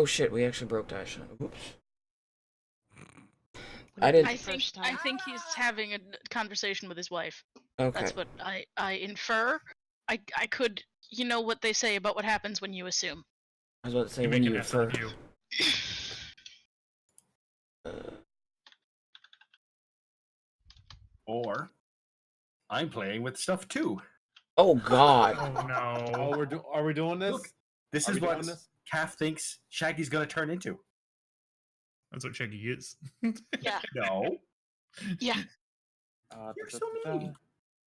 shit, we actually broke Daisha. Oops. I didn't. I think he's having a conversation with his wife. Okay. That's what I infer. I could, you know what they say about what happens when you assume. I was about to say You when make you an ass out infer. of you. Or I'm playing with stuff too. Oh God. Oh no. Oh, are we doing this? Look, this Are is we doing what this? Calf thinks Shaggy's gonna turn into. That's what Shaggy is. Yeah. No. Yeah. You're so mean.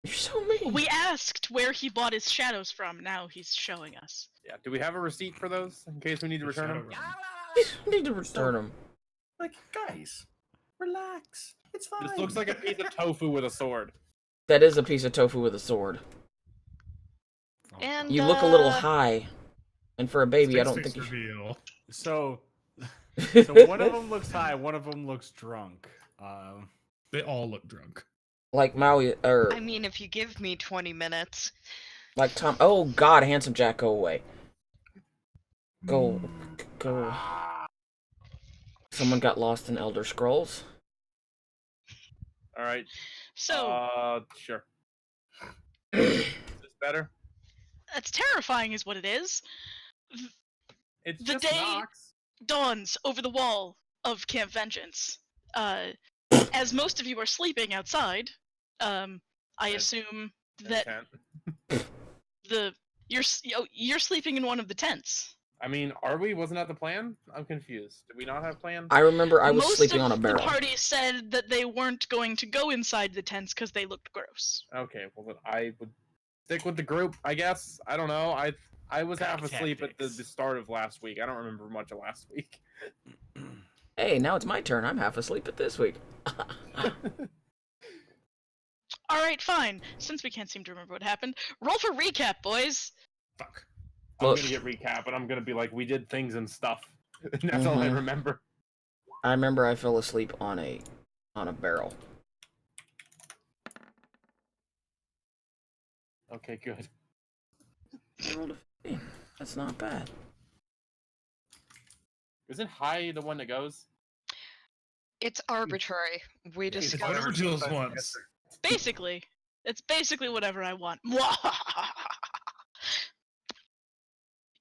You're so mean. We asked where he bought his shadows from. Now he's showing us. Yeah. Do we have a receipt for those in case we need to return them? We need to return them. Like, guys, relax. It's fine. This looks like a piece of tofu with a sword. That is a piece of tofu with a sword. And You look a little high, and for a baby, I don't think you should. reveal. So one of them looks high, one of them looks drunk. They all look drunk. Like Maui, or I mean, if you give me 20 minutes. like Tom. Oh God, handsome Jack, go away. Go. Someone got lost in Elder Scrolls. All right. So Sure. Is this better? that's terrifying, is what it is. It's The just day- Nox. Dawns over the wall of Camp Vengeance. As most of you are sleeping outside, I assume that you're sleeping in one of the tents. I mean, are we? Wasn't that the plan? I'm confused. Did we not have plan? I remember I was Most sleeping of on a barrel. The party said that they weren't going to go inside the tents because they looked gross. Okay, well then I would stick with the group, I guess. I don't know. I was half asleep at the start of last week. I don't remember much of last week. Hey, now it's my turn. I'm half asleep at this week. Alright, fine. Since we can't seem to remember what happened, roll for recap, boys! Fuck. I'm Look. gonna get recap, and I'm gonna be like, we did things and stuff. That's all I Mhm. remember. I remember I fell asleep on a barrel. Okay, good. I rolled a 15. That's not bad. Isn't high the one that goes? It's arbitrary. We It's discussed. whatever Jules wants. Basically. It's basically whatever I want.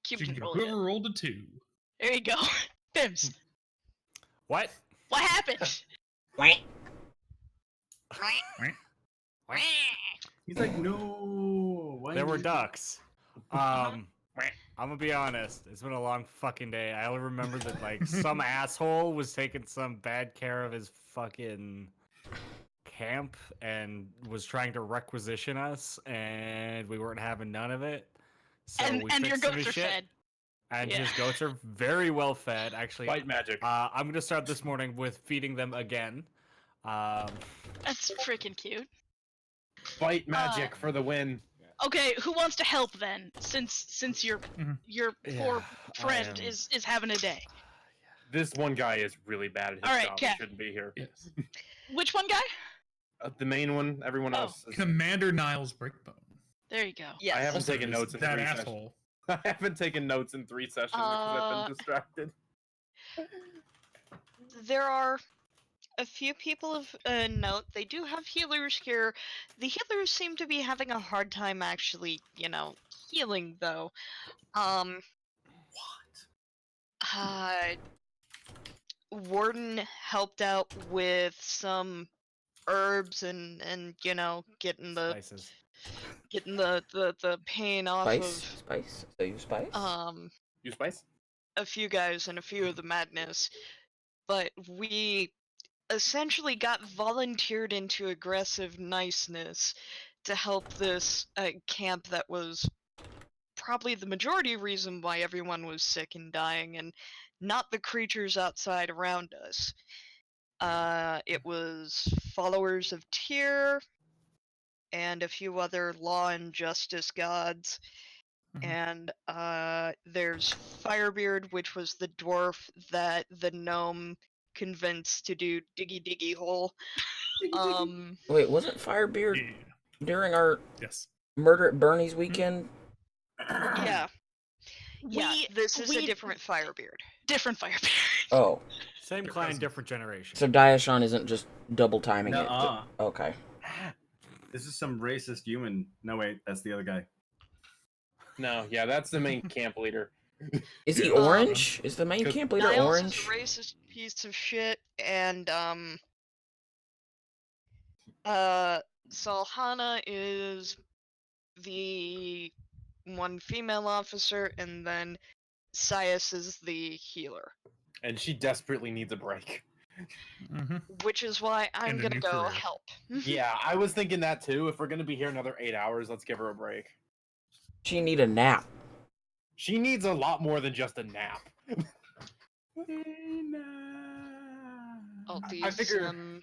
Keep You can control. whoever rolled a 2. There you go. Bims, What? what happened? He's like, no. Why There did were you-" ducks. I'm gonna be honest. It's been a long fucking day. I only remember that like some asshole was taking some bad care of his fucking camp and was trying to requisition us, and we weren't having none of it. So we and your fixed some of goats his are shit. fed. And Yeah. his goats are very well fed. Actually, Fight magic. I'm gonna start this morning with feeding them again. That's freaking cute. Fight magic for the win. Okay, who wants to help then? Since your poor friend I am- is having a day. This one guy is really bad at his All right, job. Kat. He shouldn't be here. Yes. Which one guy? The main one. Everyone Oh. else. Is... Commander Niles Breakbone. There you go. Yes. I haven't Also taken is notes in that 3 asshole. sessions. I haven't taken notes in 3 sessions because I've been distracted. There are a few people of note. They do have healers here. The healers seem to be having a hard time actually, healing though. Warden helped out with some herbs and getting the Spices. the pain off Spice. So you spice? of You spice? a few guys and a few of the madness. But we essentially got volunteered into aggressive niceness to help this camp that was probably the majority reason why everyone was sick and dying, and not the creatures outside around us. It was followers of Tyr and a few other law and justice gods. Mhm. And there's Firebeard, which was the dwarf that the gnome convinced to do diggy diggy hole. Wait, wasn't Firebeard Yeah. during our Yes. murder at Bernie's weekend? Yeah. Yeah, this is a different Firebeard. Different Firebeard. Oh, Same They're clan, cousins. different generation. so Diashon isn't just double timing it. Nuh-uh. Okay. This is some racist human. No, wait, that's the other guy. No, yeah, that's the main camp leader. Is he Yeah. orange? Is the main Cause camp leader Niles orange? is a racist piece of shit, and Salhana is the one female officer, and then Sias is the healer. And she desperately needs a break. Mm-hmm. Which is why I'm And a gonna new go career. help. Yeah, I was thinking that too. If we're gonna be here another 8 hours, let's give her a break. She need a nap. She needs a lot more than just a nap. I'll do I figure- some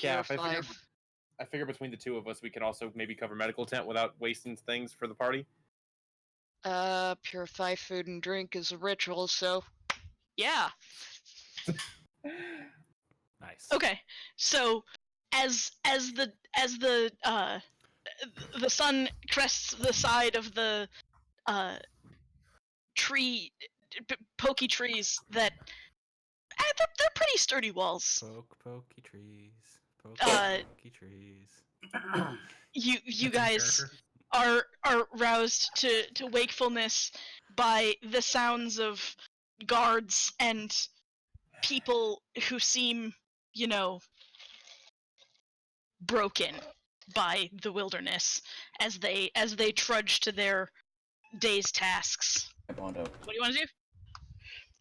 Yeah, purify. I figure between the two of us, we could also maybe cover medical tent without wasting things for the party. Purify food and drink is a ritual, so yeah. Nice. Okay, so as the sun crests the side of the tree, pokey trees that they're pretty sturdy walls. Pokey trees. Uh, Pokey trees. You That's guys in character. are roused to wakefulness by the sounds of guards and people who seem, broken by the wilderness as they trudge to their day's tasks. What do you want to do?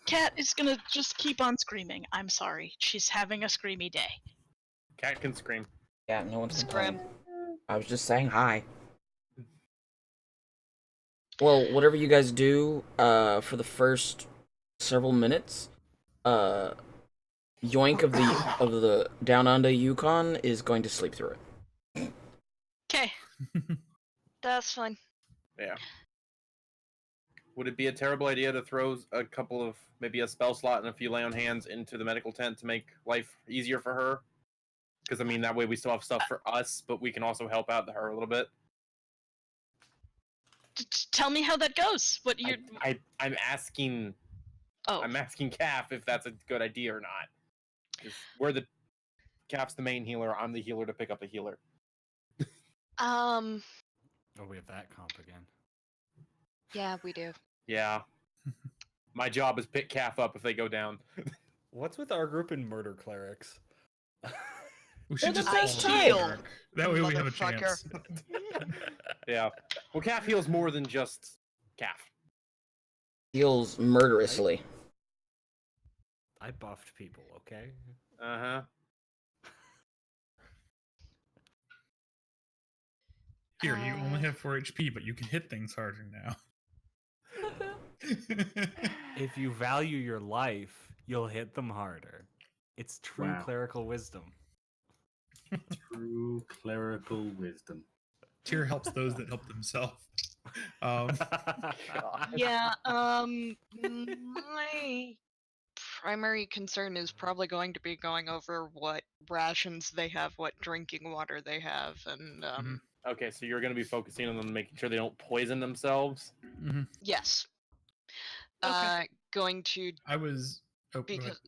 Cat is gonna just keep on screaming. I'm sorry. She's having a screamy day. Cat can scream. Yeah, no one's complaining. Scram. I was just saying hi. Well, whatever you guys do, for the first several minutes, Yoink of the Down Under Yukon is going to sleep through it. Okay. That's fine. Yeah. Would it be a terrible idea to throw a couple of maybe a spell slot and a few lay on hands into the medical tent to make life easier for her? Because I mean, that way we still have stuff for us, but we can also help out her a little bit. Tell me how that goes. What you're? I'm asking. Oh. I'm asking Calf if that's a good idea or not. 'Cause Calf's the main healer. I'm the healer to pick up the healer. Oh, we have that comp again. Yeah, we do. Yeah. My job is pick Calf up if they go down. What's with our group in murder clerics? We should They're just the call best them type. Cleric. That way we have a Motherfucker. chance. Yeah. Well, Calf heals more than just Calf. Heals murderously. I buffed people, okay? Uh huh. Here, you only have 4 HP, but you can hit things harder now. If you value your life, you'll hit them harder. It's true Wow. clerical wisdom. True clerical wisdom. Tyr helps those that help themselves. Yeah, my primary concern is probably going to be going over what rations they have, what drinking water they have, and Mhm. Okay, so you're going to be focusing on them making sure they don't poison themselves. Mhm. yes. Okay. Going to I was. Oh, go ahead. because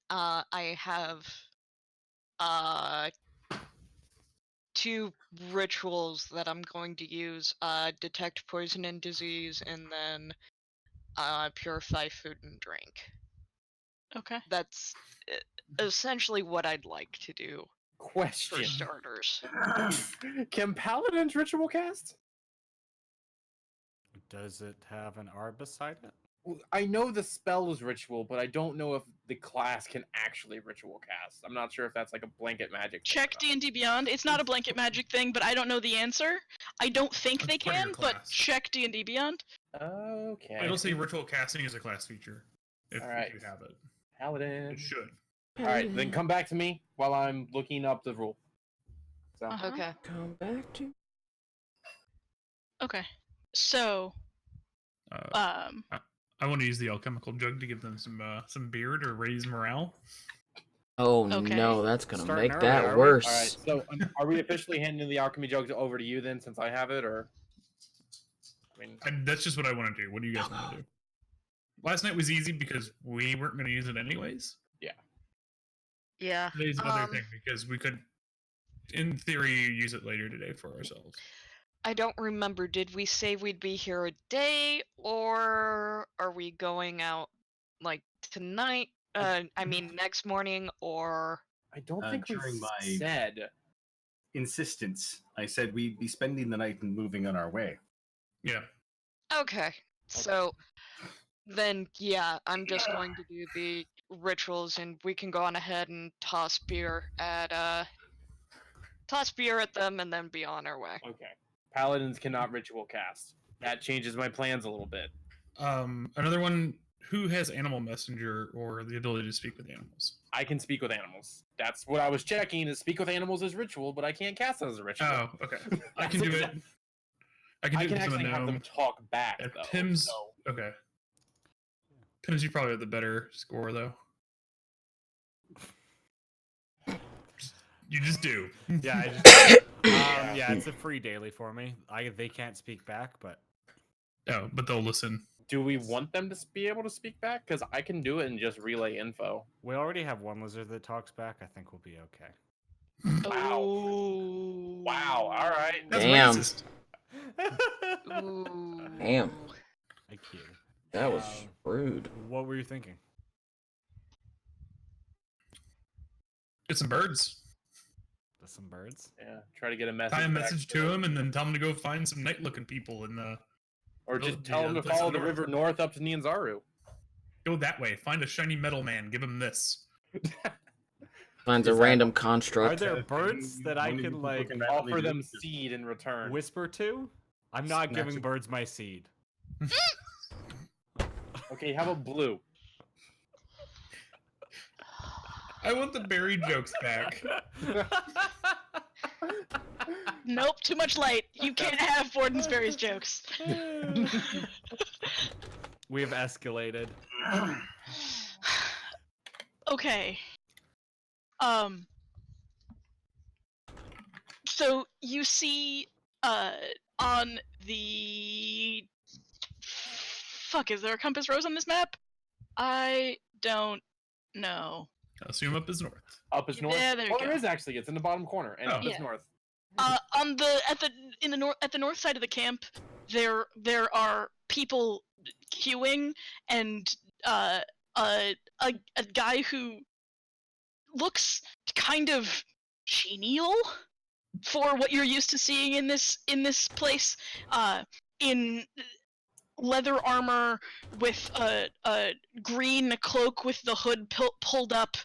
I have 2 rituals that I'm going to use, detect poison and disease, and then purify food and drink. Okay. That's essentially what I'd like to do for Question. starters. Can Paladins ritual cast? Does it have an R beside it? Well, I know the spell is ritual, but I don't know if the class can actually ritual cast. I'm not sure if that's like a blanket magic thing or Check not. D&D Beyond. It's not a blanket magic thing, but I don't know the answer. I don't think That's they part of can, your but class. check D&D Beyond. Okay. It'll say ritual casting is a class feature. If Alright. you have it. Paladin. It should. Alright, then come back to me while I'm looking up the rule. So, Uh-huh. Okay. Come back to. Okay. So, I want to use the alchemical jug to give them some beer to raise morale. Oh Okay. no, that's gonna Starting make early, are that we? worse. alright, so are we officially handing the alchemy jug over to you then, since I have it, or? I mean, That's just what I want to do. What do you guys want to do? Last night was easy because we weren't going to use it anyways. Yeah. Today's another thing because we could, in theory, use it later today for ourselves. I don't remember. Did we say we'd be here a day, or are we going out like tonight? I mean next morning, or I don't think we during my- said. insistence, I said we'd be spending the night and moving on our way. Yeah. okay. So then, yeah, I'm just going to do the rituals, and we can go on ahead and toss beer at them, and then be on our way. Okay. Paladins cannot ritual cast. That changes my plans a little bit. Another one. Who has animal messenger or the ability to speak with animals? I can speak with animals. That's what I was checking. Is speak with animals is ritual, but I can't cast it as a ritual. Oh, okay. I can do it. I can I do can it with a actually have them gnome. talk back And though. Tim's so- okay. Tim's, you probably have the better score though. You just do. Yeah, I just, yeah, it's a free daily for me. They can't speak back, but Oh, but they'll listen. Do we want them to be able to speak back? Because I can do it and just relay info. we already have one lizard that talks back. I think we'll be okay. Wow. Oh. Wow. All right. That's Damn. racist. Ooh. Damn. Thank you. That was rude. What were you thinking? Get some birds. There's some birds. Yeah. Try to get a message. Tie a back message to him, and then tell him to go find some night-looking people and or Go just to tell the them to place follow on the north. river north up to Nianzaru. go that way. Find a shiny metal man. Give him this. Finds a Is that- random Are construct. there thing birds that I one of you can people like can rapidly Offer do? them seed in return. whisper to? I'm not Snatch giving it. birds my seed. Okay, how about blue? I want the berry jokes back. Nope, too much light. You can't have Bordensberry's jokes. We have escalated. Okay. So you see, on the fuck, is there a compass rose on this map? I don't know. Assume up is north. Up is north. Yeah, there you Oh, there go. is actually. It's in the bottom corner, and Oh. up is Yeah. north. On the at the north side of the camp, there are people queuing, and a guy who looks kind of genial for what you're used to seeing in this place, in leather armor with a green cloak with the hood pulled up,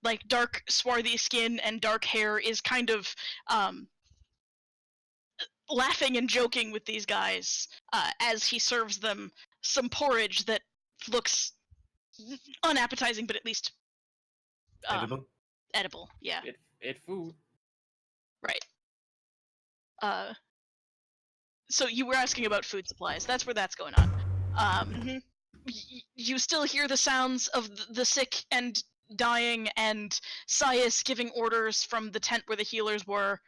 like dark swarthy skin and dark hair, is kind of laughing and joking with these guys as he serves them some porridge that looks unappetizing, but at least Edible? edible. Yeah, It food. right. So you were asking about food supplies. That's where that's going on. You still hear the sounds of the sick and dying, and Sias giving orders from the tent where the healers were.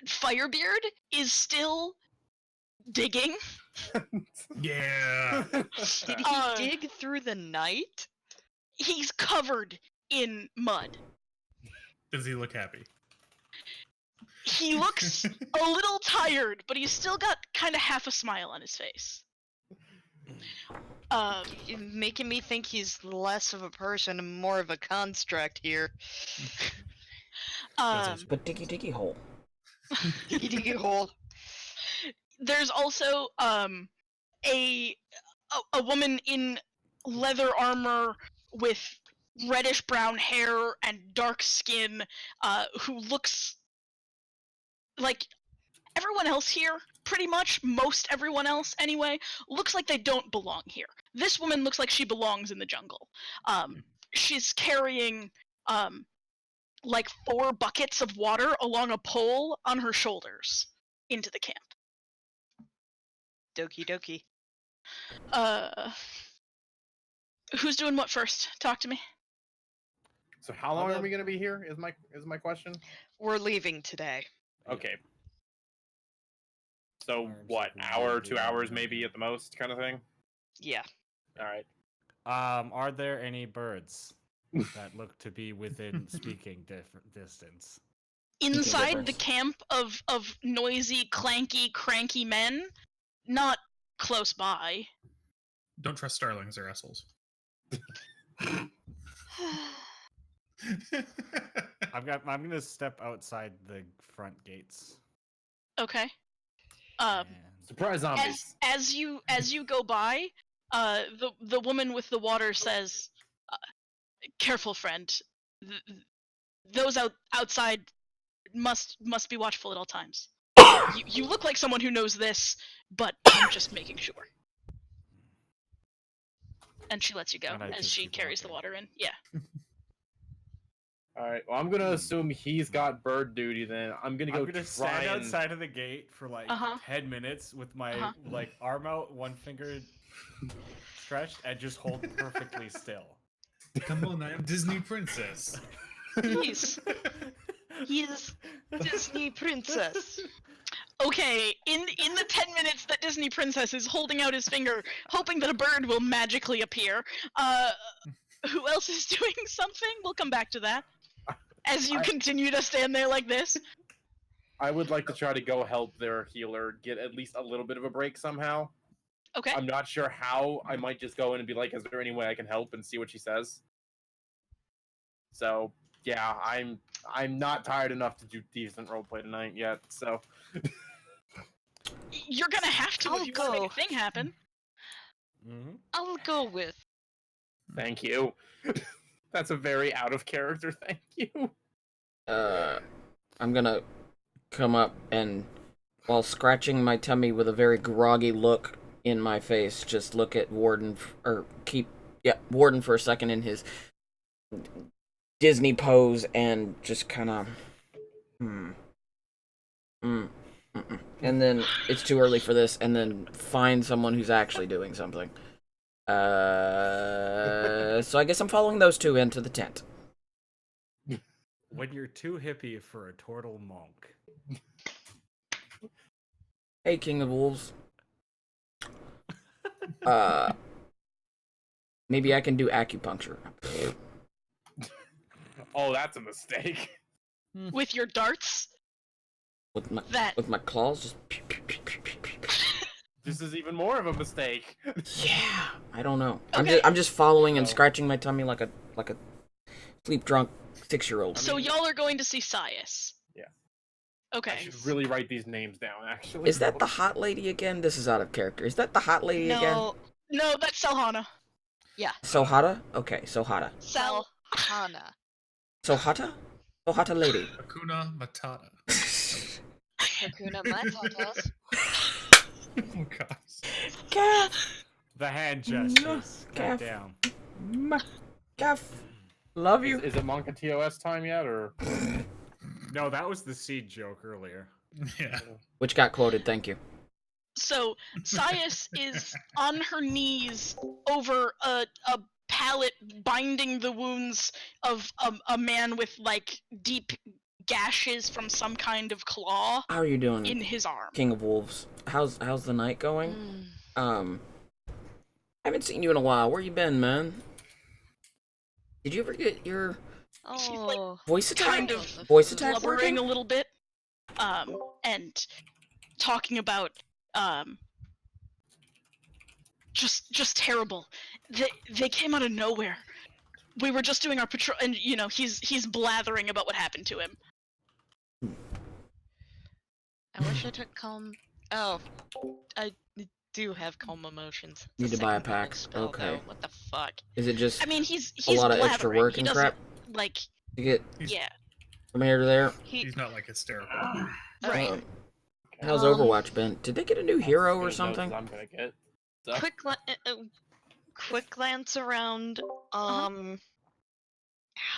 Firebeard is still digging. Yeah. Did he dig through the night? He's covered in mud. Does he look happy? He looks a little tired, but he's still got kind of half a smile on his face. You're making me think he's less of a person and more of a construct here. But diggy diggy hole. Diggy diggy hole. There's also a woman in leather armor with reddish brown hair and dark skin, who looks like everyone else here, pretty much, most everyone else anyway, looks like they don't belong here. This woman looks like she belongs in the jungle. She's carrying like 4 buckets of water along a pole on her shoulders into the camp. Doki doki. Who's doing what first? Talk to me. So how long are we gonna be here? Is my question. We're leaving today. Okay. So Arms what? like Hour, wavy 2 hours, and maybe at the most, kind of thing. Yeah. All right. Are there any birds that look to be within speaking distance? Inside the difference. camp of noisy, clanky, cranky men, not close by. Don't trust starlings; they're assholes. I'm gonna step outside the front gates. Okay. And Surprise zombies. As you go by, the woman with the water says, "Careful, friend. Those outside must be watchful at all times. You look like someone who knows this, but I'm just making sure." And she lets you go And I as just she keep carries the walking. water in. Yeah. All right. Well, I'm gonna assume he's got bird duty. Then I'm gonna I'm go gonna try stand and. outside of the gate for like Uh-huh. 10 minutes with my Uh-huh. like arm out, one finger stretched, and just hold perfectly still. Come on, I'm Disney princess. He's Disney princess. okay. In the 10 minutes that Disney Princess is holding out his finger, hoping that a bird will magically appear, who else is doing something? We'll come back to that. As you continue to stand there like this. I would like to try to go help their healer get at least a little bit of a break somehow. Okay. I'm not sure how. I might just go in and be like, "Is there any way I can help?" and see what she says. So yeah, I'm not tired enough to do decent roleplay tonight yet. So You're gonna have to I'll if you want to go. make a thing happen. Mm-hmm. I'll go with. thank you. That's a very out of character. Thank you. I'm gonna come up and, while scratching my tummy with a very groggy look in my face, just look at Warden, Warden for a second in his Disney pose and just kind of, and then it's too early for this, and then find someone who's actually doing something. So I guess I'm following those two into the tent. When you're too hippie for a turtle monk. Hey, King of Wolves. Maybe I can do acupuncture. Oh, that's a mistake. With your darts. With my That. with my claws, just This is even more of a mistake. yeah. I don't know. Okay. I'm just following and So- scratching my tummy like a sleep drunk 6-year-old. So y'all are going to see Sias. Yeah. Okay. I should really write these names down. Actually, Is that the hot lady again? This is out of character. Is that the hot lady again? No, No, that's Selhana. Sohata? Okay, Sohata. Hana. Sohata? Sohata lady. Hakuna Matata. Hakuna Matata. Oh gosh. Gaff. The hand gestures. Gaff. Goddamn. Gaff. Love you. Is it Monka TOS time yet, or? No, that was the seed joke earlier. Yeah. Which got quoted, thank you. So Sias is on her knees over a pallet binding the wounds of a man with like deep gashes from some kind of claw How are you doing, in his arm. King of Wolves? How's the night going? Mm. I haven't seen you in a while. Where you been, man? Did you ever get your Oh. voice attack? Kind of Voice attack blubbering working? a little bit, and talking about just terrible. They came out of nowhere. We were just doing our patrol, and he's blathering about what happened to him. I wish I took calm. Oh, I do have calm emotions. Need to buy a second level pack. spell, Okay. though. What the fuck? Is it just I mean, he's a lot of blathering. extra work He and doesn't crap like to get yeah. from here to there? He's not like hysterical. Right. How's Um, Overwatch been? Did they get a new hero or That's as good a note something? as I'm gonna get. So. Quick glance around. How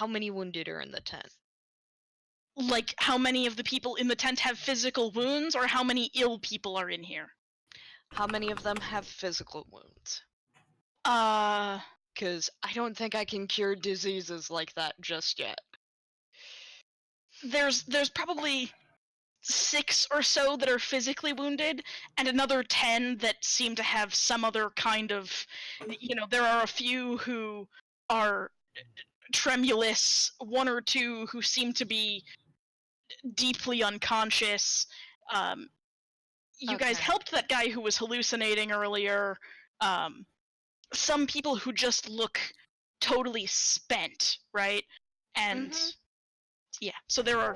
many wounded are in the tent? Like how many of the people in the tent have physical wounds, or how many ill people are in here? How many of them have physical wounds? Uh, Because I don't think I can cure diseases like that just yet. there's probably 6 or so that are physically wounded, and another 10 that seem to have some other kind of, there are a few who are tremulous, 1 or 2 who seem to be deeply unconscious. You guys Okay. helped that guy who was hallucinating earlier. Some people who just look totally spent, right? And yeah, so there are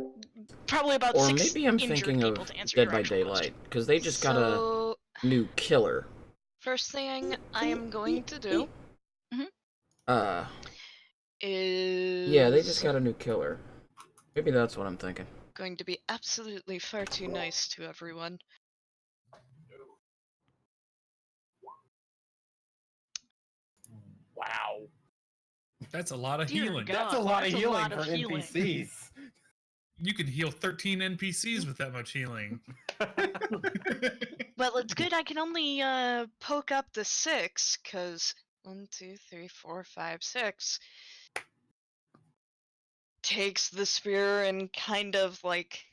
probably about Or 6 maybe I'm injured thinking people of to answer Dead your by actual Daylight, question. because they just got a So, new killer. first thing I am going to do is Yeah, they just got a new killer. Maybe that's what I'm thinking. going to be absolutely far too nice to everyone. Wow. That's a lot of Dear healing. God. That's a lot That's of a healing lot for of healing. NPCs. You could heal 13 NPCs with that much healing. Well, it's good I can only poke up the 6, because 1, 2, 3, 4, 5, 6 takes the spear and kind of like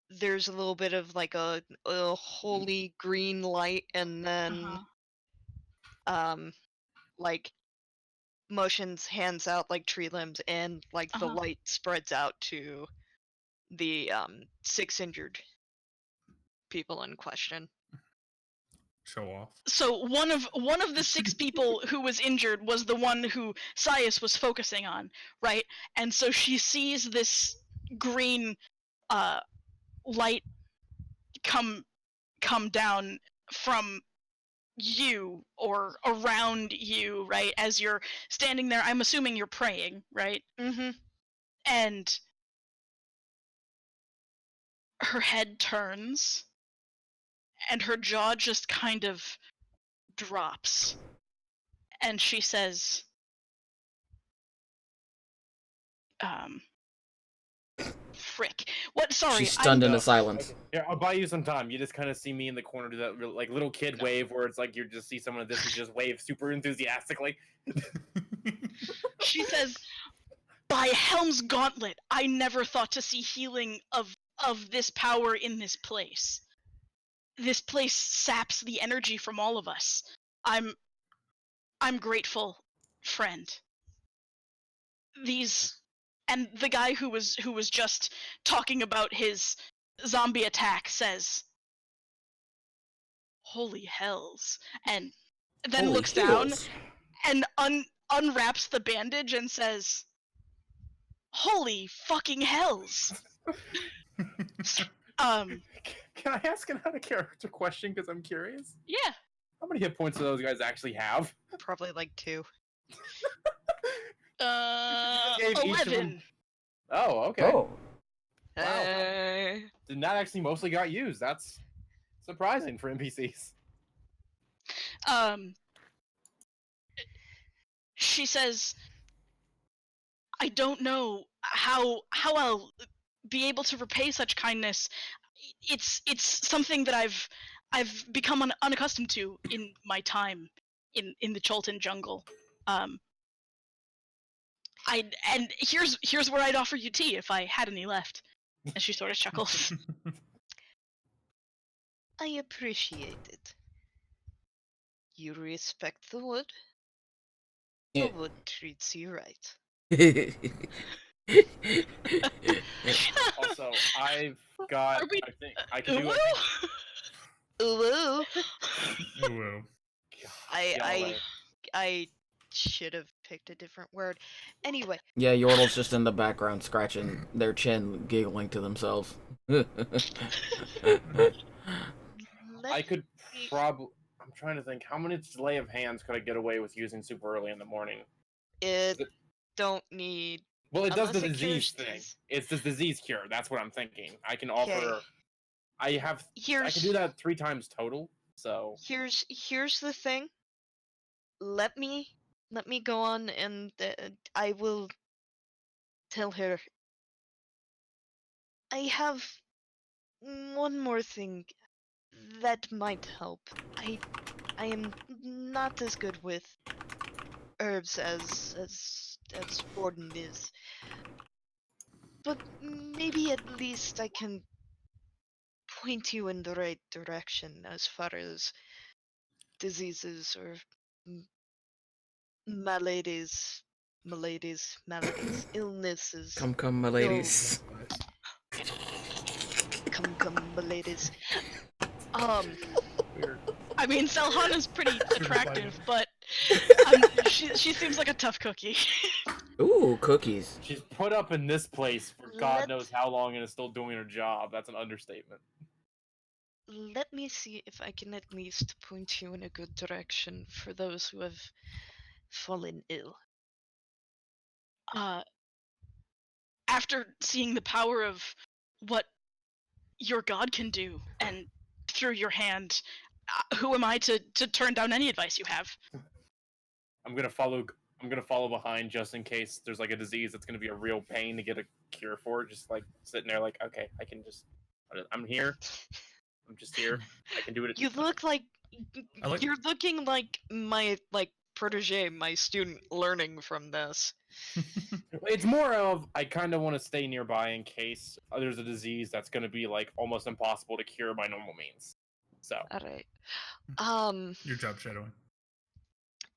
there's a little bit of like a holy green light, and then like motions hands out like tree limbs, and like the light spreads out to the 6 injured people in question. Show off. So one of the 6 people who was injured was the one who Sias was focusing on, right? And so she sees this green light come down from you or around you, right? As you're standing there, I'm assuming you're praying, right? And her head turns and her jaw just kind of drops, and she says, frick. What? Sorry, She's stunned I'm into silence. Okay. Here, I'll buy you some time. You just kind of see me in the corner do that like little kid wave where it's like you just see someone at this and just wave super enthusiastically. She says, by Helm's Gauntlet, I never thought to see healing of this power in this place. This place saps the energy from all of us. I'm grateful, friend. These, and the guy who was just talking about his zombie attack says, holy hells, and then Holy looks down heels. and unwraps the bandage and says, holy fucking hells. Can I ask an out of character question because I'm curious? Yeah. How many hit points do those guys actually have? Probably like 2. Gave each of them- 11. Oh, okay. Oh. Wow. And that actually mostly got used. That's surprising for NPCs. She says, I don't know how I'll be able to repay such kindness. It's something that I've become unaccustomed to in my time in the Cholton jungle. And here's where I'd offer you tea if I had any left. And she sort of chuckles. I appreciate it. You respect the wood? Yeah. The wood treats you right. Also, I've got. Are we- I think I can do it. Ooh. Ooh. I should have picked a different word. Anyway. Yeah, Yordle's just in the background scratching their chin, giggling to themselves. I could probably. I'm trying to think. How much lay of hands could I get away with using super early in the morning? It don't need. Well, it does the Unless it disease cures thing. these. It's the disease cure. That's what I'm thinking. I can offer. Okay. I can do that 3 times total. So Here's the thing. Let me go on, and I will tell her. I have one more thing that might help. I am not as good with herbs as Warden is. But maybe at least I can point you in the right direction as far as diseases or m- maladies, illnesses. Come, my ladies. Come, maladies. Um, Weird. I mean, Selhana's pretty attractive, but she seems like a tough cookie. Ooh, cookies. She's put up in this place for God Let- knows how long and is still doing her job. That's an understatement. let me see if I can at least point you in a good direction for those who have fallen ill. After seeing the power of what your god can do, and through your hand, who am I to turn down any advice you have? I'm gonna follow behind just in case there's like a disease that's gonna be a real pain to get a cure for. Just like sitting there, like, okay, I'm here. I'm just here. I can do it. You look like I like- you're looking like my protege, my student learning from this. It's more of I kind of want to stay nearby in case there's a disease that's gonna be like almost impossible to cure by normal means. So All right. Your job shadowing.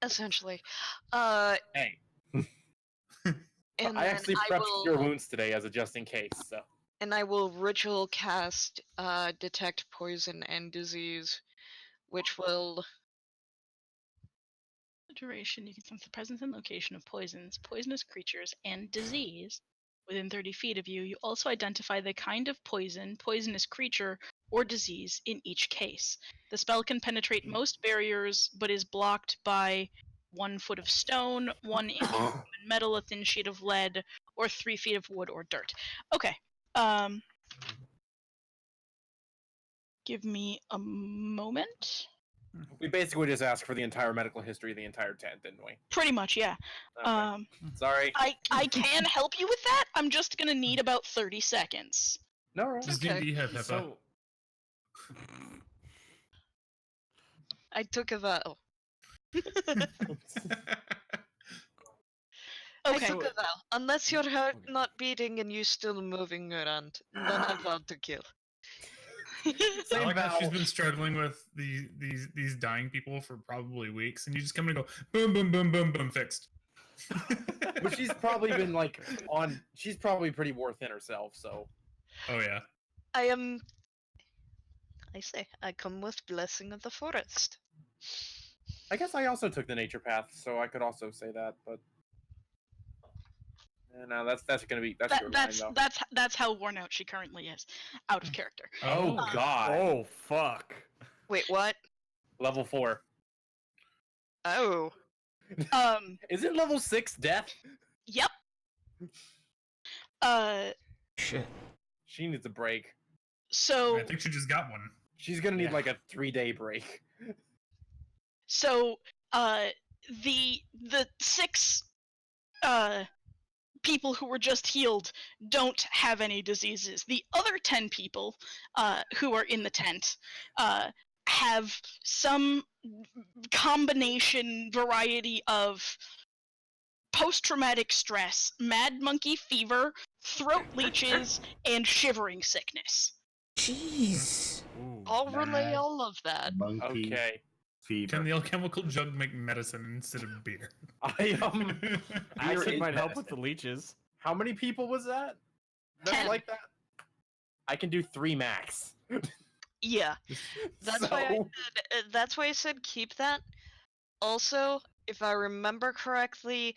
Essentially. hey, And I then actually I prepped will, cure wounds today as a just in case. So and I will ritual cast detect poison and disease, which will Duration, you can sense the presence and location of poisons, poisonous creatures, and disease within 30 feet of you. You also identify the kind of poison, poisonous creature, or disease in each case. The spell can penetrate most barriers, but is blocked by 1 foot of stone, 1 inch of metal, a thin sheet of lead, or 3 feet of wood or dirt. Okay. Give me a moment. we basically just asked for the entire medical history of the entire tent, didn't we? Pretty much, yeah. Okay. Sorry. I can help you with that. I'm just gonna need about 30 seconds. No, right. Does Okay. D&D have HIPAA? So, I took a vow. I Okay. took a vow. Unless your heart Okay. not beating and you still moving around, then I vowed to kill. I like that she's been struggling with these dying people for probably weeks, and you just come in and go boom, boom, boom, boom, boom, fixed. But she's probably been like on. She's probably pretty war thin herself. So Oh yeah. I am. I say, I come with blessing of the forest. I guess I also took the nature path, so I could also say that. But no, that's gonna be your line though. that's how worn out she currently is, out of character. Oh God. oh fuck. Wait, what? Level 4. Oh. Is it level 6 death? Yep. Shit. She needs a break. So I think she just got one. She's gonna need Yeah. like a 3-day break. So the 6 people who were just healed don't have any diseases. The other 10 people who are in the tent have some combination variety of post-traumatic stress, mad monkey fever, throat leeches, and shivering sickness. Jeez. Ooh. I'll relay Mad. all of that. Monkey Okay. fever. Can the alchemical jug make medicine instead of beer? I Acid is might help with the medicine. leeches. How many people was that? That's 10. like that. I can do 3 max. Yeah. That's why I So- said. That's why I said keep that. Also, if I remember correctly,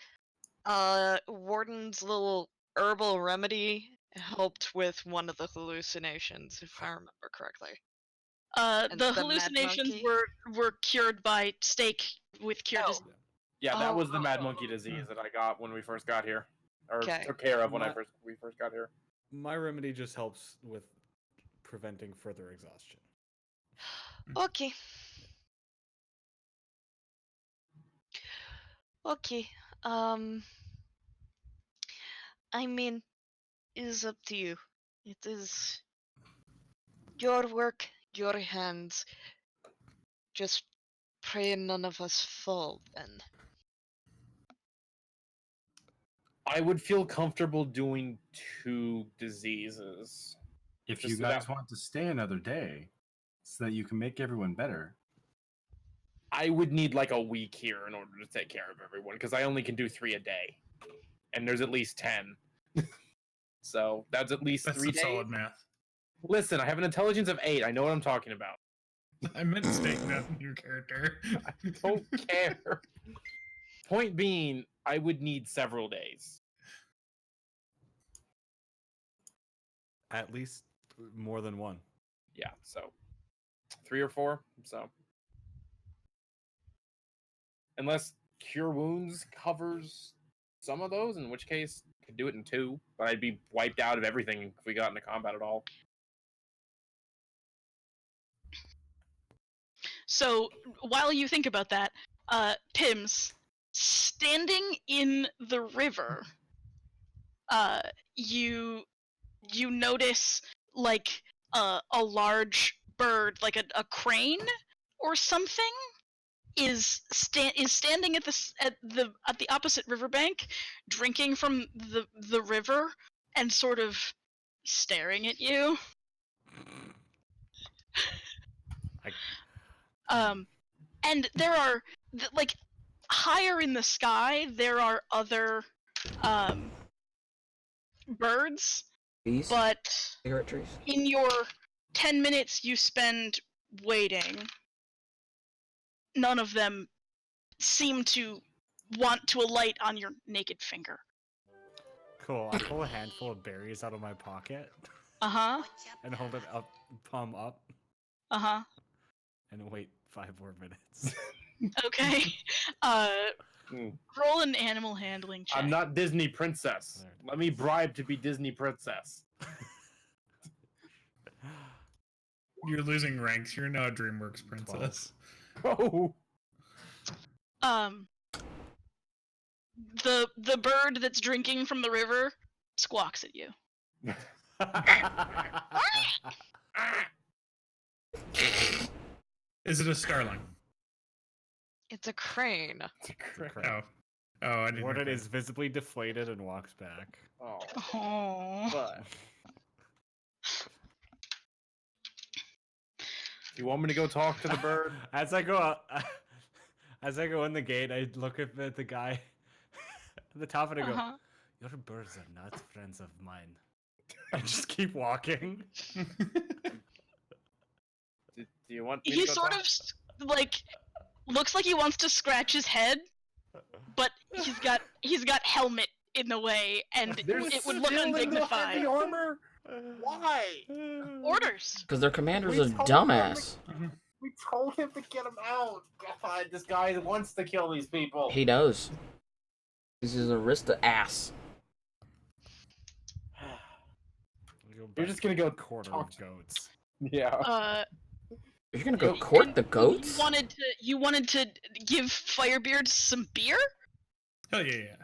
Warden's little herbal remedy helped with one of the hallucinations, if I remember correctly. And The the mad hallucinations monkey? were cured by steak with cure Oh. disease. Yeah, that Oh, was the mad oh, monkey oh. disease that I got when we first got here, or Okay. took care of when My- we first got here. My remedy just helps with preventing further exhaustion. Okay. Okay. I mean, it is up to you. It is your work, your hands. Just pray none of us fall then. I would feel comfortable doing 2 diseases. If Just you so guys that- want to stay another day, so that you can make everyone better. I would need like a week here in order to take care of everyone because I only can do 3 a day, and there's at least 10. So that's at least That's 3 some days. solid math. Listen, I have an intelligence of 8. I know what I'm talking about. I meant steak math in your character. I don't care. Point being, I would need several days. At least more than one. Yeah, so 3 or 4. So unless Cure Wounds covers some of those, in which case could do it in 2, but I'd be wiped out of everything if we got into combat at all. So while you think about that, Pims, standing in the river, you notice like a large bird, like a crane or something, is standing at the opposite riverbank, drinking from the river and sort of staring at you. And there are like higher in the sky, there are other birds, Bees? but Cigarette trees? in your 10 minutes you spend waiting, none of them seem to want to alight on your naked finger. Cool. I pull a handful of berries out of my pocket Uh-huh. and hold it up, palm up, Uh-huh. and wait 5 more minutes. Okay. Hmm. Roll an animal handling check. I'm not Disney princess. Let me bribe to be Disney princess. You're losing ranks. You're now a DreamWorks princess. Oh, The bird that's drinking from the river squawks at you. Is it a starling? It's a crane. Oh. Oh, I didn't Warden hear is visibly deflated and walks back. oh, Oh. but do you want me to go talk to the bird? As I go out, as I go in the gate, I look at the guy at the top and I go, Uh-huh. "Your birds are not friends of mine." I just keep walking. Do you want me He to go sort talk? of like looks like he wants to scratch his head, but he's got helmet in the way, and it would look undignified. Armor? Why? Orders. Because their commander's We a told dumbass. We told him to get him out. God, this guy wants to kill these people. He knows. He's an arista ass. You're just gonna go quarter talk of goats. Yeah. You're gonna go court the goats? You wanted to give Firebeard some beer? Oh, yeah.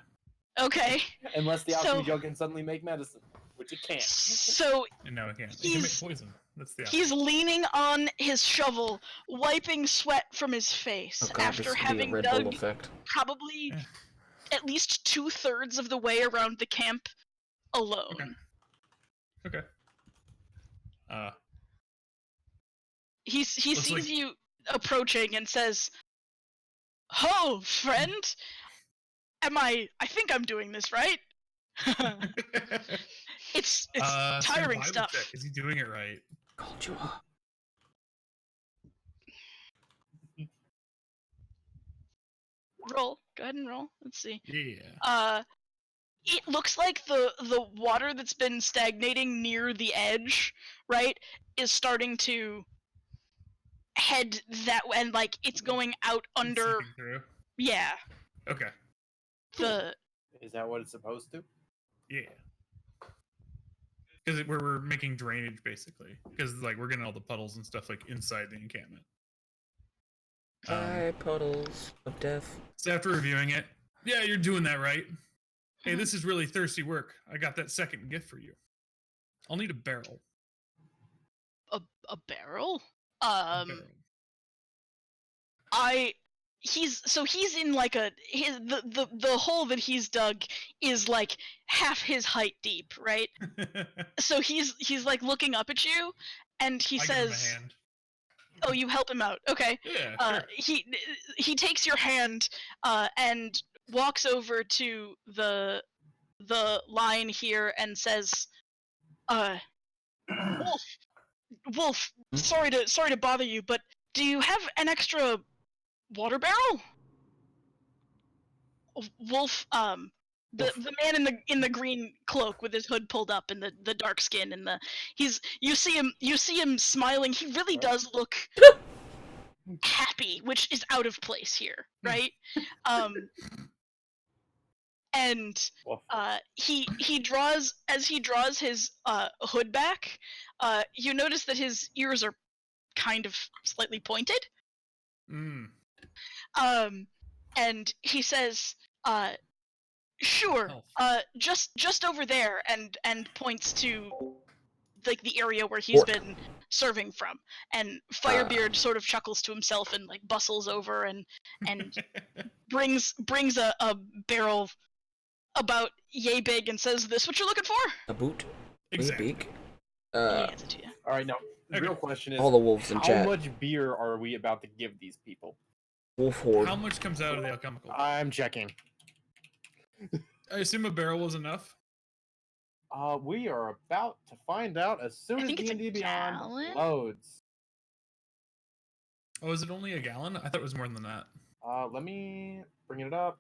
Okay. Unless the So- alchemy drug can suddenly make medicine, which it can't. So No, I can't. It can make He's- poison. That's the he's leaning on his shovel, wiping sweat from his face Oh god, after this could be a having Red Bull dug effect. probably Yeah. at least 2/3 of the way around the camp alone. Okay. He Looks sees like- you approaching and says, "Ho, friend! I think I'm doing this right." It's tiring survival stuff. check. Is he doing it right? Called you up. Roll. Go ahead and roll. Let's see. Yeah. It looks like the water that's been stagnating near the edge, right, is starting to head that way, and like it's going out under. Seeping through. Yeah. Okay. The Is that what it's supposed to? Yeah. Because we're making drainage basically. Because like we're getting all the puddles and stuff like inside the encampment. High puddles of death. So after reviewing it, yeah, you're doing that right. Hey, this is really thirsty work. I got that second gift for you. I'll need a barrel. a barrel. A barrel. he's in like the hole that he's dug is like half his height deep, right? So he's like looking up at you, and he I give him a says, hand. "Oh, you help him out, okay?" Yeah, sure. He takes your hand and walks over to the line here and says, "Wolf, Wolf, sorry to bother you, but do you have an extra water barrel?" Wolf, the man in the green cloak with his hood pulled up and the dark skin and you see him smiling. He really does look happy, which is out of place here, right? And he draws his hood back. You notice that his ears are kind of slightly pointed. Mm. And he says, "Sure, just over there," and points to like the area where he's been serving from. And Firebeard sort of chuckles to himself and like bustles over and brings a barrel about yay big and says, "This what you're looking for?" A boot? Exactly. Big? He hands it to you. All right, now the real question is, All the wolves in how chat. much beer are we about to give these people? Wolf horde. How much comes out of the alchemical? I'm checking. I assume a barrel was enough. We are about to find out as soon I as think it's a D&D Beyond gallon? loads. Oh, is it only a gallon? I thought it was more than that. Let me bring it up.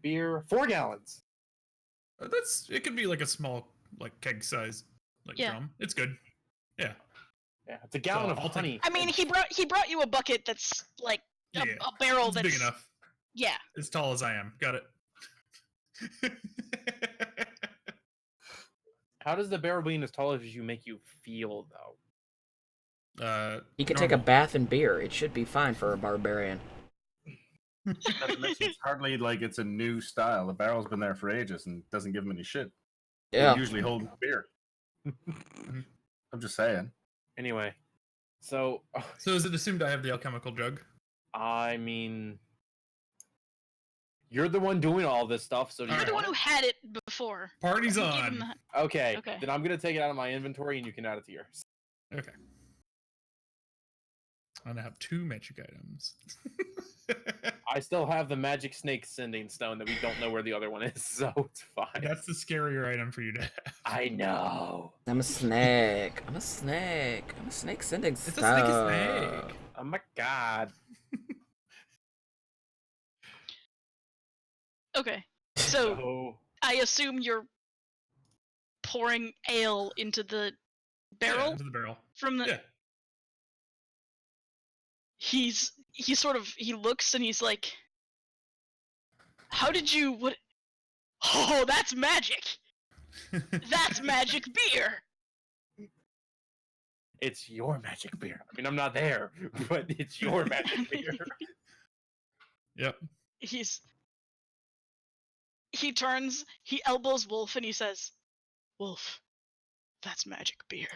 Beer, 4 gallons. It could be like a small, like keg size, like drum. It's good. Yeah. Yeah, it's a gallon of I'll take honey. I mean, he brought you a bucket that's like a barrel it's that's big enough. Yeah. As tall as I am. Got it. How does the barrel being as tall as you make you feel, though? He can take a bath in beer. It should be fine for a barbarian. Not to mention, it's hardly like it's a new style. The barrel's been there for ages and doesn't give him any shit. Yeah. They usually hold beer. I'm just saying. Anyway, so is it assumed I have the alchemical jug? I mean, you're the one doing all this stuff, so You're the one who had it before. Party's You gave on. him Okay, Okay. then I'm gonna take it out of my inventory, and you can add it to yours. Okay. I'm gonna have 2 magic items. I still have the magic snake sending stone that we don't know where the other one is, so it's fine. That's the scarier item for you to have. I know. I'm a snake. I'm a snake. I'm a snake sending It's stuff. a snake. Oh my god. Okay. So Oh. I assume you're pouring ale into the barrel Yeah, into the barrel. from the. Yeah. He looks and he's like, "How did you what? Oh, that's magic. That's magic beer." It's your magic beer. I mean, I'm not there, but it's your magic beer. Yep. He turns, he elbows Wolf, and he says, "Wolf, that's magic beer."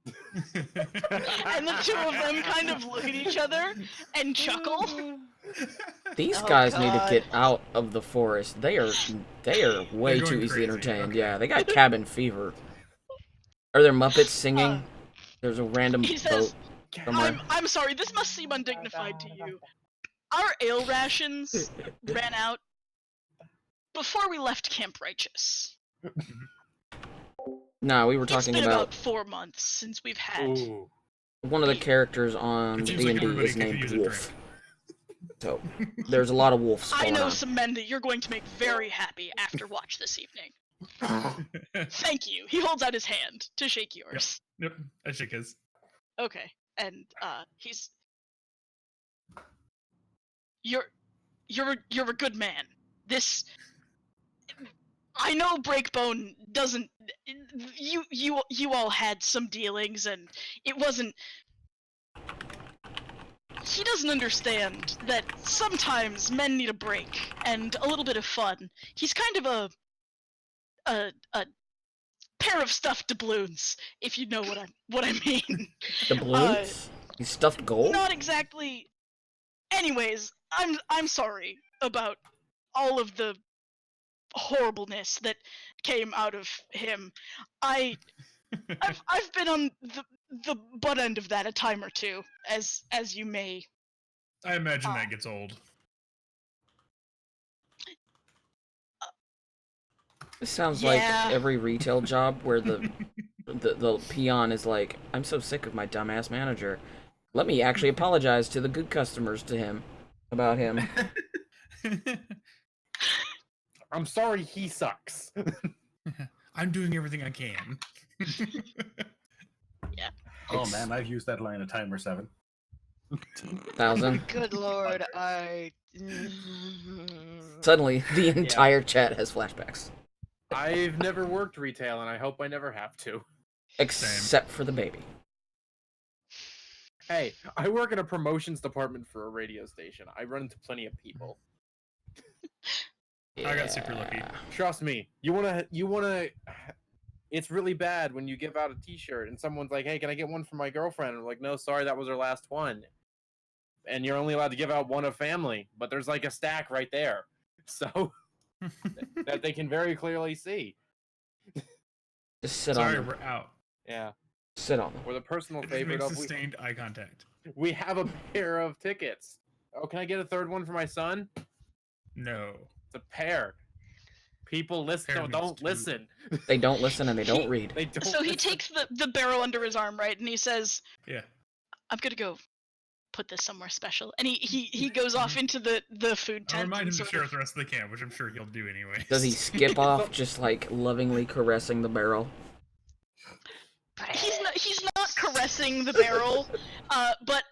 And the two of them kind of look at each other and chuckle. These guys need to God. get out of the forest. They are way They're too going easily crazy, entertained. okay. Yeah, they got cabin fever. Are there Muppets singing? There's a random He says, boat somewhere. I'm sorry, this must seem undignified to you. Our ale rations ran out before we left Camp Righteous. No, we were It's talking been about 4 months since we've had. Ooh. one of the characters on It seems D&D like everybody is could named use a Wolf. So there's a lot of wolves I going know on. some men that you're going to make very happy after watch this evening. Thank you. He holds out his hand to shake yours. Yep. I shake his. Okay, and he's you're a good man. This I know Breakbone doesn't. You all had some dealings, and it wasn't. He doesn't understand that sometimes men need a break and a little bit of fun. He's kind of a pair of stuffed doubloons, if you know what I mean. The balloons? You stuffed gold? Not exactly. Anyways, I'm sorry about all of the horribleness that came out of him. I've been on the butt end of that a time or two, as you may. I imagine that gets old. This sounds Yeah. like every retail job where the peon is like, I'm so sick of my dumbass manager. Let me actually apologize to the good customers to him about him. I'm sorry he sucks. I'm doing everything I can. Yeah. Oh man, I've used that line a time or 7. 1,000. Good lord, Suddenly, the entire chat has flashbacks. I've never worked retail, and I hope I never have to. Except for the baby. Hey, I work in a promotions department for a radio station. I run into plenty of people. I got super lucky. Yeah. Trust me, you wanna. It's really bad when you give out a T-shirt and someone's like, "Hey, can I get one for my girlfriend?" And I'm like, "No, sorry, that was her last one." And you're only allowed to give out one of family, but there's like a stack right there, so that they can very clearly see. Just sit Sorry, on them. we're out. Yeah, Sit on them. we're the personal It just favorite makes of. sustained eye contact. We have a pair of tickets. Oh, can I get a third one for my son? No. It's a pair. People listen. Pair Don't means two. listen. They don't listen and they don't read. They don't. So he listen. takes the barrel under his arm, right, and he says, Yeah. "I'm gonna go put this somewhere special." And he goes off into the food I'll tent. remind him and to sort share of- with the rest of the camp, which I'm sure he'll do anyway. Does he skip off, just like lovingly caressing the barrel? He's not caressing the barrel, but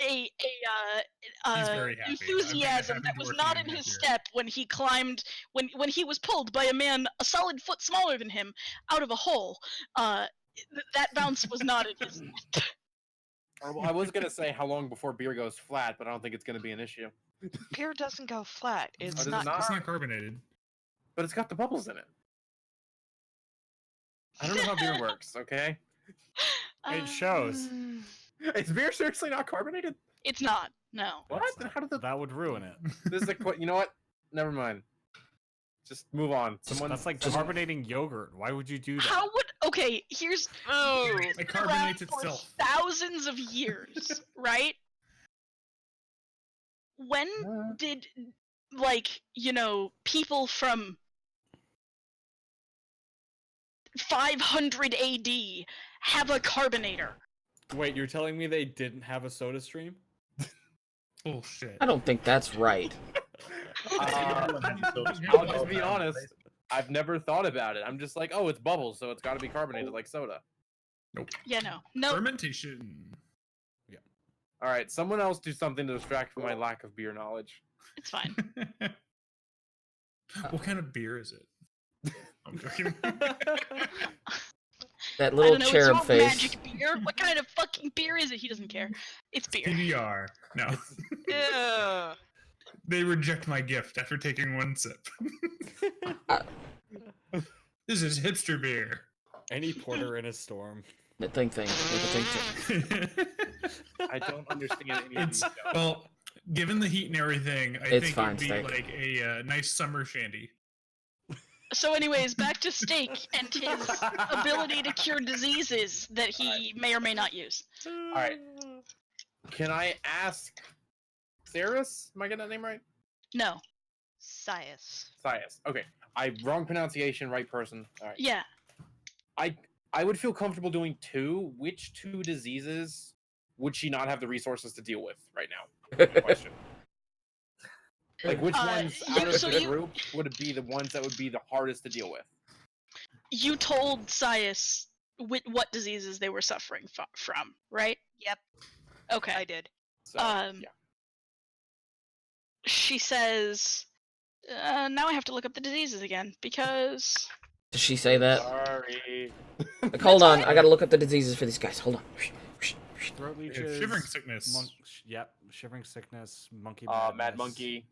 a He's very happy. enthusiasm I've been that was working not him in his happier. step when he climbed when he was pulled by a man a solid foot smaller than him out of a hole. That bounce was not in his step. I was gonna say how long before beer goes flat, but I don't think it's gonna be an issue. beer doesn't go flat. It's does it not. not? It's not carbonated. But it's got the bubbles in it. I don't know how beer works. Okay, It shows. is beer seriously not carbonated? It's not. No. What? Then how did the? That would ruin it. This is a you know what? Never mind. Just move on. Someone. That's like someone- carbonating yogurt. Why would you do that? How would okay? Here's It carbonates around for itself. thousands of years, right? When did people from 500 AD have a carbonator? Wait, you're telling me they didn't have a soda stream? Bullshit. I don't think that's right. I'll just be honest. I've never thought about it. I'm just like, oh, it's bubbles, so it's got to be carbonated like soda. Yeah, no. Fermentation. All right, someone else do something to distract from my lack of beer knowledge. It's fine. What kind of beer is it? I'm joking. That I little don't know, cherub it's your face. magic beer. What kind of fucking beer is it? He doesn't care. It's beer. PBR. No. Yeah. They reject my gift after taking one sip. This is hipster beer. Any porter in a storm. The thing. I don't understand any of It's these. well, given the heat and everything, I It's think fine, it'd be steak. like a nice summer shandy. So, anyways, back to Steak and his ability to cure diseases that he may or may not use. All right. Can I ask Saris? Am I getting that name right? No. Sias. Sias. Okay. Wrong pronunciation, right person. All right. Yeah. I would feel comfortable doing 2. Which 2 diseases would she not have the resources to deal with right now? Question. Like which ones out of the group would it be the ones that would be the hardest to deal with? You told Sias what diseases they were suffering from, right? Yep, Okay. I did. So, Yeah. She says, now I have to look up the diseases again, because... Did she say that? Sorry. Like, hold on, I gotta look up the diseases for these guys. Hold on. Throat It's leeches. shivering sickness. Yep, shivering sickness, monkey Mad madness. Monkey.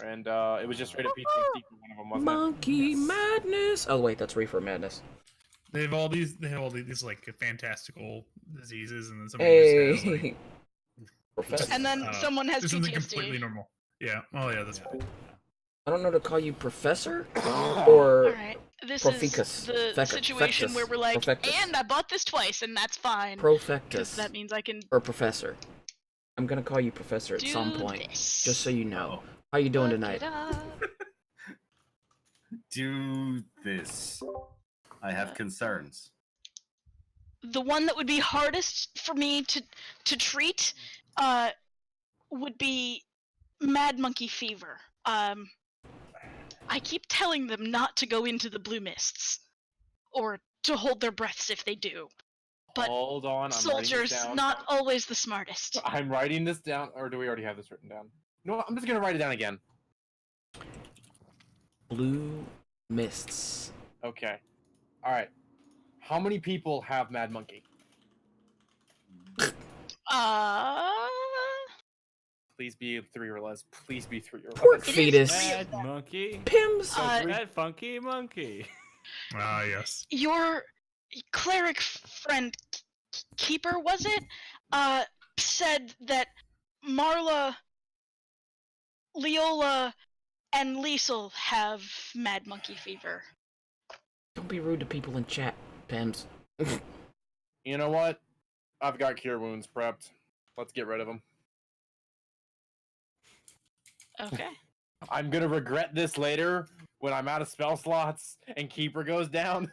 And it was just straight up PTSD for one of them, wasn't Monkey madness. Oh wait, that's reefer madness. They have all these like fantastical diseases, and then somebody just has like Hey, Professor. And then someone has This isn't PTSD. completely normal. Yeah. Oh yeah, that's fine. I don't know to call you Professor All or right, this Proficus. is the situation where we're like, and I bought this twice, and that's fine. Because Profectus that means I can or Professor. I'm gonna call you Professor at do some point, this. just so you know. How you doing Look tonight? it up. Do this. I have concerns. The one that would be hardest for me to treat would be mad monkey fever. I keep telling them not to go into the blue mists, or to hold their breaths if they do. But Hold on, I'm writing soldiers, this down. not always the smartest. I'm writing this down, or do we already have this written down? No, I'm just gonna write it down again. Blue mists. Okay. All right. How many people have Mad Monkey? Please be 3 or less. Please be 3 or Pork less. fetus. Bad monkey. Pims. That funky monkey. Ah, yes. Your cleric friend, Keeper, was it? Said that Marla, Leola, and Liesel have mad monkey fever. Don't be rude to people in chat, Pims. You know what? I've got cure wounds prepped. Let's get rid of them. Okay. I'm gonna regret this later when I'm out of spell slots and Keeper goes down.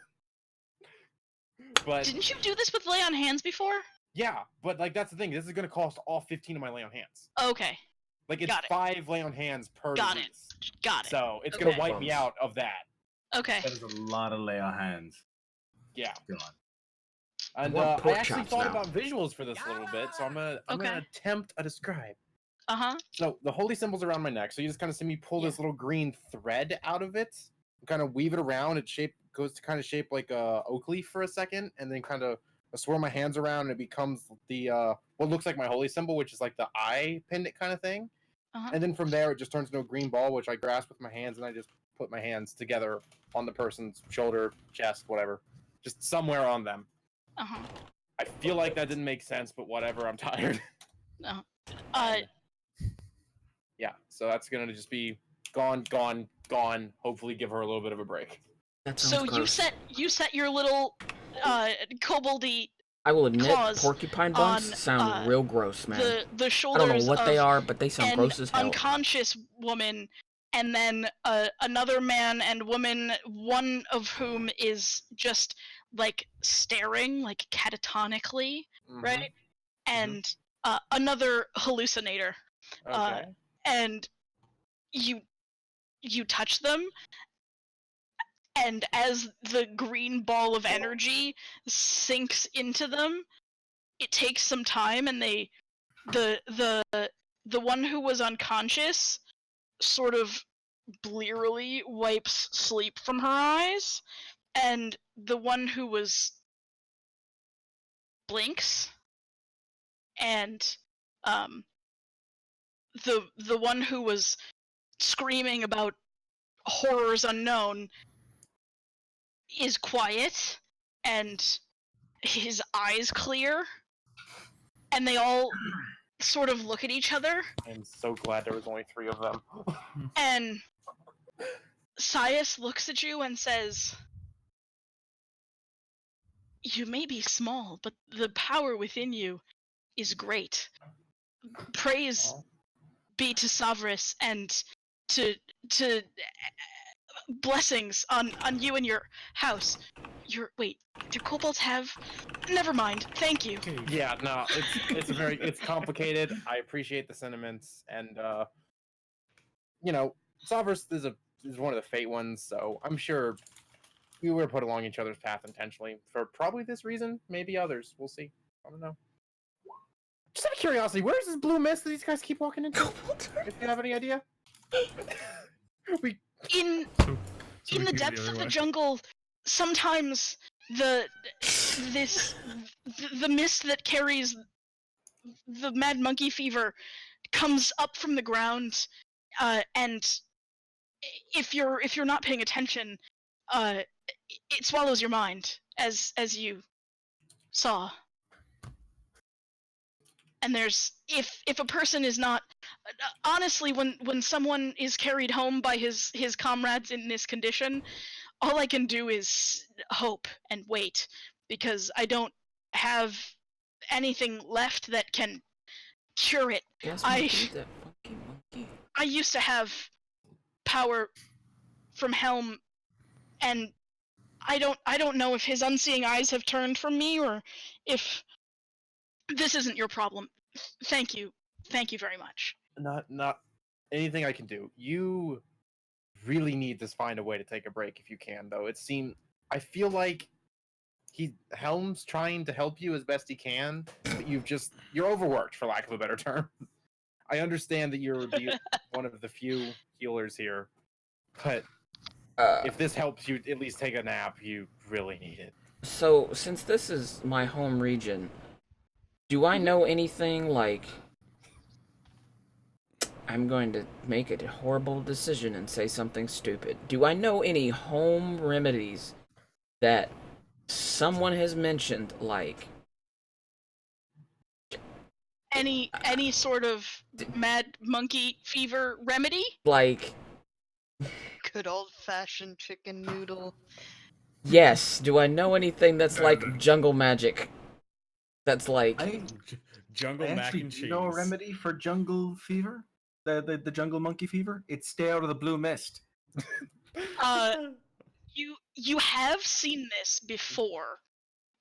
But Didn't you do this with lay on hands before? yeah, but like that's the thing. This is gonna cost all 15 of my lay on hands. Okay. Like it's Got it. 5 lay on hands per Got it. disease. Got it. So it's Okay. gonna wipe me out of that. Okay. That is a lot of lay on hands. Yeah. God. And want I pork actually chops thought now. about visuals for this a little bit, so I'm gonna Okay. attempt a describe. Uh-huh. So the holy symbol's around my neck, so you just kind of see me pull this little green thread out of it, kind of weave it around. It goes to kind of shape like a oak leaf for a second, and then kind of swirl my hands around, and it becomes the what looks like my holy symbol, which is like the eye pendant kind of thing. Uh-huh. And then from there, it just turns into a green ball, which I grasp with my hands, and I just put my hands together on the person's shoulder, chest, whatever, just somewhere on them. Uh-huh. I feel like that didn't make sense, but whatever. I'm tired. No. Yeah, so that's gonna just be gone, gone, gone. Hopefully, give her a little bit of a break. That So sounds gross. you set your little koboldy I will admit, claws porcupine buns on, sound real gross, man. the I shoulders don't know what of they are, but they sound an gross as hell. unconscious woman, and then another man and woman, one of whom is just like staring, like catatonically, right? And another hallucinator. Okay. And you touch them, and as the green ball of energy sinks into them, it takes some time, and the one who was unconscious sort of blearily wipes sleep from her eyes, and the one who was blinks, and the one who was screaming about horrors unknown is quiet, and his eyes clear, and they all sort of look at each other, I'm so glad there was only 3 of them. and Sias looks at you and says, "You may be small, but the power within you is great. Praise be to Savris, and to blessings on you and your house. Wait, do kobolds have? Never mind. Thank you." Yeah, no, it's complicated. I appreciate the sentiments, and you know, Savris is one of the fate ones, so I'm sure we were put along each other's path intentionally for probably this reason, maybe others. We'll see. I don't know. Just out of curiosity, where's this blue mist that these guys keep walking into? If you have any idea. In we the can go depths other of the way. jungle, sometimes the mist that carries the mad monkey fever comes up from the ground, and if you're not paying attention, it swallows your mind, as you saw. and there's if a person is not honestly when someone is carried home by his comrades in this condition, all I can do is hope and wait, because I don't have anything left that can cure it. Yes, I monkey, that funky monkey. I used to have power from Helm, and I don't know if his unseeing eyes have turned from me, or if this isn't your problem. Thank you very much. Not anything I can do. You really need to find a way to take a break if you can, though. I feel like Helm's trying to help you as best he can, but you're overworked, for lack of a better term. I understand that you're one of the few healers here, but if this helps you at least take a nap, you really need it. So, since this is my home region, do I know anything like... I'm going to make a horrible decision and say something stupid. Do I know any home remedies that someone has mentioned, like... Any sort of mad monkey fever remedy? Like... Good old-fashioned chicken noodle. Yes, do I know anything that's like jungle magic? That's like... Jungle I mac actually and cheese. know a remedy for jungle fever. The jungle monkey fever. It's stay out of the blue mist. You have seen this before.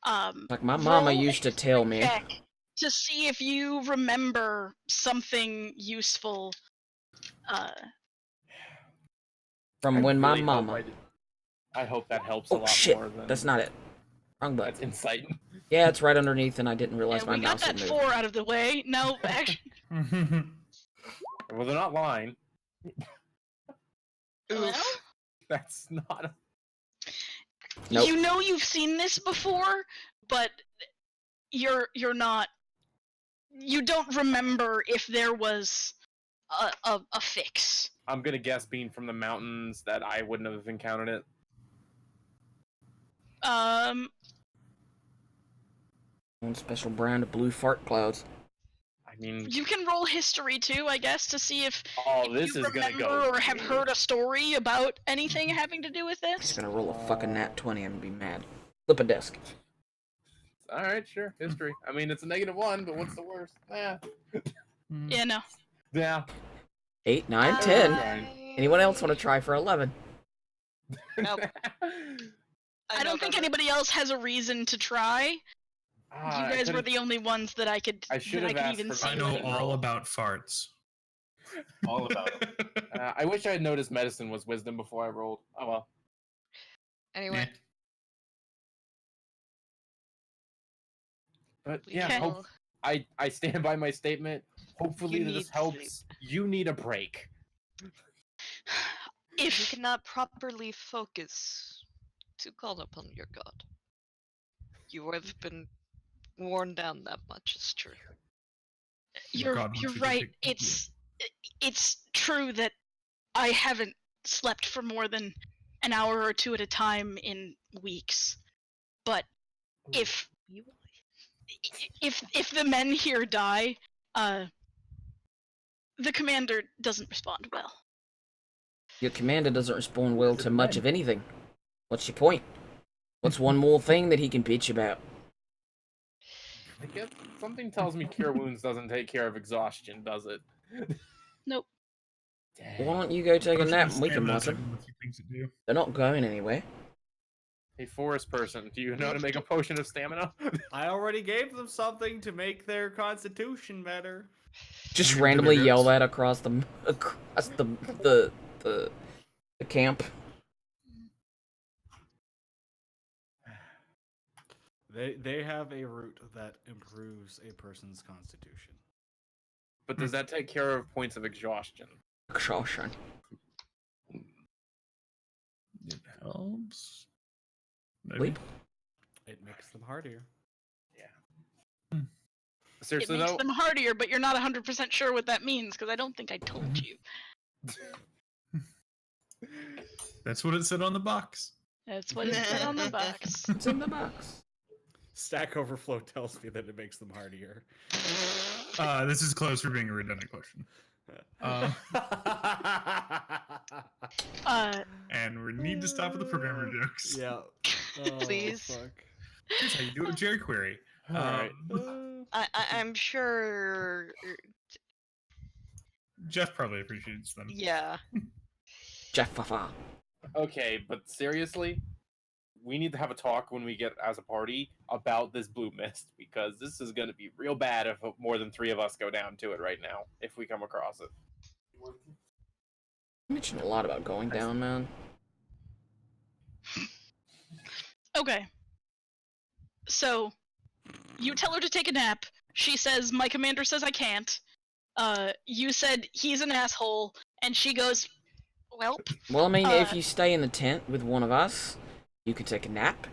Like my mama roll used to a tell me. check to see if you remember something useful. From when my mama... I hope that helps a Oh lot shit, more than that's not it. Wrong button. that's insight. Yeah, it's right underneath and I didn't realize And my we got mouse that had moved. 4 out of the way. No, actually, Well, they're not lying. well, That's not. Nope. you know you've seen this before, but you're not. You don't remember if there was a fix. I'm gonna guess being from the mountains that I wouldn't have encountered it. One special brand of blue fart clouds. I mean, You can roll history too, I guess, to see if this you is gonna remember go. or have heard a story about anything having to do with I'm just this. gonna roll a fucking nat 20 and be mad. Flip a desk. All right, sure, history. I mean, it's a -1, but what's the worst? Yeah. Yeah, no. Yeah. 8, 9, 10. Fine. Anyone else want to try for 11? Nope. I don't think anybody else has a reason to try. Ah, You guys were the only ones that I could I should have asked even for see. I know medicine all roll. about farts. All about it. I wish I had noticed medicine was wisdom before I rolled. Oh well. Anyway, But we yeah, will- I stand by my statement. Hopefully You this need helps. You need a break. you If cannot properly focus to call upon your god. You have been worn down that much, is true. Your God wants you're you to right, take- it's true that I haven't slept for more than an hour or two at a time in weeks. But if the men here die, the commander doesn't respond well. Your commander doesn't respond well to much of anything. What's your point? What's one more thing that he can bitch about? I guess something tells me cure wounds doesn't take care of exhaustion, does it? Nope. Why don't you go take a Potion nap of and we can stamina watch them? technically things to do. They're not going anywhere. Hey, forest person, do you know how to make a potion of stamina? I already gave them something to make their constitution better. Just You randomly do yell goats. that across the camp. They have a root that improves a person's constitution. But does that take care of points of exhaustion? Exhaustion. It helps. Maybe. Sleep. It makes them hardier. It Seriously makes though, them hardier, but you're not 100% sure what that means, because I don't think I told you. That's what it said on the box. That's what it said on the box. It's in the box. Stack Overflow tells me that it makes them hardier. This is close for being a redundant question. And we need to stop with the programmer jokes. Yeah. Please. Fuck. Here's how you do it with jQuery. Alright. I'm sure. Jeff probably appreciates them. Yeah. Jeff Fafa. Okay, but seriously, we need to have a talk when we get as a party about this blue mist, because this is going to be real bad if more than 3 of us go down to it right now, if we come across it. You mentioned a lot about going down, man. Okay. So, you tell her to take a nap. She says, my commander says I can't. You said he's an asshole, and she goes, well. Well, I mean, if you stay in the tent with one of us, you can take a nap,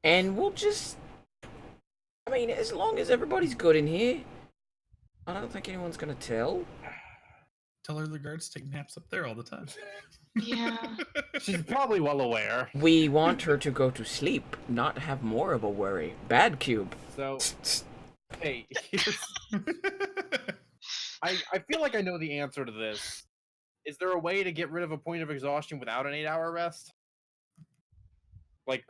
and we'll just... I mean, as long as everybody's good in here, I don't think anyone's gonna tell. Tell her the guards take naps up there all the time. Yeah. She's probably well aware. We want her to go to sleep, not have more of a worry. Bad cube. So, hey, I feel like I know the answer to this. Is there a way to get rid of a point of exhaustion without an 8-hour rest? Like,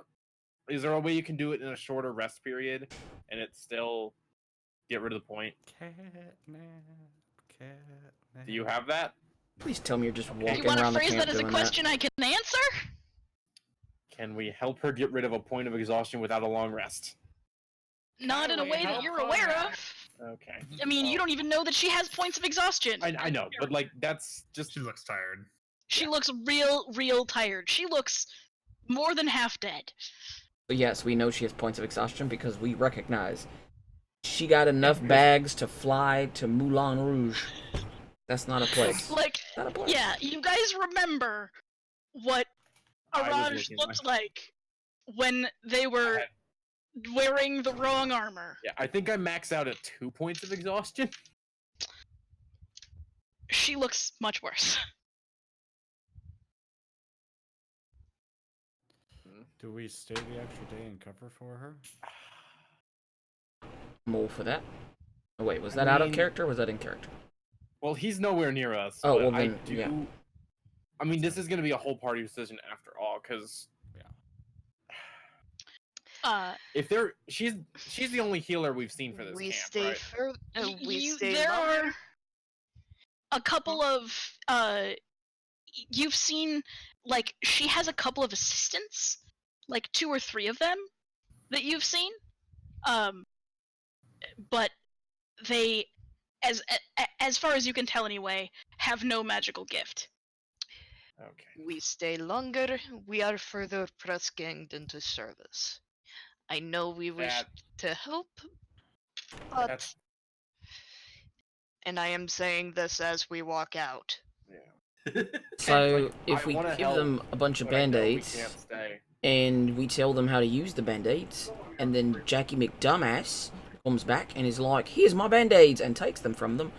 is there a way you can do it in a shorter rest period and it still get rid of the point? Do you have that? Please tell me you're just walking You want to around the phrase camp that as a doing question I can answer? Can we help her get rid of a point of exhaustion without a long rest? Not in a we way that help you're her? aware of. Okay. I mean, you don't even know that she has points of exhaustion. I know, but like that's just She looks tired. She looks real tired. She looks more than half dead. But yes, we know she has points of exhaustion because we recognize she got enough bags to fly to Moulin Rouge. That's not a place. Like, Not a place. yeah, you guys remember what I was Araj looking looked like when they were wearing the wrong armor. yeah. I think I max out at 2 points of exhaustion. She looks much worse. Do we stay the extra day and cover for her? I'm all for that. Oh wait, was I that out of mean- character or was that in character? Well, he's nowhere near us. Oh, but well I then, do. yeah. I mean, this is going to be a whole party decision after all, because if they're she's the only healer we've seen for this We camp, stay right? we stay there longer. are a couple of you've seen, like, she has a couple of assistants, like 2 or 3 of them that you've seen, but they, as far as you can tell anyway, have no magical gift. Okay. We stay longer. We are further press ganged into service. I know we wish That- to help, but That's and I am saying this as we walk out. yeah. So Like, if I we wanna give help, them a bunch of but I know we band-aids can't stay. and we tell them how to use the band-aids, and then Jackie McDumbass comes back and is like, here's my band-aids, and takes them from them,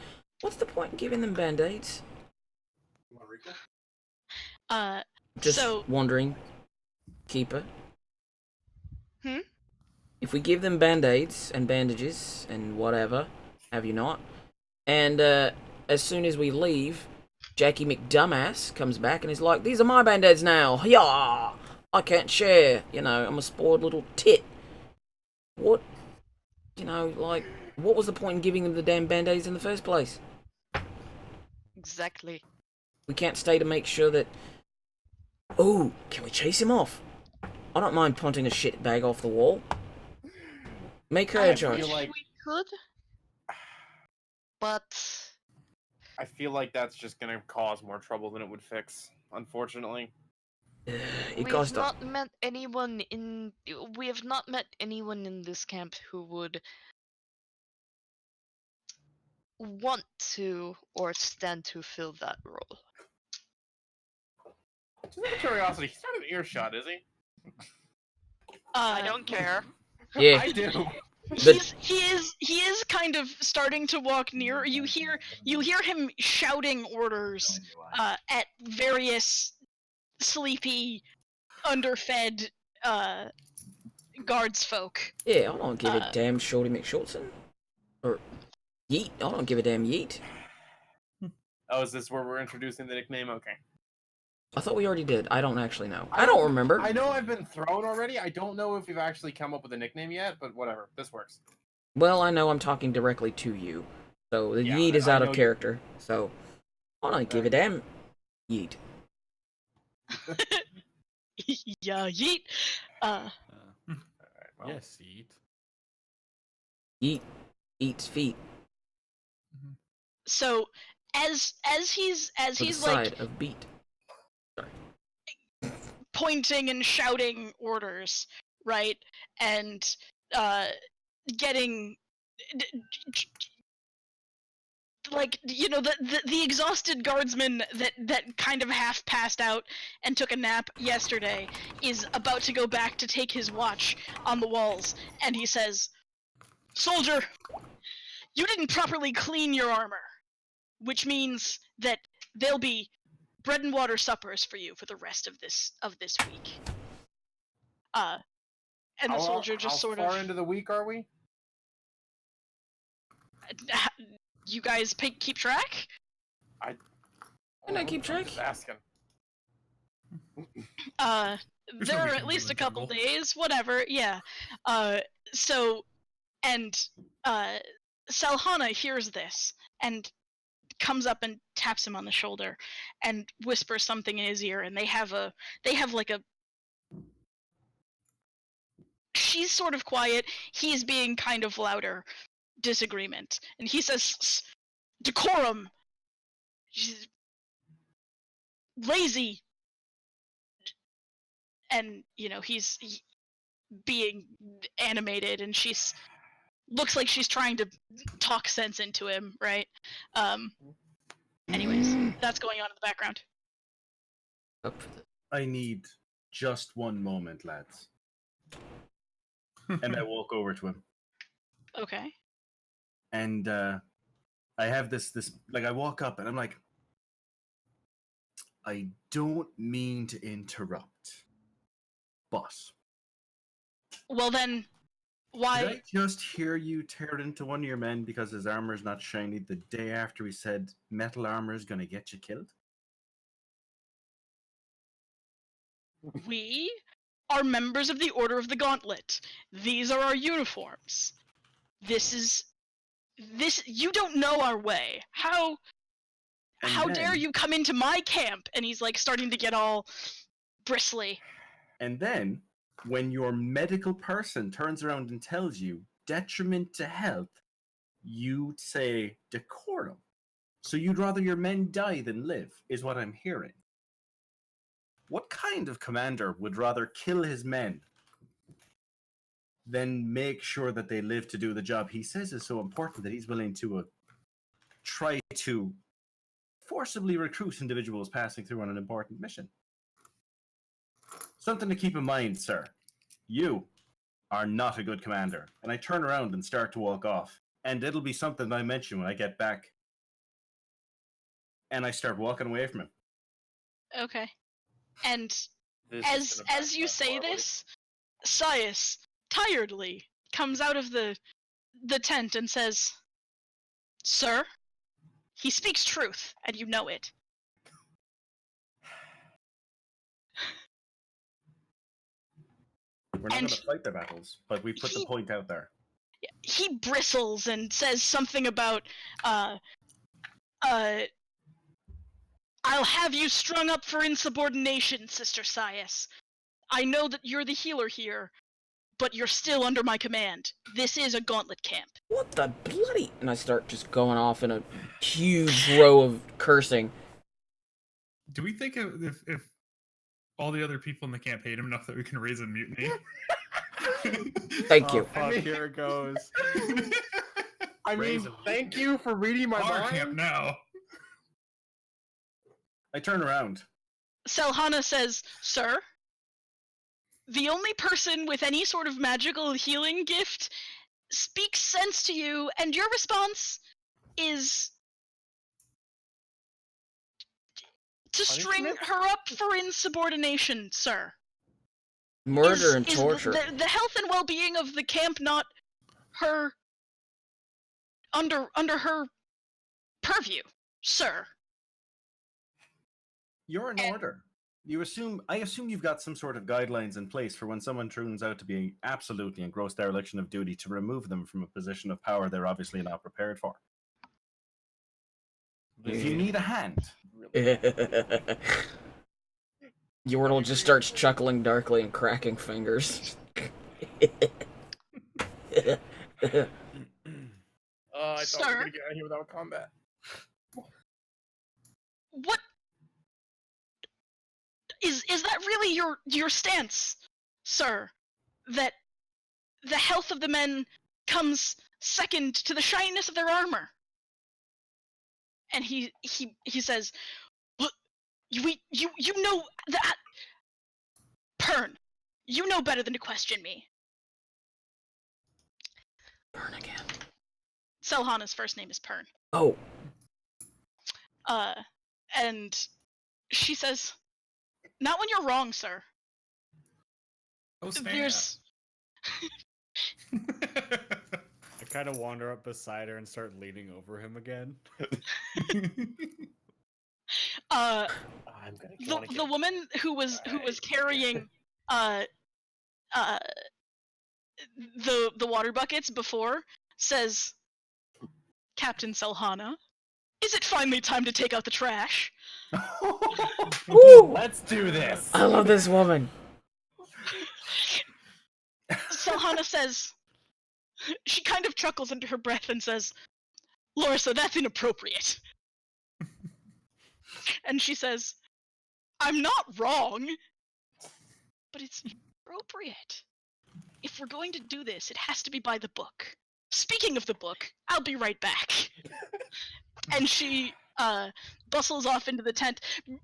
what's the point in giving them band-aids? Just So wondering, Keeper. Hmm? If we give them band-aids and bandages and whatever, have you not? And as soon as we leave, Jackie McDumbass comes back and is like, these are my band-aids now. Yeah, I can't share. You know, I'm a spoiled little tit. What? You know, like, what was the point in giving them the damn band-aids in the first place? Exactly. We can't stay to make sure that... Oh, can we chase him off? I don't mind punting a shit bag off the wall. Make her a judge. feel like We could, but I feel like that's just going to cause more trouble than it would fix, unfortunately. It we've goes to... not met anyone in. We have not met anyone in this camp who would want to or stand to fill that role. Just out of curiosity, he's not an earshot, is he? I don't care. Yeah. I do. he is kind of starting to walk near. You hear him shouting orders at various sleepy, underfed guards folk. Yeah, I don't give a damn, Shorty McShortson. Or Yeet. I don't give a damn, Yeet. Oh, is this where we're introducing the nickname? Okay. I thought we already did. I don't actually know. I don't remember. I know I've been thrown already. I don't know if we've actually come up with a nickname yet, but whatever. This works. Well, I know I'm talking directly to you. So the Yeah, Yeet is I out know of you- character. So I don't give a damn, Yeet. Yeah, yeet. Alright, well, Yes, eat. Yeet eats feet. So as he's With a like side of beat. pointing and shouting orders, right? And getting like, you know, the exhausted guardsman that kind of half passed out and took a nap yesterday is about to go back to take his watch on the walls, and he says, "Soldier, you didn't properly clean your armor, which means that there'll be bread and water suppers for you for the rest of this week." And the soldier just sort how far of, into the week are we? you guys keep track? Can I keep track? Just asking. There no are reason at to least do a a couple jungle. days, whatever, yeah. So, and, Salhana hears this, and comes up and taps him on the shoulder, and whispers something in his ear, and they have like a... She's sort of quiet, he's being kind of louder, disagreement. And he says, "Decorum! She's lazy!" And, you know, he's being animated, and she's looks like she's trying to talk sense into him, right? Anyways, that's going on in the background. Up for the... I need just one moment, lads. And I walk over to him. Okay. And I have this like I walk up and I'm like, I don't mean to interrupt, but Well then, did why? I just hear you tear into one of your men because his armor's not shiny the day after we said metal armor is gonna get you killed? We are members of the Order of the Gauntlet. These are our uniforms. This. You don't know our way. How And dare then- you come into my camp? And he's like starting to get all bristly. And then, when your medical person turns around and tells you detriment to health, you say decorum. So you'd rather your men die than live, is what I'm hearing. What kind of commander would rather kill his men than make sure that they live to do the job he says is so important that he's willing to try to forcibly recruit individuals passing through on an important mission? Something to keep in mind, sir. You are not a good commander. And I turn around and start to walk off. And it'll be something I mention when I get back. And I start walking away from him. Okay. And This is gonna as you backfire say horribly. this, Sias tiredly comes out of the tent and says, "Sir, he speaks truth, and you know it." We're not And going to fight the battles, but we put the point out there. He bristles and says something about, I'll have you strung up for insubordination, Sister Sias. I know that you're the healer here, but you're still under my command. This is a gauntlet camp. What the bloody... And I start just going off in a huge row of cursing. Do we think if all the other people in the camp hate him enough that we can raise a mutiny? Thank Oh, you. fuck, here it goes. I Raise mean, a thank you for reading my Our mind. camp now. I turn around. Selhana says, "Sir, the only person with any sort of magical healing gift speaks sense to you, and your response is to string Punishment? her up for insubordination, sir." Murder and is torture. the health and well-being of the camp not her under her purview, sir? You're an order. I assume you've got some sort of guidelines in place for when someone turns out to be absolutely in gross dereliction of duty to remove them from a position of power they're obviously not prepared for. If you need a hand, Yordle just starts chuckling darkly and cracking fingers. I thought we Sir? were gonna get out of here without combat. What is that really your stance, sir? That the health of the men comes second to the shininess of their armor? And he says, "Look, you know that, Pern, you know better than to question me." Burn again. Selhana's first name is Pern. Oh. And she says, "Not when you're wrong, sir. Oh, snap. There's I kind of wander up beside her and start leaning over him again. I'm gonna the woman who was carrying the water buckets before says, "Captain Selhana, is it finally time to take out the trash?" Woo! Let's do this. I love this woman. Selhana says, she kind of chuckles under her breath and says, "Larissa, that's inappropriate." And she says, "I'm not wrong, but it's appropriate. If we're going to do this, it has to be by the book. Speaking of the book, I'll be right back." And she bustles off into the tent.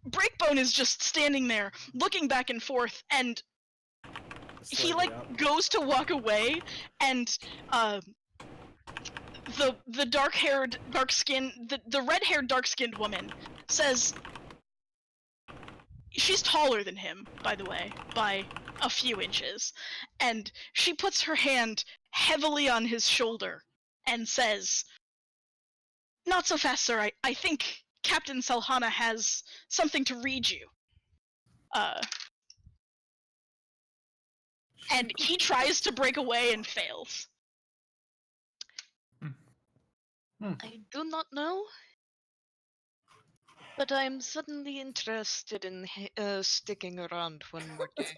Breakbone is just standing there, looking back and forth, and he goes to walk away, and the dark-haired, dark-skinned, the red-haired, dark-skinned woman says, she's taller than him, by the way, by a few inches, and she puts her hand heavily on his shoulder and says, "Not so fast, sir. I think Captain Selhana has something to read you." And he tries to break away and fails. I do not know, but I'm suddenly interested in sticking around one more day.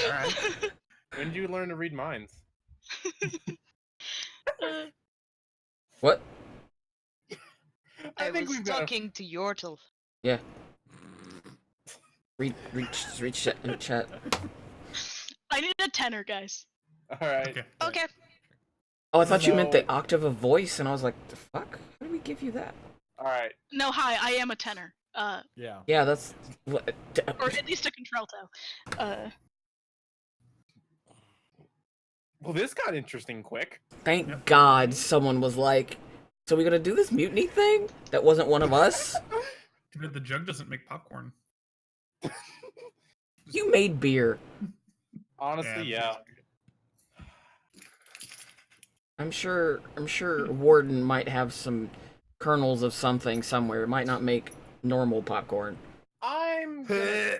Alright. When did you learn to read minds? What? I think was we've got talking to Yortle. Yeah. Read chat. I need a tenor, guys. Alright. Okay. Oh, I thought you meant So- the octave of voice, and I was like, the fuck? How did we give you that? Alright. No, hi, I am a tenor. Yeah. Yeah, that's... Or at least a contralto. Well, this got interesting quick. Thank God someone was like, so we gonna do this mutiny thing? That wasn't one of us? The jug doesn't make popcorn. You made beer. Honestly, yeah. I'm sure Warden might have some kernels of something somewhere. It might not make normal popcorn. I'm gonna,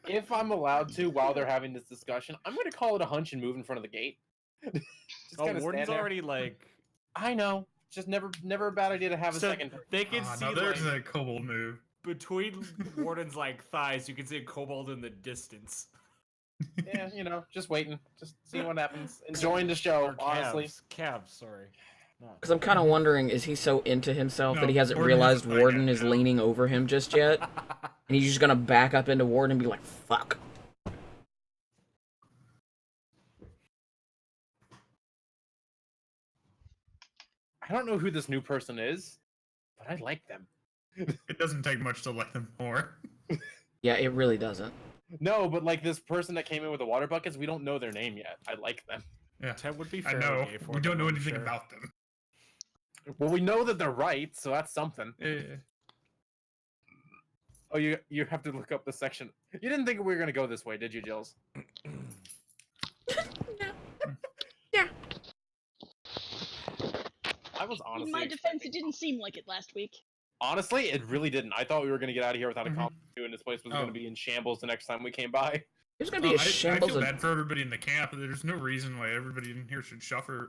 if I'm allowed to, while they're having this discussion, I'm gonna call it a hunch and move in front of the gate. Just Oh, kinda Warden's stand there. already like. I know. Just never a bad idea to have a So second. they can see No, there's like, a kobold move. between Warden's like thighs, you can see a kobold in the distance. Yeah, just waiting, just seeing what happens, enjoying the show. Or Honestly, calves. Sorry. Because I'm kind of wondering, is he so into himself No, that he hasn't Warden realized isn't like Warden it, is no. leaning over him just yet? And he's just gonna back up into Warden and be like, fuck. I don't know who this new person is, but I like them. It doesn't take much to like them more. Yeah, it really doesn't. No, but like this person that came in with the water buckets, we don't know their name yet. I like them. Yeah, Ted would be I fairly know. gay for We don't them, know I'm anything sure. about them. Well, we know that they're right, so that's something. Eh. Oh, you have to look up the section. You didn't think we were gonna go this way, did you, Jills? Yeah. I was honestly In my defense, it didn't seem like it last week. Honestly, it really didn't. I thought we were gonna get out of here without a Mhm. combat, and this place was Oh. gonna be in shambles the next time we came by. There's gonna be a I shambles feel of bad for everybody in the camp. There's no reason why everybody in here should suffer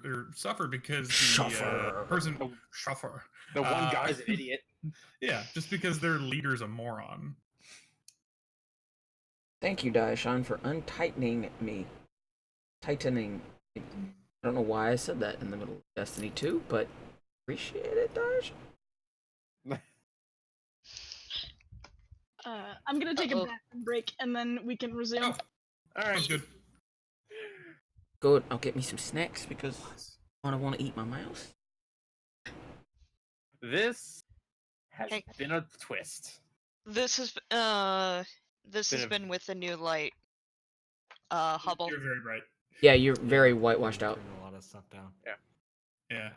because the person suffer. The one guy's an idiot. Yeah, just because their leader's a moron. Thank you, Daishan, for untightening me. Tightening. I don't know why I said that in the middle of Destiny 2, but appreciate it, Daishan. I'm gonna take a bathroom break and then we can resume. Oh, All right, sounds good. Good. I'll get me some snacks because I don't want to eat my mouse. This has Hey. been a twist. This has been with the new light. Hubble. You're very right. Yeah, you're very whitewashed out. Turn a lot of stuff down. Yeah.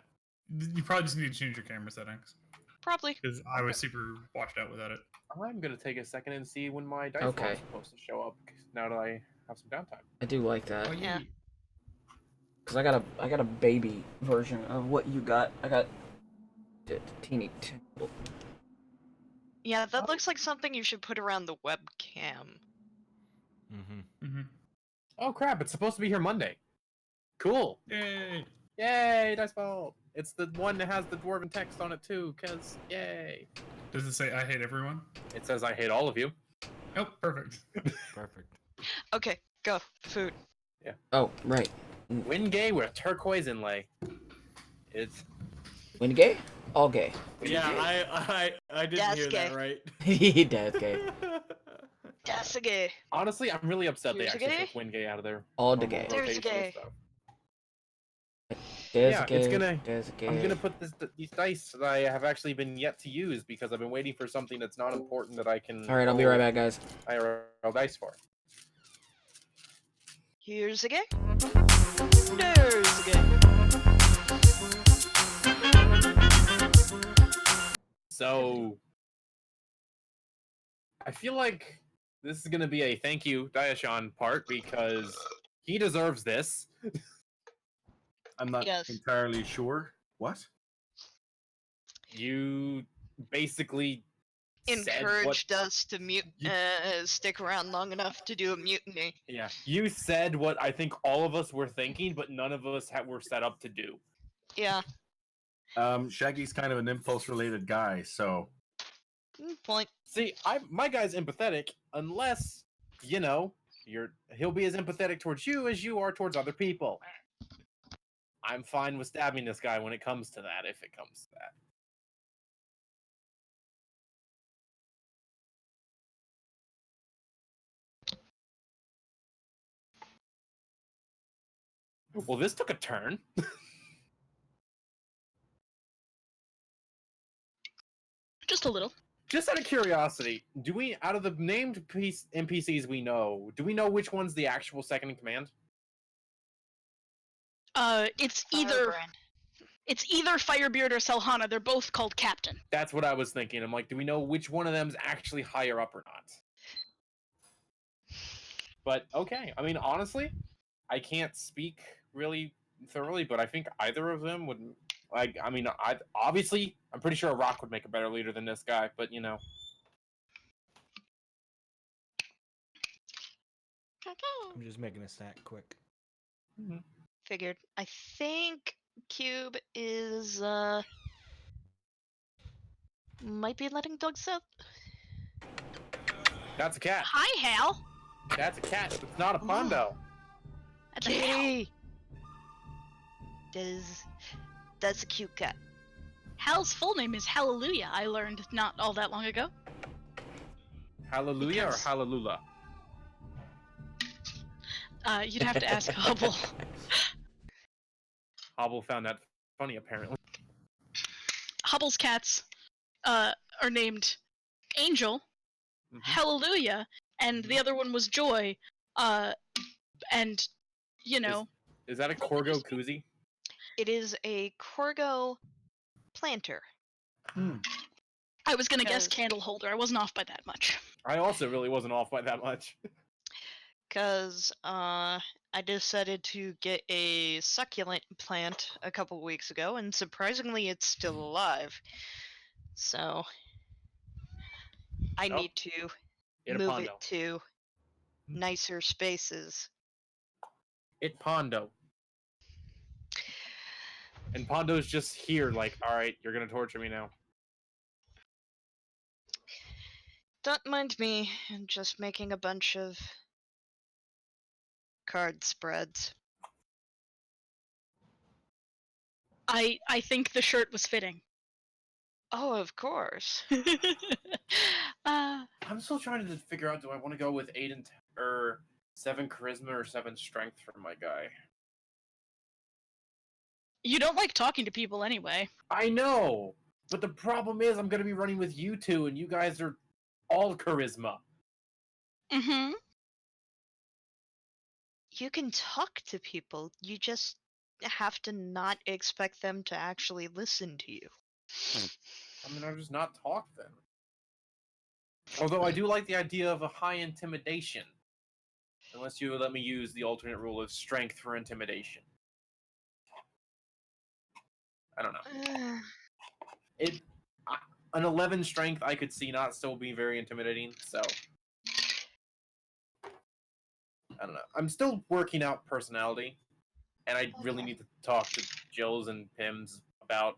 You probably just need to change your camera settings Probably. because I was super washed out without it. I'm gonna take a second and see when my dice Okay. roll is supposed to show up. Now that I have some downtime. I do like that. Yeah. Cause I got a baby version of what you got. I got teeny. Yeah, that looks like something you should put around the webcam. Mm-hmm. Oh crap! It's supposed to be here Monday. Cool. Yay! Yay, dice ball. It's the one that has the dwarven text on it too. Cause yay. Does it say I hate everyone? It says I hate all of you. Oh, perfect. Perfect. Okay, go. Food. Oh, right. Wingay with turquoise inlay. It's When gay? All gay. Yeah, I didn't That's hear gay. that right. Dad's gay. That's a gay. honestly, I'm really upset they Here's a actually gay. took Wingay out of there. All the gay. There's a gay. Dad's Yeah, gay. it's gonna- Dad's gay. I'm gonna put these dice that I have actually been yet to use because I've been waiting for something that's not important that I can. All right, I'll be right back, guys. IRL dice for. Here's a gay. There's a gay. So I feel like this is gonna be a thank you, Diashan part because he deserves this. I'm not Yes. entirely sure. What? You basically said what, Encouraged us to stick around long enough to do a mutiny. yeah, you said what I think all of us were thinking, but none of us were set up to do. Yeah. Shaggy's kind of an impulse-related guy, so Point. See, my guy's empathetic unless he'll be as empathetic towards you as you are towards other people. I'm fine with stabbing this guy when it comes to that, if it comes to that. Well, this took a turn. Just a little. Just out of curiosity, do we, out of the named NPCs we know, do we know which one's the actual second in command? It's either Firebeard or Selhana. They're both called Captain. That's what I was thinking. I'm like, do we know which one of them's actually higher up or not? But okay, I mean, honestly, I can't speak really thoroughly, but I think either of them would. Obviously, I'm pretty sure a rock would make a better leader than this guy, but you know. I'm just making a snack quick. Figured. I think Cube is might be letting dogs out. That's a cat. Hi, Hal. That's a cat. It's not a Pondo. That's a Hal. Kitty. That's a cute cat. Hal's full name is Hallelujah. I learned not all that long ago. Hallelujah Because- or Hallelujah? You'd have to ask Hubble. Hobble found that funny, apparently. Hubble's cats are named Angel, Mhm. Hallelujah, and the other one was Joy. And you know, Is that a Corgo koozie? It is a Corgo planter. I was gonna guess Cause- candle holder. I wasn't off by that much. I also really wasn't off by that much. Because I decided to get a succulent plant a couple weeks ago, and surprisingly, it's still alive. So I Oh, need to It a move pondo. it to nicer spaces. It Pondo. And Pondo's just here, like, alright, you're gonna torture me now. Don't mind me, I'm just making a bunch of card spreads. I think the shirt was fitting. Oh, of course. I'm still trying to figure out, do I want to go with 8 and or 7 charisma or 7 strength for my guy? You don't like talking to people anyway. I know! But the problem is I'm gonna be running with you two, and you guys are all charisma. Mm-hmm. You can talk to people, you just have to not expect them to actually listen to you. I mean, I'll just not talk then. Although I do like the idea of a high intimidation. Unless you let me use the alternate rule of strength for intimidation. I don't know. An 11 strength I could see not still be very intimidating, so I don't know. I'm still working out personality, and I really need to talk to Jills and Pims about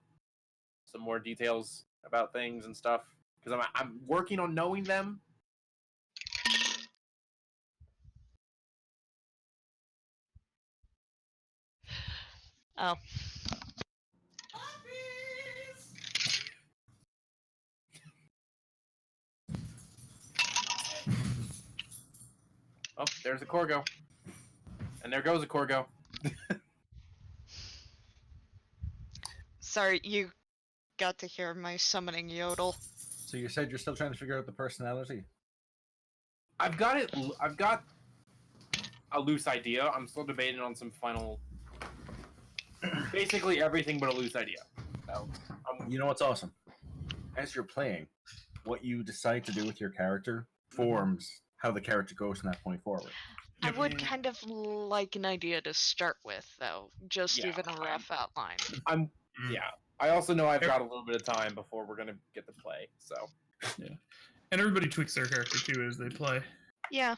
some more details about things and stuff, because I'm working on knowing them. Oh. Oh, there's a Corgo. And there goes a Corgo. Sorry, you got to hear my summoning yodel. So you said you're still trying to figure out the personality? I've got a loose idea. I'm still debating on some final... Basically everything but a loose idea. So, You know what's awesome? As you're playing, what you decide to do with your character forms how the character goes from that point forward. I would kind of like an idea to start with, though. Just Yeah, even a rough outline. Yeah. I also know I've got a little bit of time before we're gonna get to play, so. Yeah. And everybody tweaks their character too as they play. Yeah.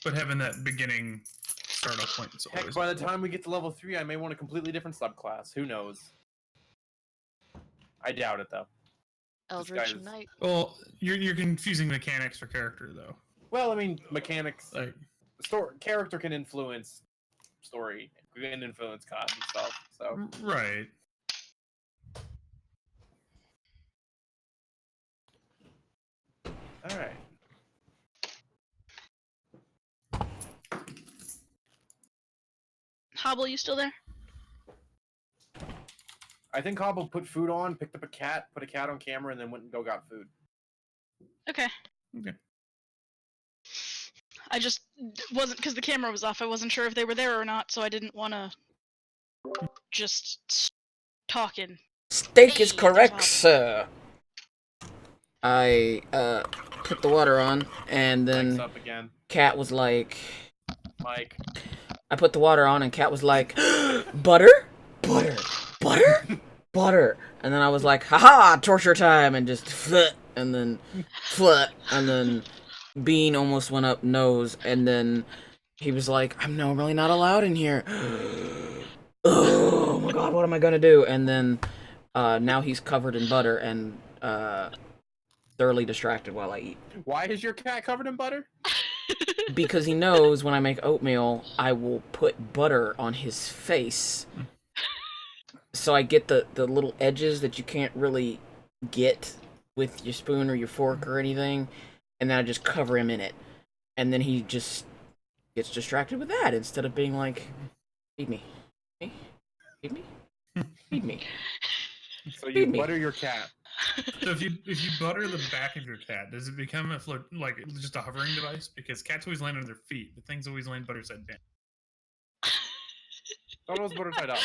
But having that beginning startup point is Heck, always by the time we get to level 3, I may want a completely different subclass. Who knows? I doubt it, though. Eldritch guy's- Knight. Well, you're confusing mechanics for character though. Well, I mean, mechanics... Like, character can influence story. Can influence cost and stuff, so... right. Alright. Hobble, you still there? I think Hobble put food on, picked up a cat, put a cat on camera, and then went and got food. Okay. Okay. I just wasn't, because the camera was off, I wasn't sure if they were there or not, so I didn't want to just talking. Steak is Hey, correct, Hobble. sir. I put the water on, and Mike's then up again. Cat was like, Mike. I put the water on, and Cat was like, butter, butter, butter, butter, and then I was like, haha, torture time, and just flut, and then flut, and then Bean almost went up nose, and then he was like, I'm really not allowed in here. Oh my god, what am I gonna do? And then now he's covered in butter and thoroughly distracted while I eat. Why is your cat covered in butter? Because he knows when I make oatmeal, I will put butter on his face. So I get the little edges that you can't really get with your spoon or your fork or anything, and then I just cover him in it. And then he just gets distracted with that instead of being like, feed me. Feed me? Feed me. So you Feed me. butter your cat. So if you butter the back of your cat, does it become a float, like just a hovering device? Because cats always land on their feet, but things always land butter side down. Thought it was butterside up.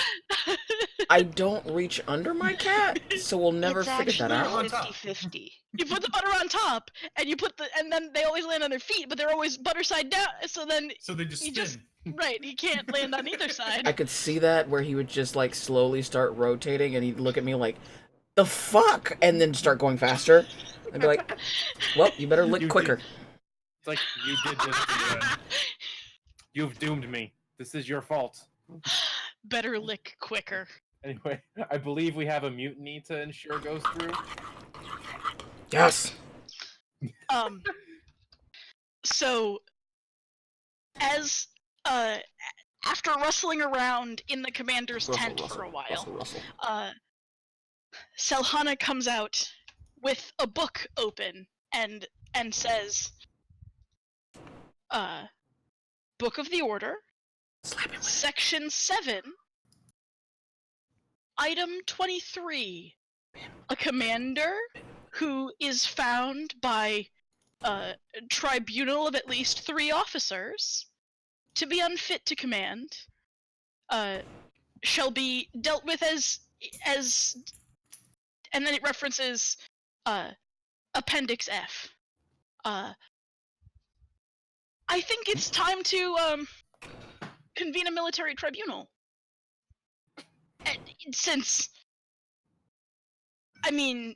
I don't reach under my cat, so we'll never it's figure that actually out. 50-50. You put the butter on top, and and then they always land on their feet, but they're always butter side down. So then, So they just he spin. just right, he can't land on either side. I could see that where he would just like slowly start rotating, and he'd look at me like, "The fuck," and then start going faster. I'd be like, "Well, you better lick You quicker." It's like you did this to me. You've doomed me. This is your fault. Better lick quicker. Anyway, I believe we have a mutiny to ensure goes through. Yes. So, as after rustling around in the commander's tent for a while, Selhana comes out with a book open and says, Book of the Order, Section 7, Item 23. A commander who is found by a tribunal of at least 3 officers to be unfit to command shall be dealt with as and then it references Appendix F. I think it's time to convene a military tribunal. And since, I mean,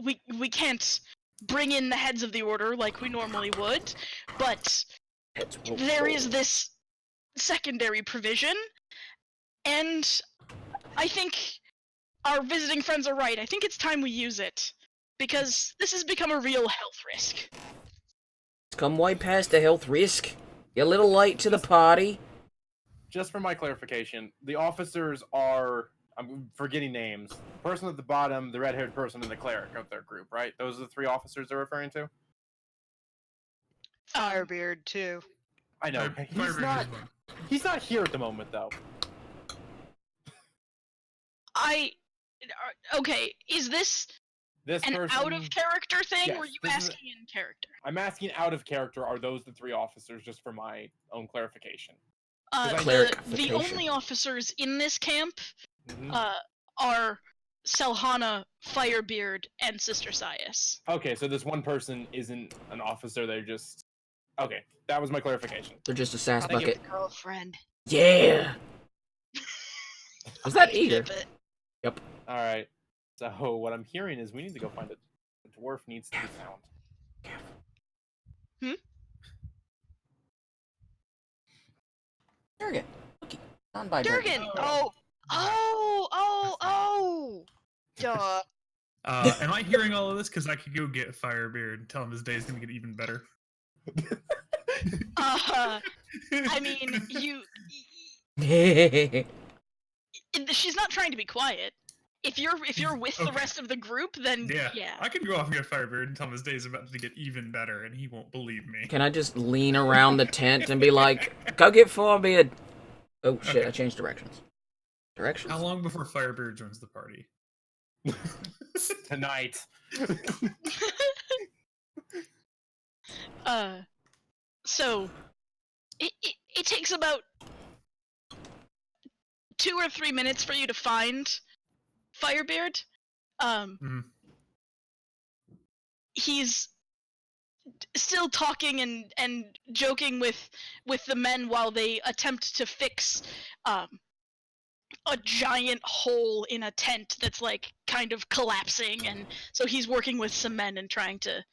we can't bring in the heads of the order like we normally would, but there is this secondary provision, and I think our visiting friends are right. I think it's time we use it, because this has become a real health risk. Come way past the health risk. You're a little late to the party. Just for my clarification, the officers are, I'm forgetting names. The person at the bottom, the red-haired person, and the cleric of their group, right? Those are the 3 officers they're referring to? Firebeard too. I know. He's not here at the moment, though. Okay, is this This an person, out-of-character thing, yes, or are you this is- asking in character? I'm asking out of character, are those the 3 officers, just for my own clarification? The Clarification. only officers in this camp Mhm. are Selhana, Firebeard, and Sister Sias. Okay, so this one person isn't an officer, they're just... Okay, that was my clarification. They're just a sass Thank you. bucket. Girlfriend. Yeah. Was that eager? Yep. Alright, so what I'm hearing is we need to go find a dwarf needs to be found. Durgan. Cookie. Non-binary. Durgan! Oh! Duh. Am I hearing all of this? Because I could go get Firebeard and tell him his day is going to get even better. I mean, she's not trying to be quiet. If you're with the Okay. rest of the group, then Yeah. I can go off and get Firebeard and tell him his day is about to get even better, and he won't believe me. Can I just lean around the tent and be like, "Go get Firebeard"? Oh shit! Okay. I changed directions. Directions? How long before Firebeard joins the party? Tonight. So it takes about 2 or 3 minutes for you to find Firebeard. He's still talking and joking with the men while they attempt to fix a giant hole in a tent that's like kind of collapsing, and so he's working with some men and trying to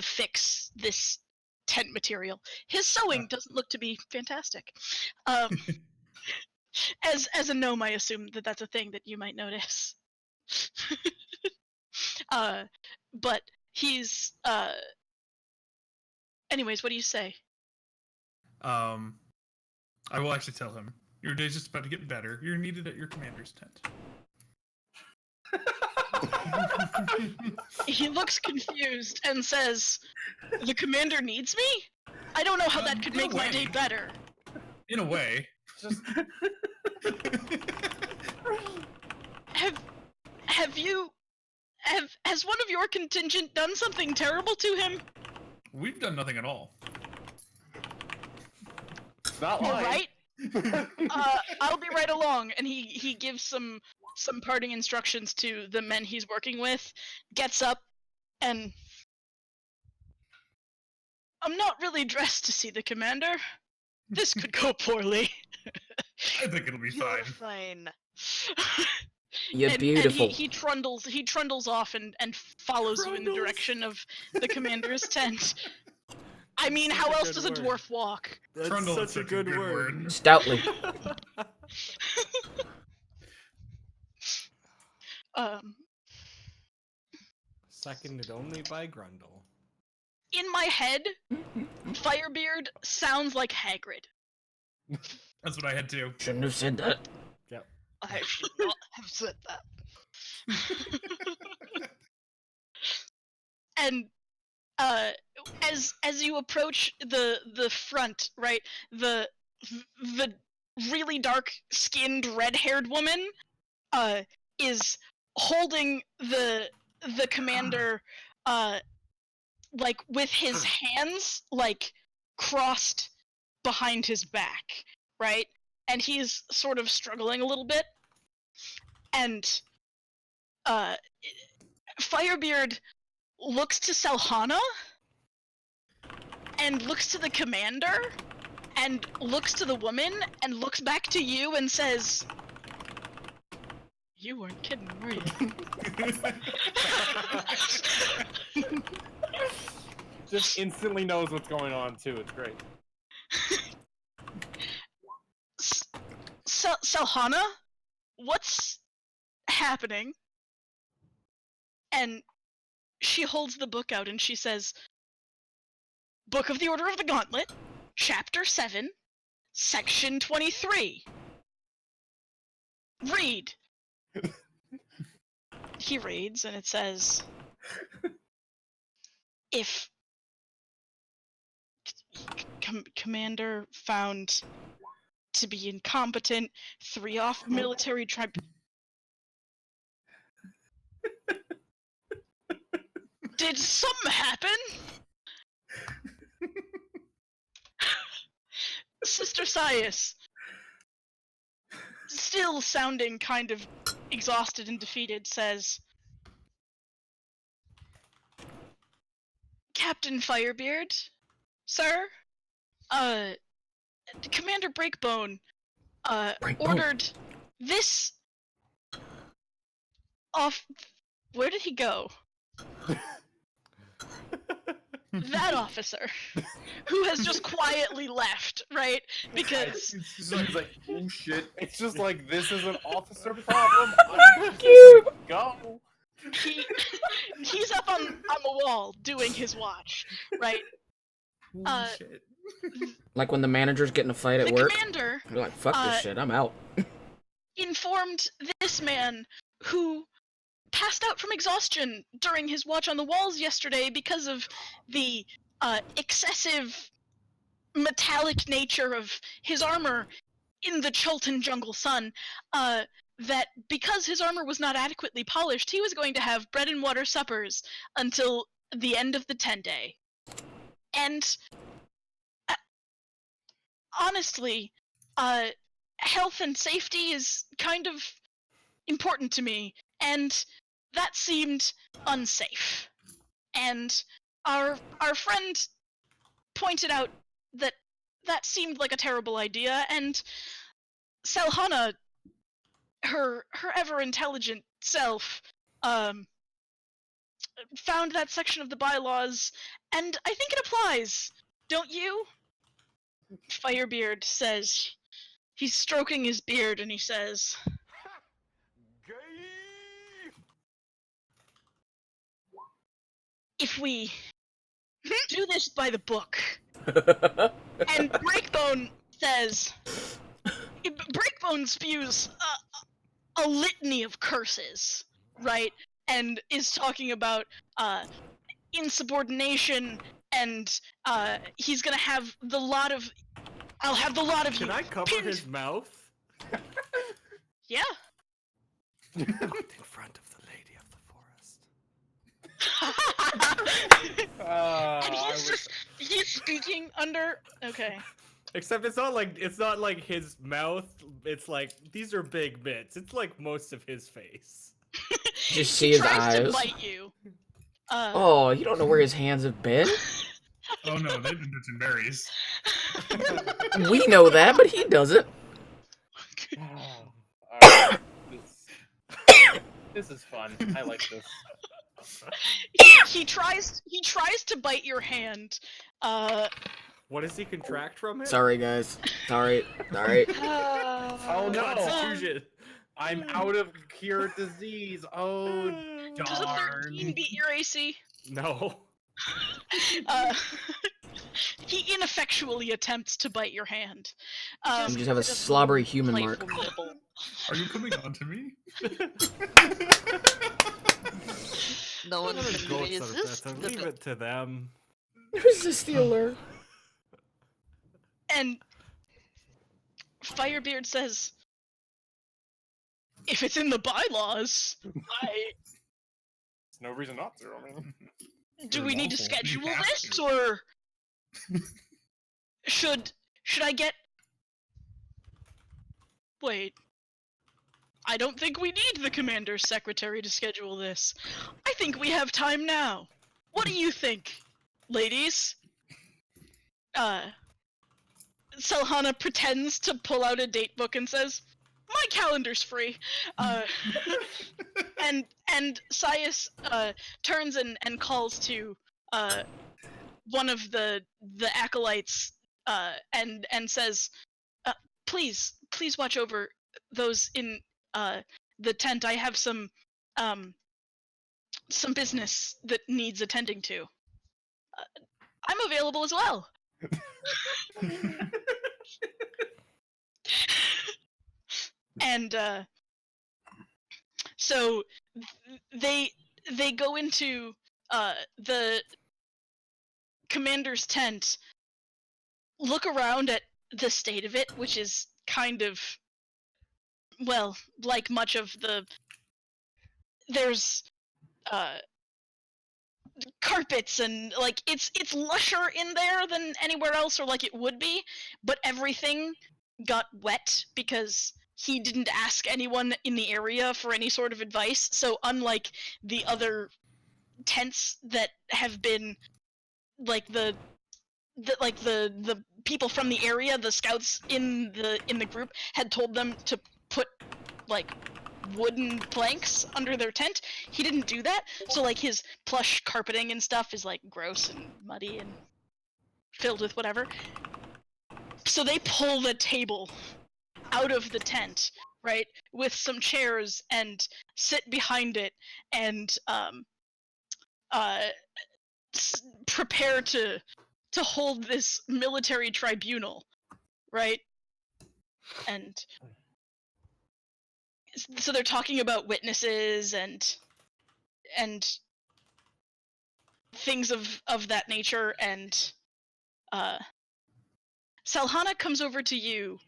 fix this tent material. His sewing doesn't look to be fantastic. As a gnome, I assume that that's a thing that you might notice. But he's anyways, what do you say? I will actually tell him. Your day's just about to get better. You're needed at your commander's tent. He looks confused and says, "The commander needs me? I don't know how that could in a make my day way. better." In a way. Just... Has one of your contingent done something terrible to him? We've done nothing at all. It's not You're lying. right. I'll be right along. And he gives some parting instructions to the men he's working with, gets up, and I'm not really dressed to see the commander. This could go poorly. I think it'll be You're fine. fine. You're and beautiful. he trundles off and follows you in the direction of the commander's tent. I mean, how else does a dwarf walk? That's Trundle is such a good word. Stoutly. Seconded only by Grundle. In my head, Firebeard sounds like Hagrid. That's what I had too. Shouldn't have said that. Yep. I should not have said that. And as you approach the front, right, the really dark skinned red haired woman is holding the commander like with his hands like crossed behind his back, right, and he's sort of struggling a little bit, and Firebeard looks to Selhana and looks to the commander and looks to the woman and looks back to you and says, "You weren't kidding, were you?" Just instantly knows what's going on too. It's great. Selhana, what's happening? And she holds the book out and she says, "Book of the Order of the Gauntlet, Chapter 7, Section 23. Read." He reads, and it says, "If commander found to be incompetent, 3 off military tribe..." Did something happen? Sister Sias, still sounding kind of exhausted and defeated, says, "Captain Firebeard, sir, Commander Breakbone, ordered this off..." Where did he go? That officer, who has just quietly left, right? Because He's like, oh shit! It's just like this is an officer problem. Go. he's up on the wall doing his watch, right? Shit. Like when the manager's getting a fight at The work. commander You're like, fuck this shit, I'm out. informed this man, who passed out from exhaustion during his watch on the walls yesterday because of the excessive metallic nature of his armor in the Chultan jungle sun, that because his armor was not adequately polished, he was going to have bread and water suppers until the end of the 10-day. And honestly, health and safety is kind of important to me, and that seemed unsafe. And our friend pointed out that seemed like a terrible idea, and Selhana, her ever-intelligent self, found that section of the bylaws, and I think it applies. Don't you? Firebeard says, he's stroking his beard, and he says, "If we do this by the book..." And Breakbone says, Breakbone spews a litany of curses, right? And is talking about insubordination, and he's gonna have the lot of... I'll have the lot of you Can I cover pinned... his mouth? Yeah. Not in front of the Lady of the Forest. And he's speaking under... Okay. Except it's not like his mouth. It's like these are big bits. It's like most of his face. Just see He his tries to eyes. bite you. Oh, you don't know where his hands have been? Oh no, they've been touching berries. We know that, but he doesn't. Alright. This is fun. I like this. he tries to bite your hand. What does he contract from it? Sorry, guys. Sorry. Oh no! Constitution. I'm out of cured disease. Oh Does a 13 beat your AC? No. He ineffectually attempts to bite your hand. You just have a slobbery human mark. Playful nibble. Are you coming on to me? No one can Goats resist are better. the Leave it to them. Resist the allure. And Firebeard says, if it's in the bylaws, There's no reason not to. I mean, do They're we need to lawful. schedule You have this, to. or should I get... Wait. I don't think we need the commander's secretary to schedule this. I think we have time now. What do you think, ladies? Selhana pretends to pull out a date book and says, "My calendar's free." And Sias turns and calls to one of the acolytes and says, "Please watch over those in the tent. I have some business that needs attending to. I'm available as well." And so they go into the commander's tent, look around at the state of it, which is kind of, well, like much of there's carpets and like it's lusher in there than anywhere else, or like it would be, but everything got wet because he didn't ask anyone in the area for any sort of advice. So unlike the other tents that have been like the people from the area, the scouts in the group had told them to put like wooden planks under their tent. He didn't do that, so like his plush carpeting and stuff is like gross and muddy and filled with whatever. So they pull the table out of the tent, right, with some chairs, and sit behind it and prepare to hold this military tribunal, right? And so they're talking about witnesses and things of that nature, and Salhana comes over to you,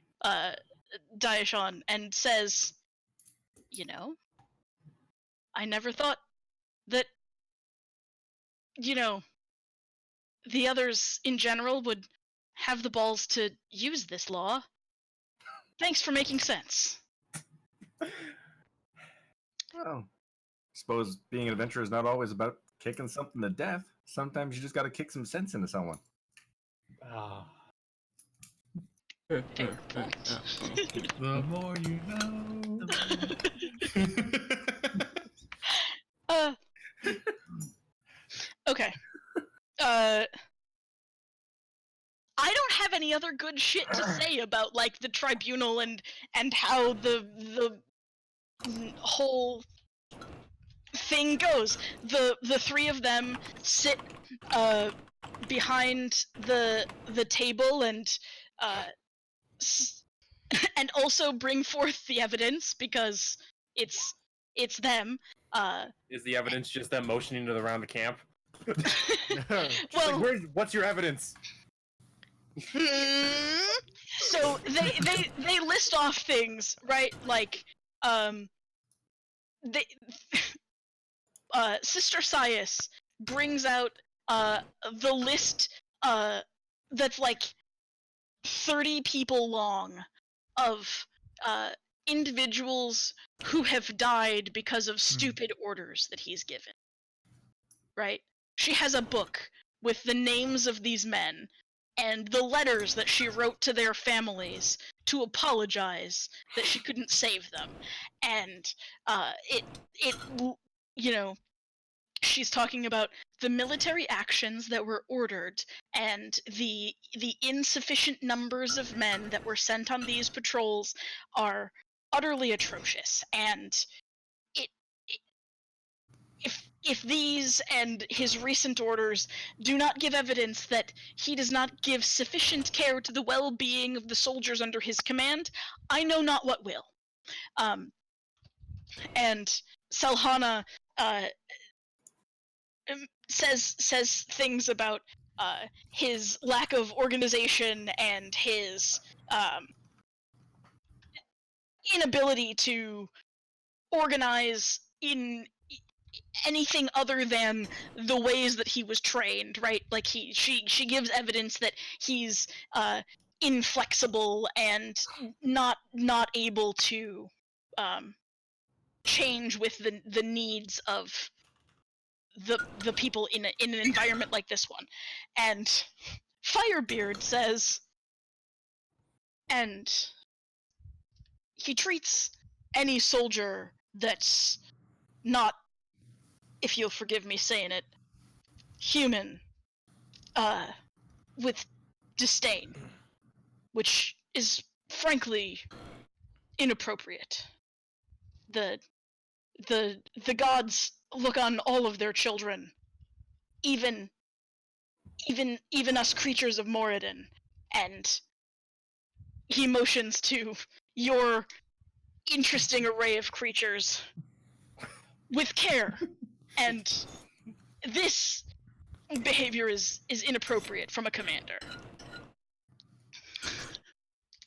Daishan, and says, "You know, I never thought that, you know, the others in general would have the balls to use this law. Thanks for making sense." Well, suppose being an adventurer is not always about kicking something to death. Sometimes you just got to kick some sense into someone. Fair point. The more you know. Okay. I don't have any other good shit to say about like the tribunal and how the whole thing goes. The three of them sit behind the table and and also bring forth the evidence because it's them. is the evidence just them motioning to around the camp? Well, like, what's your evidence? So they list off things, right? Like they Sister Sias brings out the list that's like 30 people long of individuals who have died because of stupid orders that he's given. Right? She has a book with the names of these men and the letters that she wrote to their families to apologize that she couldn't save them. And she's talking about the military actions that were ordered and the insufficient numbers of men that were sent on these patrols are utterly atrocious. And if these and his recent orders do not give evidence that he does not give sufficient care to the well-being of the soldiers under his command, I know not what will. And Salhana says things about his lack of organization and his inability to organize in anything other than the ways that he was trained, right? Like she gives evidence that he's inflexible and not able to change with the needs of the people in an environment like this one. And Firebeard says, and he treats any soldier that's not, if you'll forgive me saying it, human, with disdain, which is frankly inappropriate. The gods look on all of their children, even us creatures of Moradin, and he motions to your interesting array of creatures with care, and this behavior is inappropriate from a commander.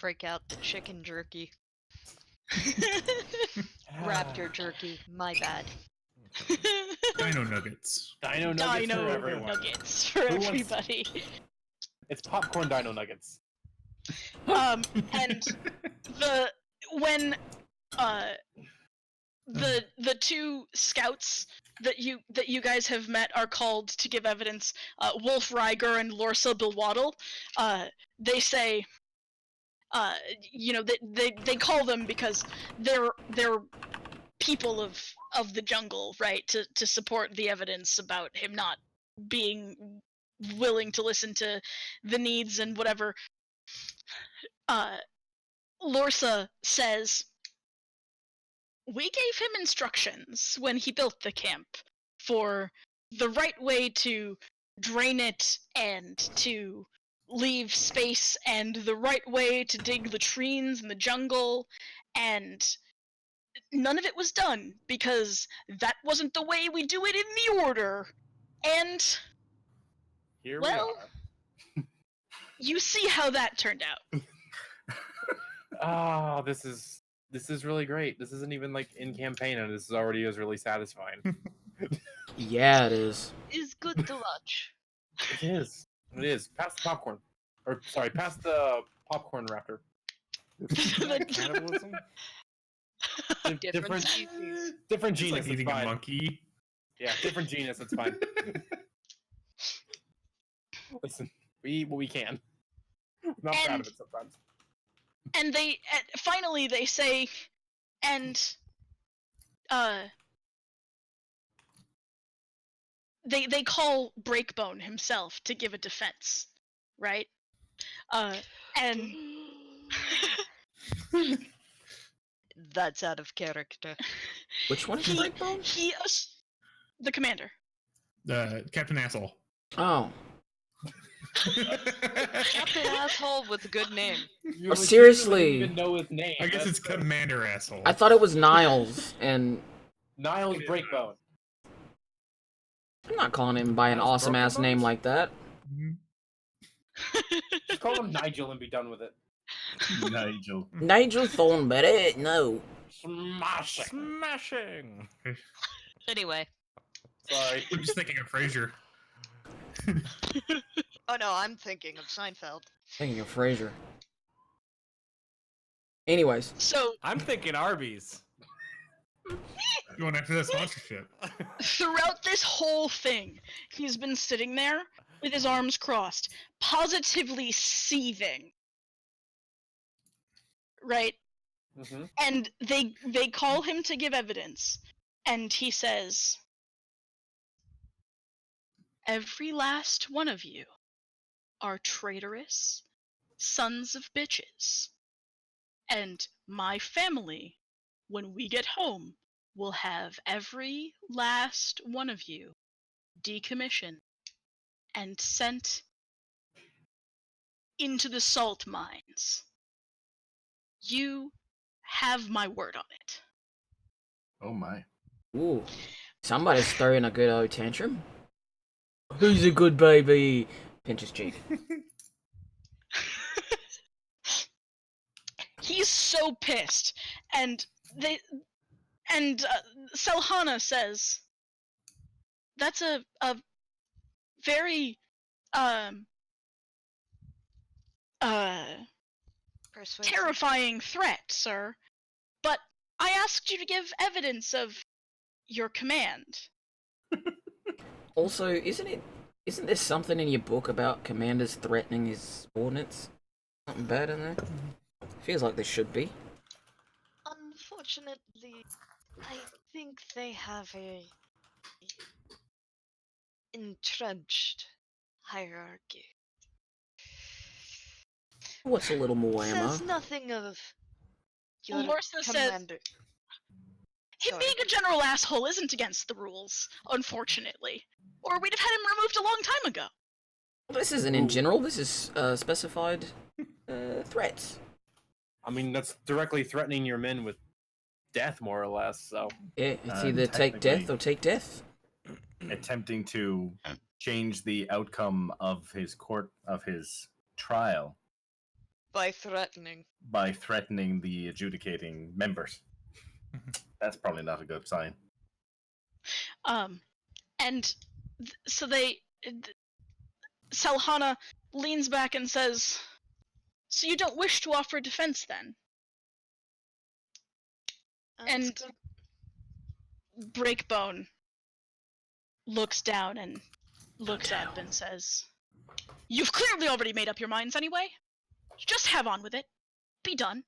Break out the chicken jerky. Raptor jerky, my bad. Dino nuggets. Dino nuggets Dino for everyone. nuggets for Who wants- everybody. It's popcorn dino nuggets. And when the two scouts that you guys have met are called to give evidence, Wolf Ryger and Lorsa Bilwaddle, they say, they call them because they're people of the jungle, right? To support the evidence about him not being willing to listen to the needs and whatever. Lorsa says, we gave him instructions when he built the camp for the right way to drain it and to leave space and the right way to dig latrines in the jungle, and none of it was done because that wasn't the way we do it in the order. And Here well, we are. you see how that turned out. Ah, this is really great. This isn't even like in campaign, and this already is really satisfying. Yeah, it is. Is good to watch. It is. It is. Pass the popcorn. Or sorry, pass the popcorn raptor. Cannibalism? Different species. different It's genus. like It's eating a fine. monkey. Yeah, different genus. It's fine. Listen, we eat what we can. I'm not proud of it sometimes. And they finally they say, and they call Breakbone himself to give a defense, right? And That's out of character. Which one is Breakbone? the commander. Captain Asshole. Oh. Captain Asshole with a good name. You Oh, legitimately seriously. didn't even know his name. I guess That's it's Commander Asshole. I thought it was Niles, and Niles Breakbone. I'm not calling him by an Niles awesome ass Broken name Bones? like that. Mhm. Just call him Nigel and be done with it. Nigel. Nigel Thornberry, no. Smashing. Smashing! Anyway, Sorry. I'm just thinking of Frasier. Oh no, I'm thinking of Seinfeld. Thinking of Frasier. Anyways, So I'm thinking Arby's. Going after that sponsorship. throughout this whole thing, he's been sitting there with his arms crossed, positively seething. Right? Mm-hmm. And they call him to give evidence, and he says, "Every last one of you are traitorous sons of bitches, and my family, when we get home, will have every last one of you decommissioned and sent into the salt mines. You have my word on it." Oh my. ooh, somebody's throwing a good old tantrum. Who's a good baby? Pinch his cheek. He's so pissed, and Selhana says, "That's a very um uh Persuasive. terrifying threat, sir. But I asked you to give evidence of your command." Also, isn't there something in your book about commanders threatening his subordinates? Something bad in there? Feels like there should be. Unfortunately, I think they have a entrenched hierarchy. What's a little more ammo? Says nothing of your Lorsa says, commander. "Him Sorry. being a general asshole isn't against the rules, unfortunately. Or we'd have had him removed a long time ago." This isn't in general. This is specified threats. I mean, that's directly threatening your men with death, more or less. So Yeah, it's either take death or take death. Attempting to change the outcome of his trial By threatening. by threatening the adjudicating members. That's probably not a good sign. And so Selhana leans back and says, "So you don't wish to offer defense then?" And Breakbone looks down and looks up and says, "You've clearly already made up your minds anyway. Just have on with it. Be done.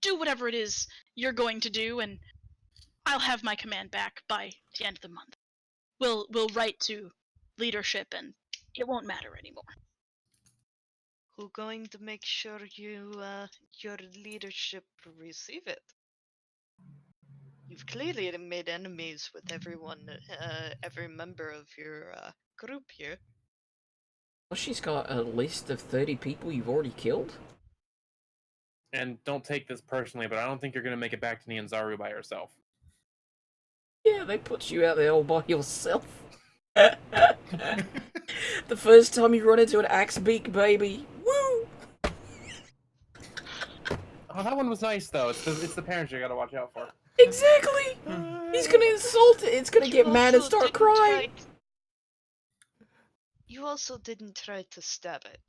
Do whatever it is you're going to do, and I'll have my command back by the end of the month. We'll write to leadership, and it won't matter anymore." Who going to make sure your leadership receive it? You've clearly made enemies with everyone, every member of your group here. Well, she's got a list of 30 people you've already killed. and don't take this personally, but I don't think you're gonna make it back to Nianzaru by yourself. Yeah, they put you out there all by yourself. The first time you run into an axe beak baby. Woo! Oh, that one was nice though. It's the parents you gotta watch out for. Exactly! He's gonna insult it, it's gonna get mad and start crying. You also didn't try to stab it.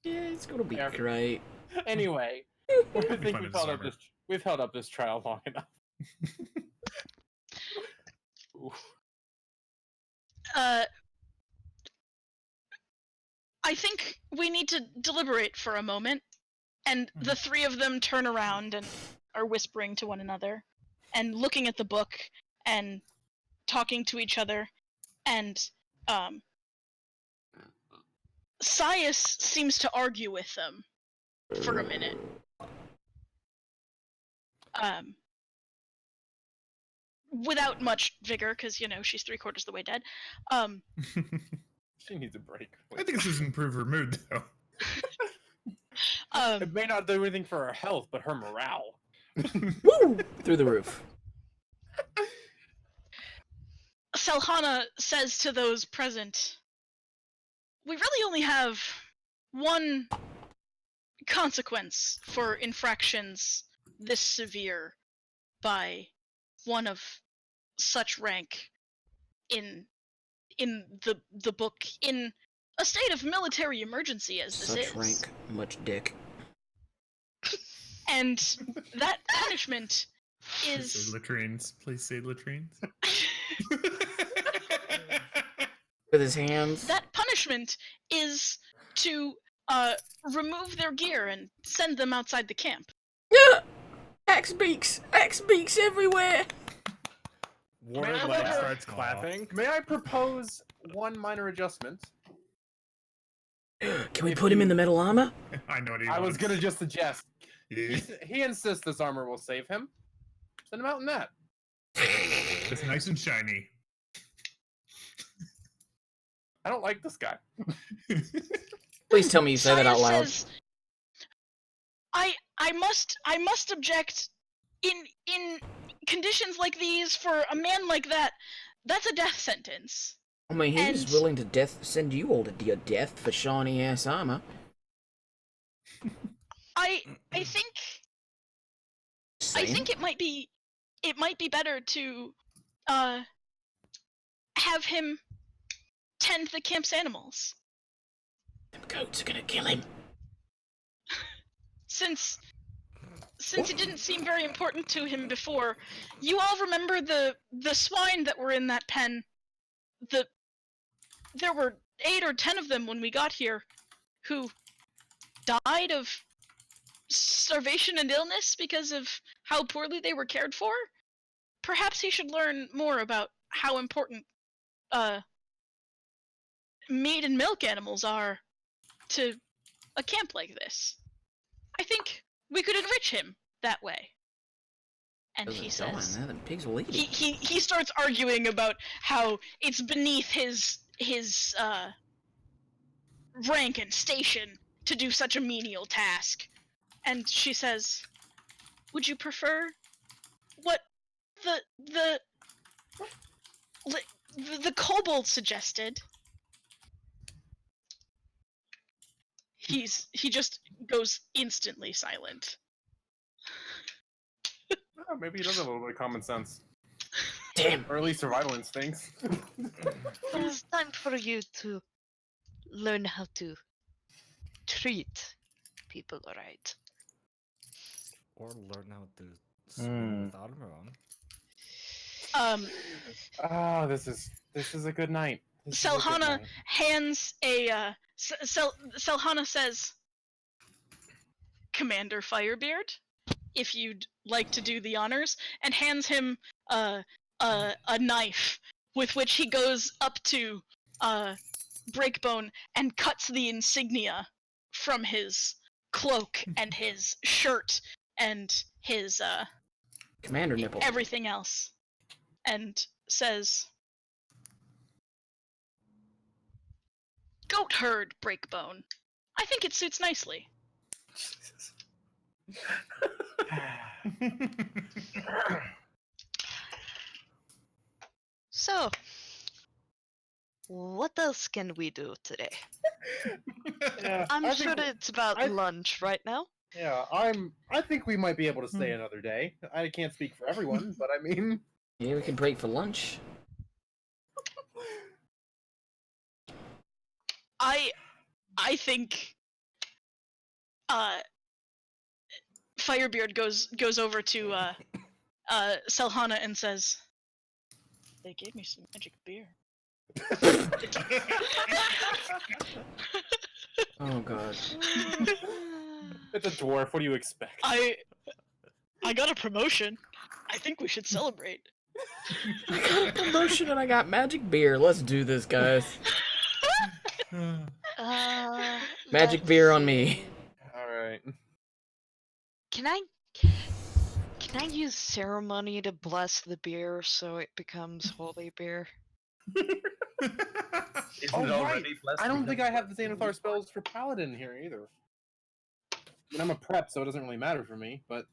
Yeah, it's gonna be Yeah. great. Anyway, I think fun to discover. we've held up this trial long enough. Oof. I think we need to deliberate for a moment. And the three of them turn around and are whispering to one another and looking at the book and talking to each other. And Sias seems to argue with them for a minute. Without much vigor, because, you know, she's 3/4 the way dead. She needs a break. I think this has improved her mood, though. It may not do anything for her health, but her morale. Woo! Through the roof. Selhana says to those present, "We really only have one consequence for infractions this severe by one of such rank in in the book in a state of military emergency as this Such is. rank, much dick. And that punishment Please say is latrines. Please say latrines. With his hands. that punishment is to remove their gear and send them outside the camp. Yeah! Axe beaks everywhere! Warren Man, like look. starts clapping. May I propose one minor adjustment? Can we If put him in you- the metal armor? I know what he I was wants. gonna just suggest. Yeah. He insists this armor will save him. Send him out in that. It's nice and shiny. I don't like this guy. Please tell me you say that out Saya loud. says, I must object. In conditions like these, for a man like that, that's a death sentence. I mean, he was and- willing to send you all to your death for shiny ass armor. I think Just I saying. think it might be better to have him tend the camp's animals, Them goats are gonna kill him. since it didn't seem very important to him before. You all remember the swine that were in that pen? There were 8 or 10 of them when we got here, who died of starvation and illness because of how poorly they were cared for. Perhaps he should learn more about how important meat and milk animals are to a camp like this. I think we could enrich him that way. And he Doesn't die, says, man. Them pigs will eat he, it. he starts arguing about how it's beneath his rank and station to do such a menial task. And she says, would you prefer what the kobold suggested? He just goes instantly silent. Oh, maybe he does have a little bit of common sense. Damn. Or at least survival instincts. It's time for you to learn how to treat people right. Or learn how to swim with armor on. Ah, this is a good night. This is a good Selhana night. hands a Selhana says, Commander Firebeard, if you'd like to do the honors, and hands him a knife with which he goes up to Breakbone and cuts the insignia from his cloak and his shirt and his Commander nipple. everything else, and says, Goat herd, Breakbone. I think it suits nicely. So, what else can we do today? Yeah, I'm I sure think, it's about I- lunch right now. yeah, I think we might be able to stay another day. I can't speak for everyone, but I mean, Yeah, we can break for lunch. I think Firebeard goes over to Selhana and says, they gave me some magic beer. Oh god. it's a dwarf. What do you expect? I got a promotion. I think we should celebrate. I got a promotion and I got magic beer. Let's do this, guys. Magic Let's beer on see. me. All right. Can I use ceremony to bless the beer so it becomes holy beer? Isn't Oh, it right. already blessed I don't because think I have the it's Xanathar spells for Paladin here either. I mean, I'm a prep, so it doesn't really matter for me. But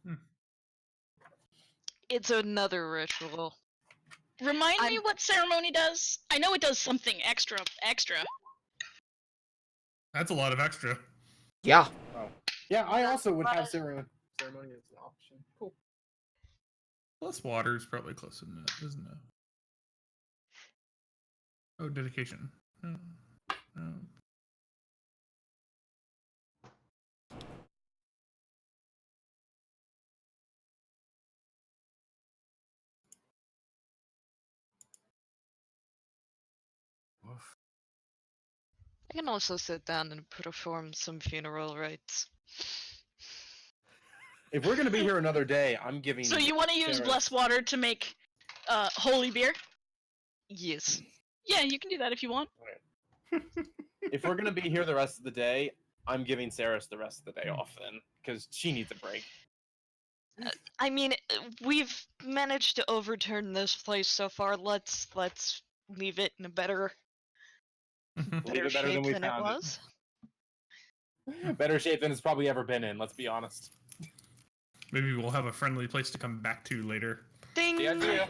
It's another ritual. Remind me I'm- what ceremony does. I know it does something extra. That's a lot of extra. Yeah. yeah, I also would have ceremony as an option. Cool. Plus water is probably close enough, isn't it? Oh, dedication. Oh, oh. I can also sit down and perform some funeral rites. If we're gonna be here another day, I'm giving. So you want to use Sarah- blessed water to make holy beer? Yes. Yeah, you can do that if you want. If we're gonna be here the rest of the day, I'm giving Saris the rest of the day off then, because she needs a break. I mean, we've managed to overturn this place so far. Let's leave it in a better Leave better it better shape than we than it found was. it. Better shape than it's probably ever been in. Let's be honest. Maybe we'll have a friendly place to come back to later. Ding! The idea.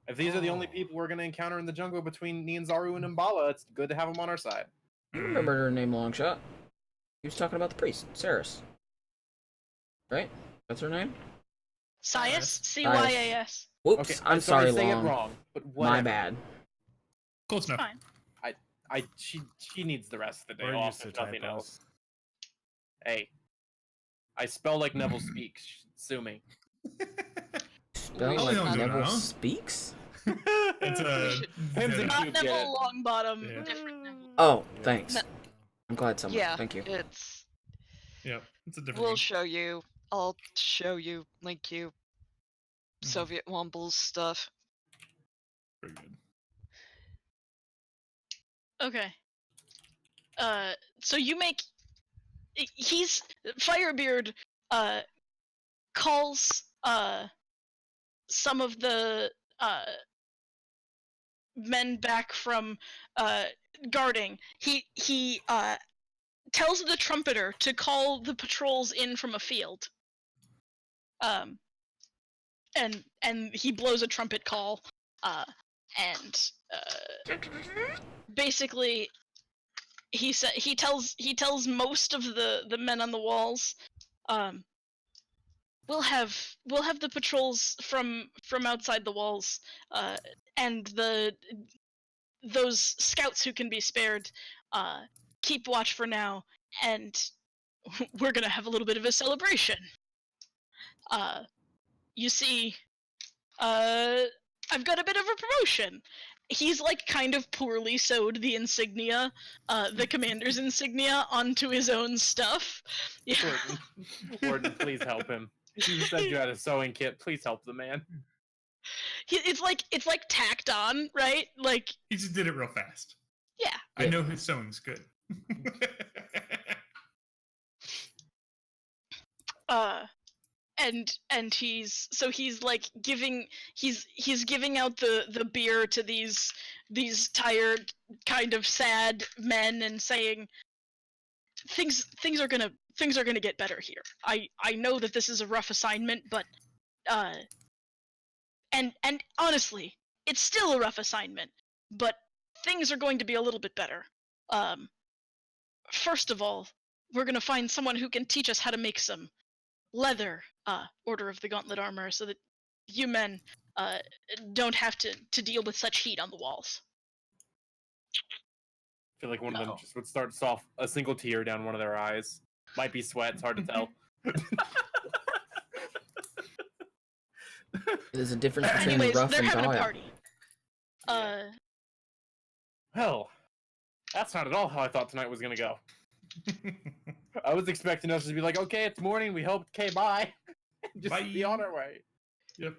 If these are the only people we're gonna encounter in the jungle between Nianzaru and Umbala, it's good to have them on our side. You remembered her name, Longshot. He was talking about the priest, Saris. Right? That's her name? Sias? C-Y-A-S. Whoops, Okay, I'm sorry, say Long. it wrong, but whatever. My bad. Close enough. Fine. She needs the rest of the day We're off, used to if nothing typos. else. Hey, I spell like Neville speaks. Sue me. Spell Oh, like no, no, Neville no. speaks? It's a. Depends yeah. on- Not You get Neville it. Longbottom. Yeah. Different Neville. Oh, thanks. No. I'm glad someone. Yeah, Thank you. it's. Yeah, it's a different. We'll one. show you. I'll show you, link you. Soviet Wombles stuff. Very good. Okay. So you make. He's. Firebeard, calls, some of the, men back from, guarding. He tells the trumpeter to call the patrols in from a field. And he blows a trumpet call, and basically he tells most of the men on the walls, we'll have the patrols from outside the walls, and those scouts who can be spared, keep watch for now, and we're gonna have a little bit of a celebration. You see, I've got a bit of a promotion. He's like kind of poorly sewed the insignia, the commander's insignia, onto his own stuff. Yeah. Warden, please help him. You said you had a sewing kit. Please help the man. It's like tacked on, right? Like, He just did it real fast. yeah. I know his sewing's good. And he's like giving out the beer to these tired, kind of sad men, and saying things are gonna get better here. I know that this is a rough assignment, but and honestly, it's still a rough assignment, but things are going to be a little bit better. First of all, we're gonna find someone who can teach us how to make some leather, Order of the Gauntlet armor, so that you men don't have to deal with such heat on the walls. I feel like one of them just would start soft, a single tear down one of their eyes. Might be sweat. It's hard to tell. There's a difference between Anyways, rough they're and having a dire. party. Well, that's not at all how I thought tonight was gonna go. I was expecting us to be like, okay, it's morning. We hope. Okay, bye. Just Bye. be on our way. Yep.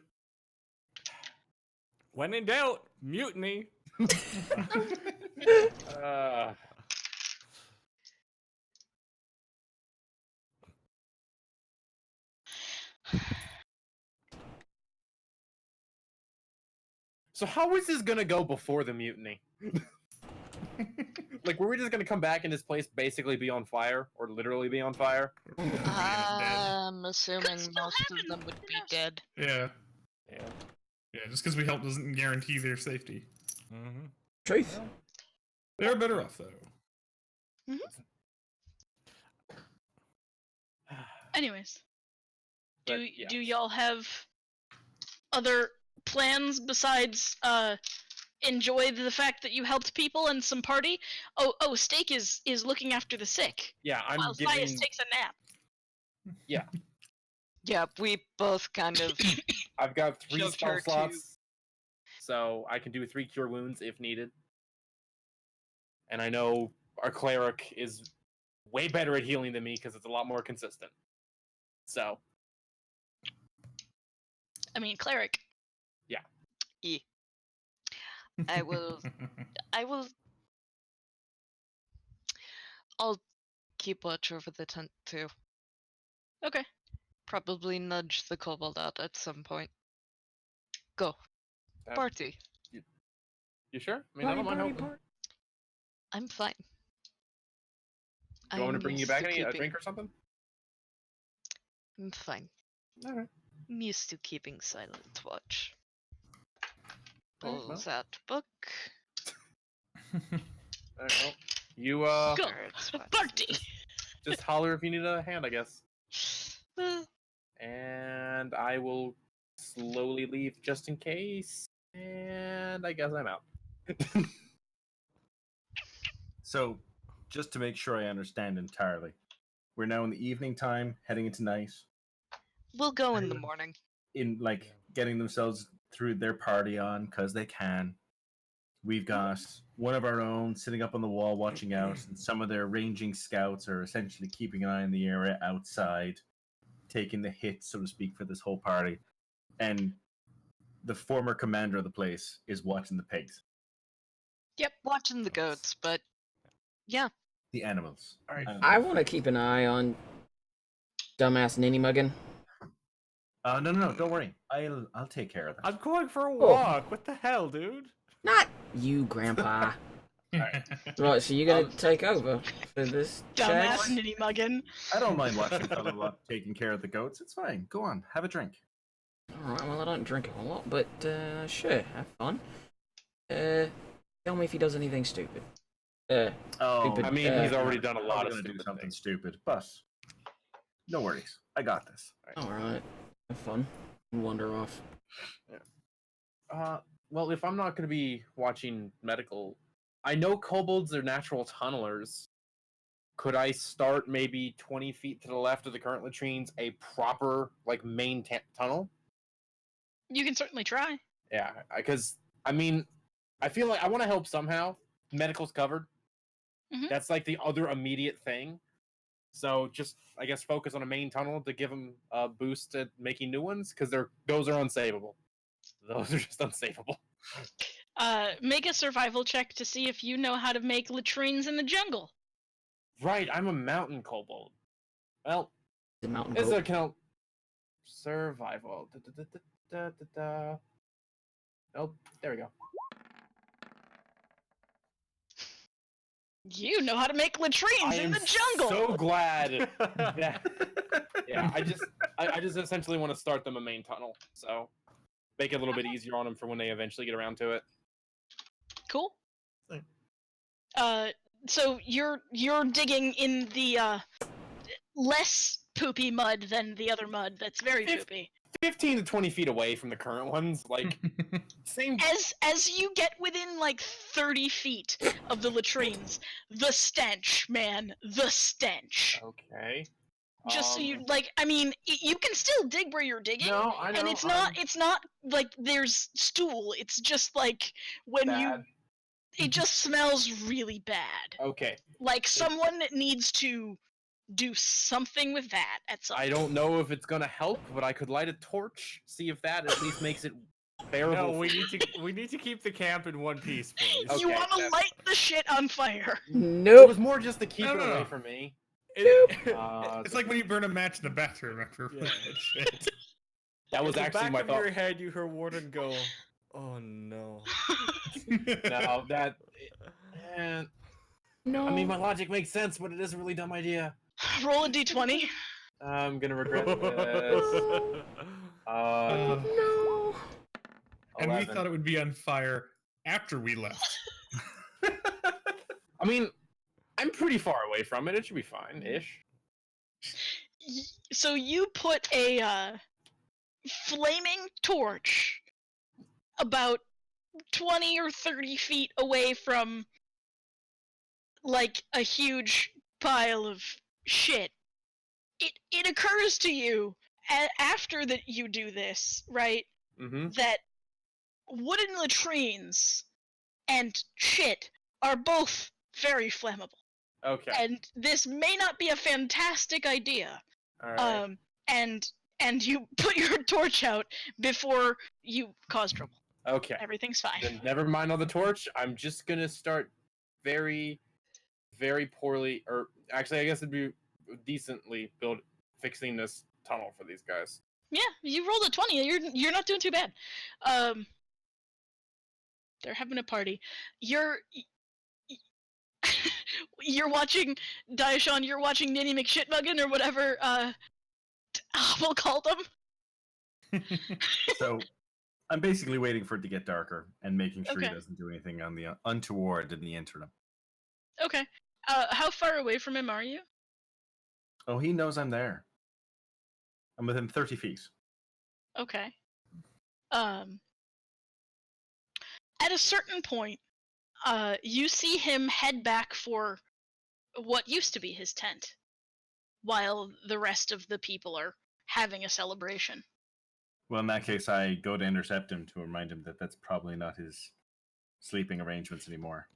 When in doubt, mutiny. So how is this gonna go before the mutiny? Like, were we just gonna come back and this place basically be on fire, or literally be on fire? I'm assuming still most of happen, them would be yes. dead. Yeah. Yeah. Yeah, just because we help doesn't guarantee their safety. Mm-hmm. Truth. They're better off, though. Anyways, But, do y'all have other plans besides enjoy the fact that you helped people and some party. Oh, Steak is looking after the sick. Yeah, I'm While giving. Sias takes a nap. Yeah, we both kind of I've got 3 shoved spell her to- slots, so I can do 3 cure wounds if needed. And I know our cleric is way better at healing than me because it's a lot more consistent. So, I mean, cleric. E. I will. I'll keep watch over the tent too. Okay. Probably nudge the kobold out at some point. Go. Uh, Party. you sure? I mean, I don't mind helping. I'm fine. Do you want me to bring you used back to a keeping- drink or something? I'm fine. Alright. I'm used to keeping silent watch. Alright, Pulls out book. Alright, well, you Go. Carrots, watch. Party. just holler if you need a hand, I guess. Uh, And I will slowly leave just in case. And I guess I'm out. So, just to make sure I understand entirely, we're now in the evening time, heading into night, we'll go in the morning. in like getting themselves through their party on because they can. We've got one of our own sitting up on the wall watching out, and some of their ranging scouts are essentially keeping an eye on the area outside, taking the hit, so to speak, for this whole party. And the former commander of the place is watching the pigs, Watching the goats, but yeah. the animals. All right. I want to keep an eye on dumbass Ninny Muggin. No, don't worry. I'll take care of that. I'm going for a walk. What the hell, dude? Not you, Grandpa. Right, so you're gonna take over for this Dumbass chat? Nitty Muggin. I don't mind watching fellow up taking care of the goats. It's fine. Go on, have a drink. Alright, well, I don't drink a lot, but sure, have fun. Tell me if he does anything stupid. Oh, Stupid, I mean, he's already done a I'm lot of gonna do stupid something things. stupid, but no worries. I got this. Alright, have fun. Wander off. Well, if I'm not going to be watching medical, I know kobolds are natural tunnelers. Could I start maybe 20 feet to the left of the current latrines, a proper, like, main tunnel? You can certainly try. Yeah, because, I mean, I feel like I want to help somehow. Medical's covered. Mhm. That's, like, the other immediate thing. So just, I guess, focus on a main tunnel to give them a boost at making new ones, because those are unsavable. Those are just unsavable. Make a survival check to see if you know how to make latrines in the jungle. Right, I'm a mountain kobold. Well, The mountain is goat. there can survival? Oh, there we go. You know how to make latrines I in am the jungle. so glad. Yeah, I just essentially want to start them a main tunnel, so make it a little bit easier on them for when they eventually get around to it. Cool. Thanks. So you're digging in the less poopy mud than the other mud that's very poopy. 15 to 20 feet away from the current ones, like same. As you get within like 30 feet of the latrines, the stench, man, the stench. Okay. Just so you like, I mean, you can still dig where you're digging, No, I know. and it's not like there's stool. It's just like when bad. it just smells really bad. Okay. Like someone needs to do something with that at some I point. don't know if it's gonna help, but I could light a torch, see if that at least makes it bearable. No, we need to keep the camp in one piece, please. Okay, You want to that's- light the shit on fire. It Nope. was more just to keep No, it no, away no. from me. It's like when you burn a match in the bathroom after Yeah. shit. That was In the actually back my of thought. your head, you heard Warden go, "Oh no." No, that. And No. I mean, my logic makes sense, but it is a really dumb idea. Roll a d20. I'm gonna regret this. No. And we 11. thought it would be on fire after we left. I mean, I'm pretty far away from it. It should be fine, ish. So you put a flaming torch about 20 or 30 feet away from, like, a huge pile of shit, it occurs to you after that you do this, right, Mm-hmm. that wooden latrines and shit are both very flammable. Okay. And this may not be a fantastic idea. All right. And you put your torch out before you cause trouble. Okay. Everything's fine. Then never mind on the torch. I'm just gonna start very, very poorly, or actually, I guess it'd be decently fixing this tunnel for these guys. Yeah, you rolled a 20. You're not doing too bad. They're having a party. You're watching Daishan. You're watching Ninny McShitmuggin or whatever. Hobble called them. So I'm basically waiting for it to get darker and making sure Okay. he doesn't do anything on the untoward in the interim. Okay. How far away from him are you? Oh, he knows I'm there. I'm within 30 feet. Okay. At a certain point, you see him head back for what used to be his tent, while the rest of the people are having a celebration. Well, in that case, I go to intercept him to remind him that that's probably not his sleeping arrangements anymore.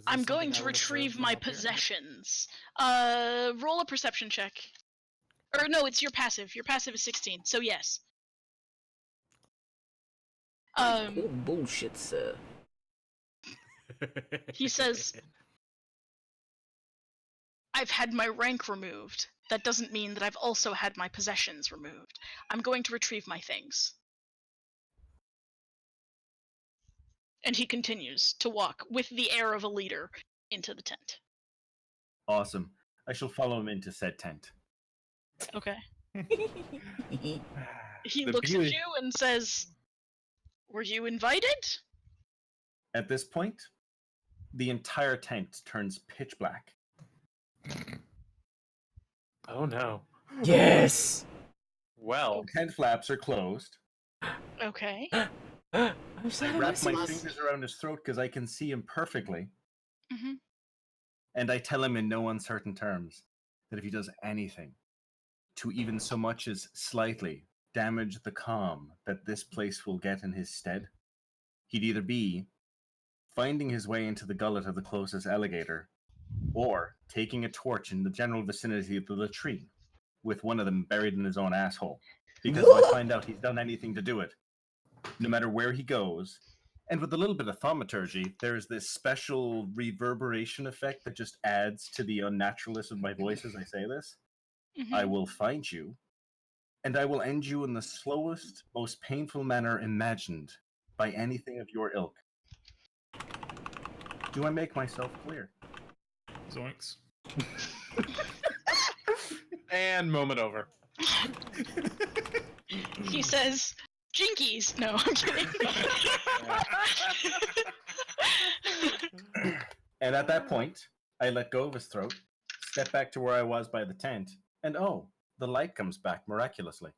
I'm going to retrieve my possessions. Roll a perception check. Or no, it's your passive. Your passive is 16, so yes. Cool bullshit, sir. He says, I've had my rank removed. That doesn't mean that I've also had my possessions removed. I'm going to retrieve my things. And he continues to walk with the air of a leader into the tent. Awesome. I shall follow him into said tent. Okay. He The looks at beauty- you and says, were you invited? At this point, the entire tent turns pitch black. Oh no. Yes. Well. Tent flaps are closed. Okay. I'm I sad wrap my fingers around his throat because I can see him perfectly. Mm-hmm. And I tell him in no uncertain terms that if he does anything to even so much as slightly damage the calm that this place will get in his stead, he'd either be finding his way into the gullet of the closest alligator or taking a torch in the general vicinity of the latrine with one of them buried in his own asshole. Because if I find out he's done anything to do it, no matter where he goes, and with a little bit of thaumaturgy, there's this special reverberation effect that just adds to the unnaturalness of my voice as I say this. Mm-hmm. I will find you, and I will end you in the slowest, most painful manner imagined by anything of your ilk. Do I make myself clear? Zoinks. And moment over. He says, Jinkies. No, I'm kidding. And at that point, I let go of his throat, step back to where I was by the tent, and oh, the light comes back miraculously.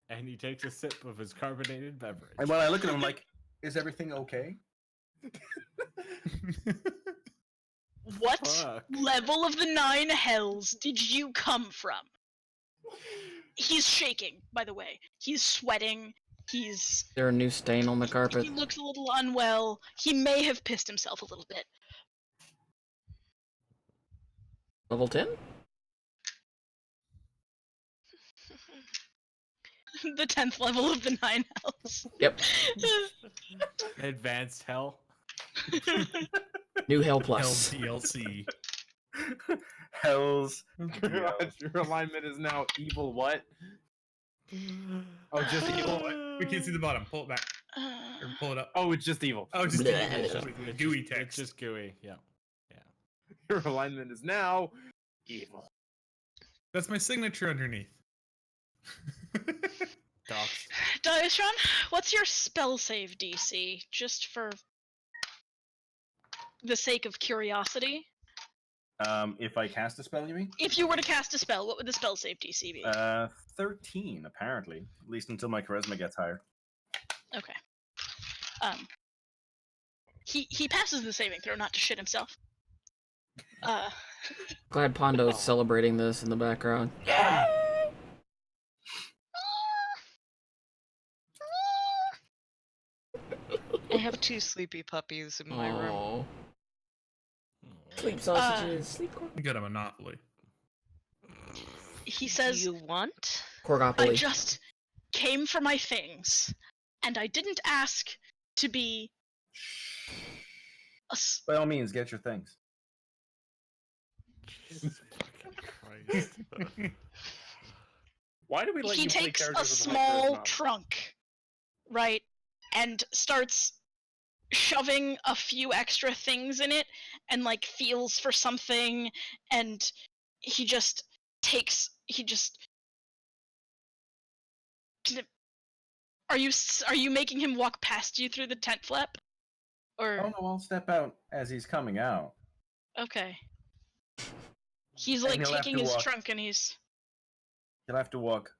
And he takes a sip of his carbonated beverage. And when I look at him, I'm like, is everything okay? What Fuck. level of the 9 hells did you come from? He's shaking, by the way. He's sweating. Is there a new stain on the carpet? He looks a little unwell. He may have pissed himself a little bit. Level 10? The 10th level of the 9 hells. Yep. Advanced hell. New Hell Hell Plus. DLC. Hells. Your alignment is now evil what? Oh, just evil what? We can't see the bottom. Pull it back. Or pull it up. Oh, it's just evil. Oh, just Bleh. with gooey It's text. just gooey. Yeah. Your alignment is now evil. That's my signature underneath. Docs. Daishan, what's your spell save DC? Just for the sake of curiosity? If I cast a spell, you mean? If you were to cast a spell, what would the spell save DC be? 13, apparently. At least until my charisma gets higher. Okay. He passes the saving throw, not to shit himself. Glad Pondo's celebrating this in the background. I have 2 sleepy puppies in my room. Oh. Sleep sausages. Sleep corn. You got a monopoly. He says, You want? I Corgopoly. just came for my things, and I didn't ask to be By all means, get your things. Jesus fucking Christ. Why do we let he you play takes a characters with small charisma? trunk, right, and starts shoving a few extra things in it, and like feels for something, and he just Are you making him walk past you through the tent flap? Or Oh no, I'll step out as he's coming out. okay. He's And like he'll have taking to his walk- trunk and he's He'll have to walk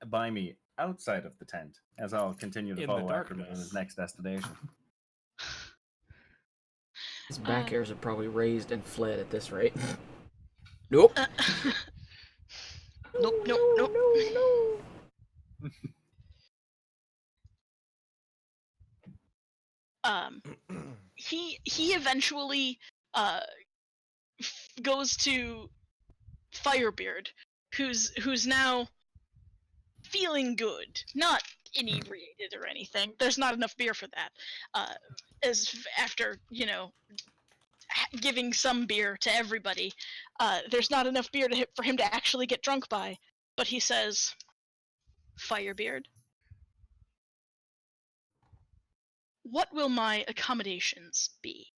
by me outside of the tent, as I'll continue to In the follow after him to darkness. his next destination. His back hairs are probably raised and fled at this rate. Nope. nope. He eventually goes to Firebeard, who's now feeling good, not inebriated or anything. There's not enough beer for that. As after giving some beer to everybody, there's not enough beer for him to actually get drunk by. But he says, "Firebeard, what will my accommodations be?"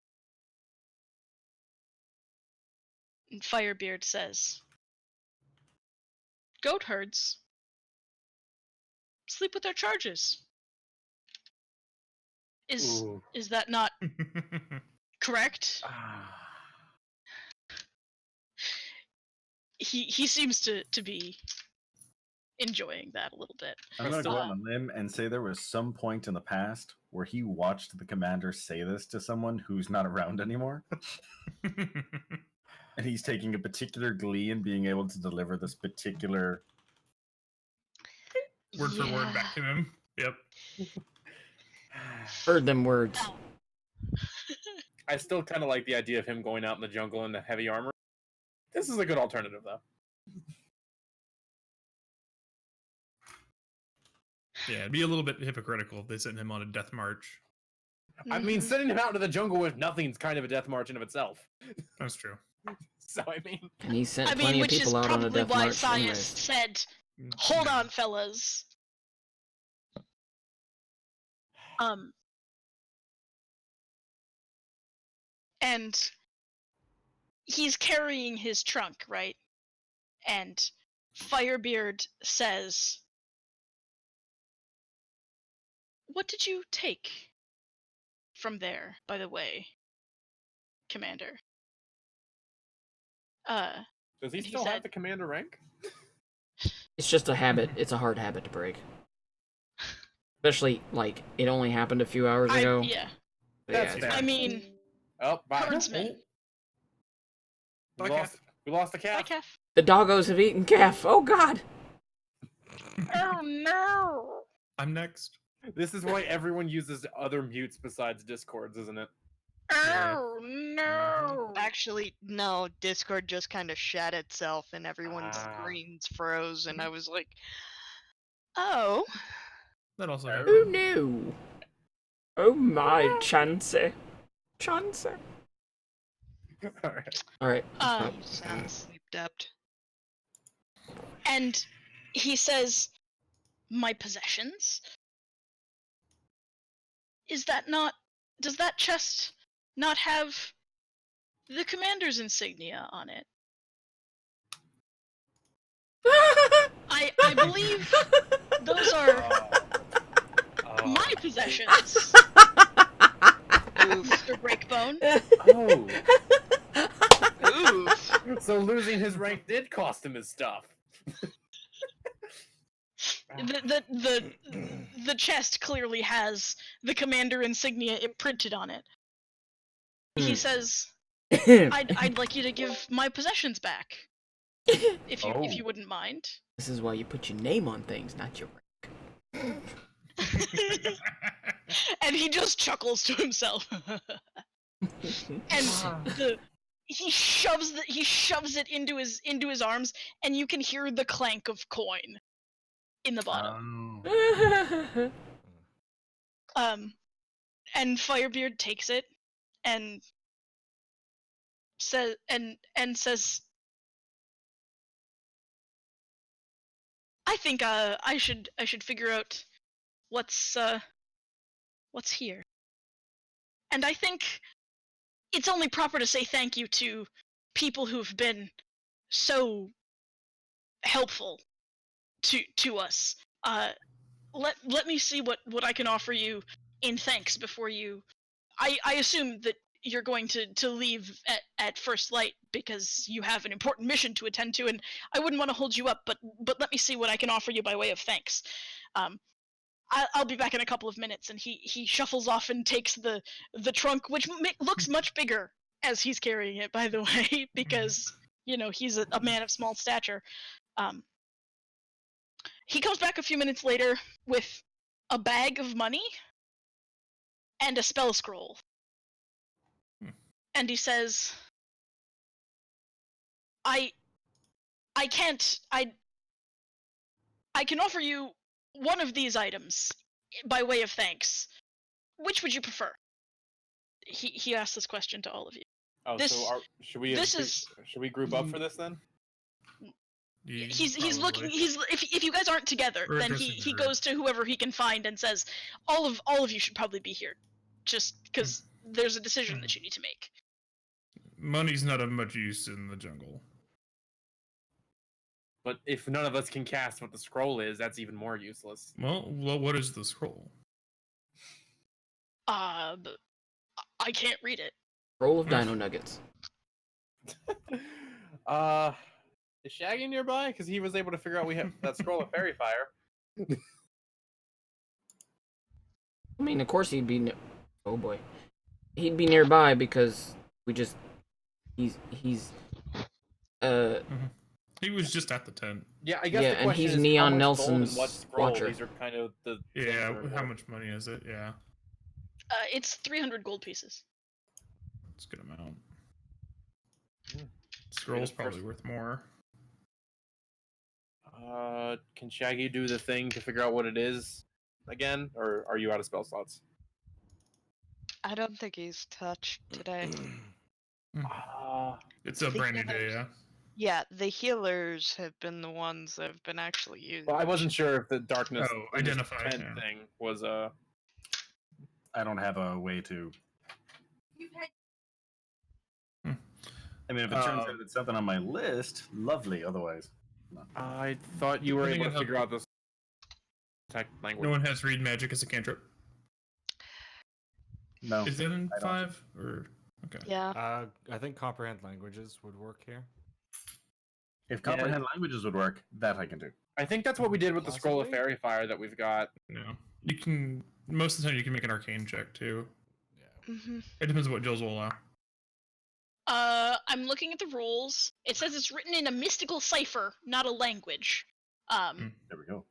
And Firebeard says, "Goat herds sleep with their charges." Is that not correct? He seems to be enjoying that a little bit. I'm going to go on a limb and say there was some point in the past where he watched the commander say this to someone who's not around anymore. And he's taking a particular glee in being able to deliver this particular Word for word back to him. Yep. Heard them words. I still kind of like the idea of him going out in the jungle in the heavy armor. This is a good alternative, though. Yeah, it'd be a little bit hypocritical if they sent him on a death march. I mean, sending him out into the jungle with nothing's kind of a death march in of itself. That's true. So, I mean... And he sent plenty of which is people out on a probably death why march Sias anyways. said, "Hold on, fellas." And he's carrying his trunk, right? And Firebeard says, "What did you take from there, by the way, Commander?" Does he and he still said- have the commander rank? It's just a habit. It's a hard habit to break. Especially, like, it only happened a few hours ago. Yeah. But That's yeah, fair. I mean, Oh, bye. herdsman. We lost the Hi, calf. Kef. the doggos have eaten calf. Oh, God. Oh, no. I'm next. This is why everyone uses other mutes besides Discords, isn't it? Oh, no. Actually, no, Discord just kind of shat itself and everyone's screens froze, and I was like, oh. That also Who happened. knew? Oh, my Chansey. Chansey. Alright. Alright. You sound sleep dept. And he says, "My possessions? Does that chest not have the commander's insignia on it?" I believe those are my possessions, Mr. Breakbone. Oh. Oof. So losing his rank did cost him his stuff. The chest clearly has the commander insignia imprinted on it. He says, I'd like you to give my possessions back. If you wouldn't mind. This is why you put your name on things, not your rank. And he just chuckles to himself. And he shoves it into his arms, and you can hear the clank of coin in the bottom. And Firebeard takes it and says I think I should figure out what's here. And I think it's only proper to say thank you to people who've been so helpful to us. Let me see what I can offer you in thanks before you. I assume that you're going to leave at first light because you have an important mission to attend to, and I wouldn't want to hold you up, but let me see what I can offer you by way of thanks. I'll be back in a couple of minutes, and he shuffles off and takes the trunk, which looks much bigger as he's carrying it, by the way, because he's a man of small stature. He comes back a few minutes later with a bag of money and a spell scroll. And he says, I can offer you one of these items by way of thanks. Which would you prefer? He asked this question to all of you. Oh, should we group up for this then? Yeah, he's looking. If you guys aren't together, then he goes to whoever he can find and says, all of you should probably be here, just because there's a decision that you need to make. Money's not of much use in the jungle. But if none of us can cast what the scroll is, that's even more useless. Well, what is the scroll? I can't read it. Roll of dino nuggets. Is Shaggy nearby? Because he was able to figure out we have that scroll of fairy fire. I mean, of course he'd be. Oh boy, he'd be nearby because we just. He's. He was just at the tent. Yeah, I guess. Yeah, the and question he's is Neon how much Nelson's gold and what scroll. watcher. These are kind of the. Yeah, how much money is it? Yeah. It's 300 gold pieces. It's a good amount. Scroll's probably worth more. Can Shaggy do the thing to figure out what it is again, or are you out of spell slots? I don't think he's touched today. It's a brand new day, yeah. Yeah, the healers have been the ones that have been actually using. Well, I wasn't sure if the darkness identify tent thing was a. I don't have a way to. I mean, if it turns out it's something on my list, lovely. Otherwise, no. I thought you were able to figure out this tech language. No one has read magic as a cantrip. No. Is that in 5 or okay? Yeah. I think comprehend languages would work here. If comprehend languages would work, that I can do. I think that's what we did with the scroll of fairy fire that we've got. No, you can. Most of the time, you can make an arcane check too. Yeah. It depends on what Jills will allow. I'm looking at the rules. It says it's written in a mystical cipher, not a language. There we go.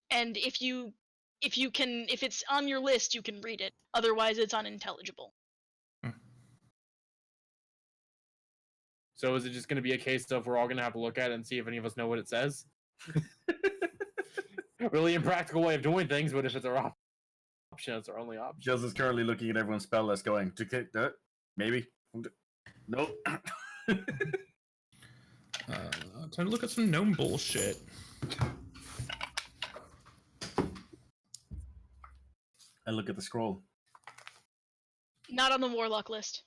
And if it's on your list, you can read it. Otherwise, it's unintelligible. So is it just going to be a case of we're all going to have to look at it and see if any of us know what it says? Really impractical way of doing things, but if it's our option, it's our only option. Jills is currently looking at everyone's spell list going, maybe? Nope. Time to look at some gnome bullshit. I look at the scroll. Not on the warlock list.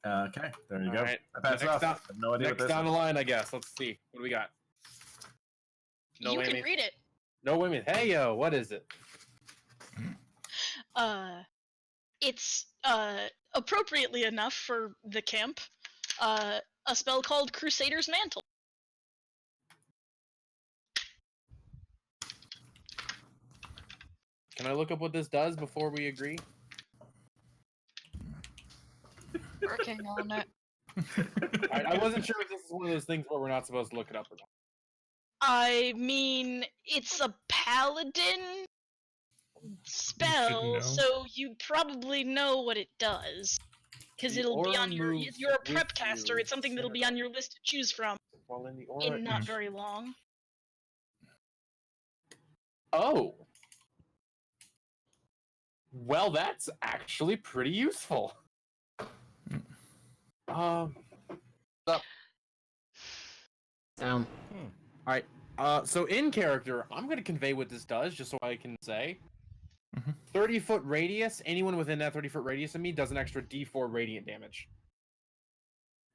Okay, there you go. Right. I pass Next off. down- I have no idea Next what this down the is. line, I guess. Let's see. What do we got? No You Amy. can read it. No Amy. Hey, yo, what is it? It's appropriately enough for the camp, a spell called Crusader's Mantle. Can I look up what this does before we agree? Working on it. I wasn't sure if this is one of those things where we're not supposed to look it up or not. I mean, it's a paladin spell, know. so you probably know what it does. Because The it'll be aura on your. moves You're a with prep caster. you, It's something that'll be on your list to choose from While in the aura. in not very long. Oh. Well, that's actually pretty useful. Down. Alright. So in character, I'm going to convey what this does, just so I can say. 30-foot radius, anyone within that 30-foot radius of me does an extra d4 radiant damage.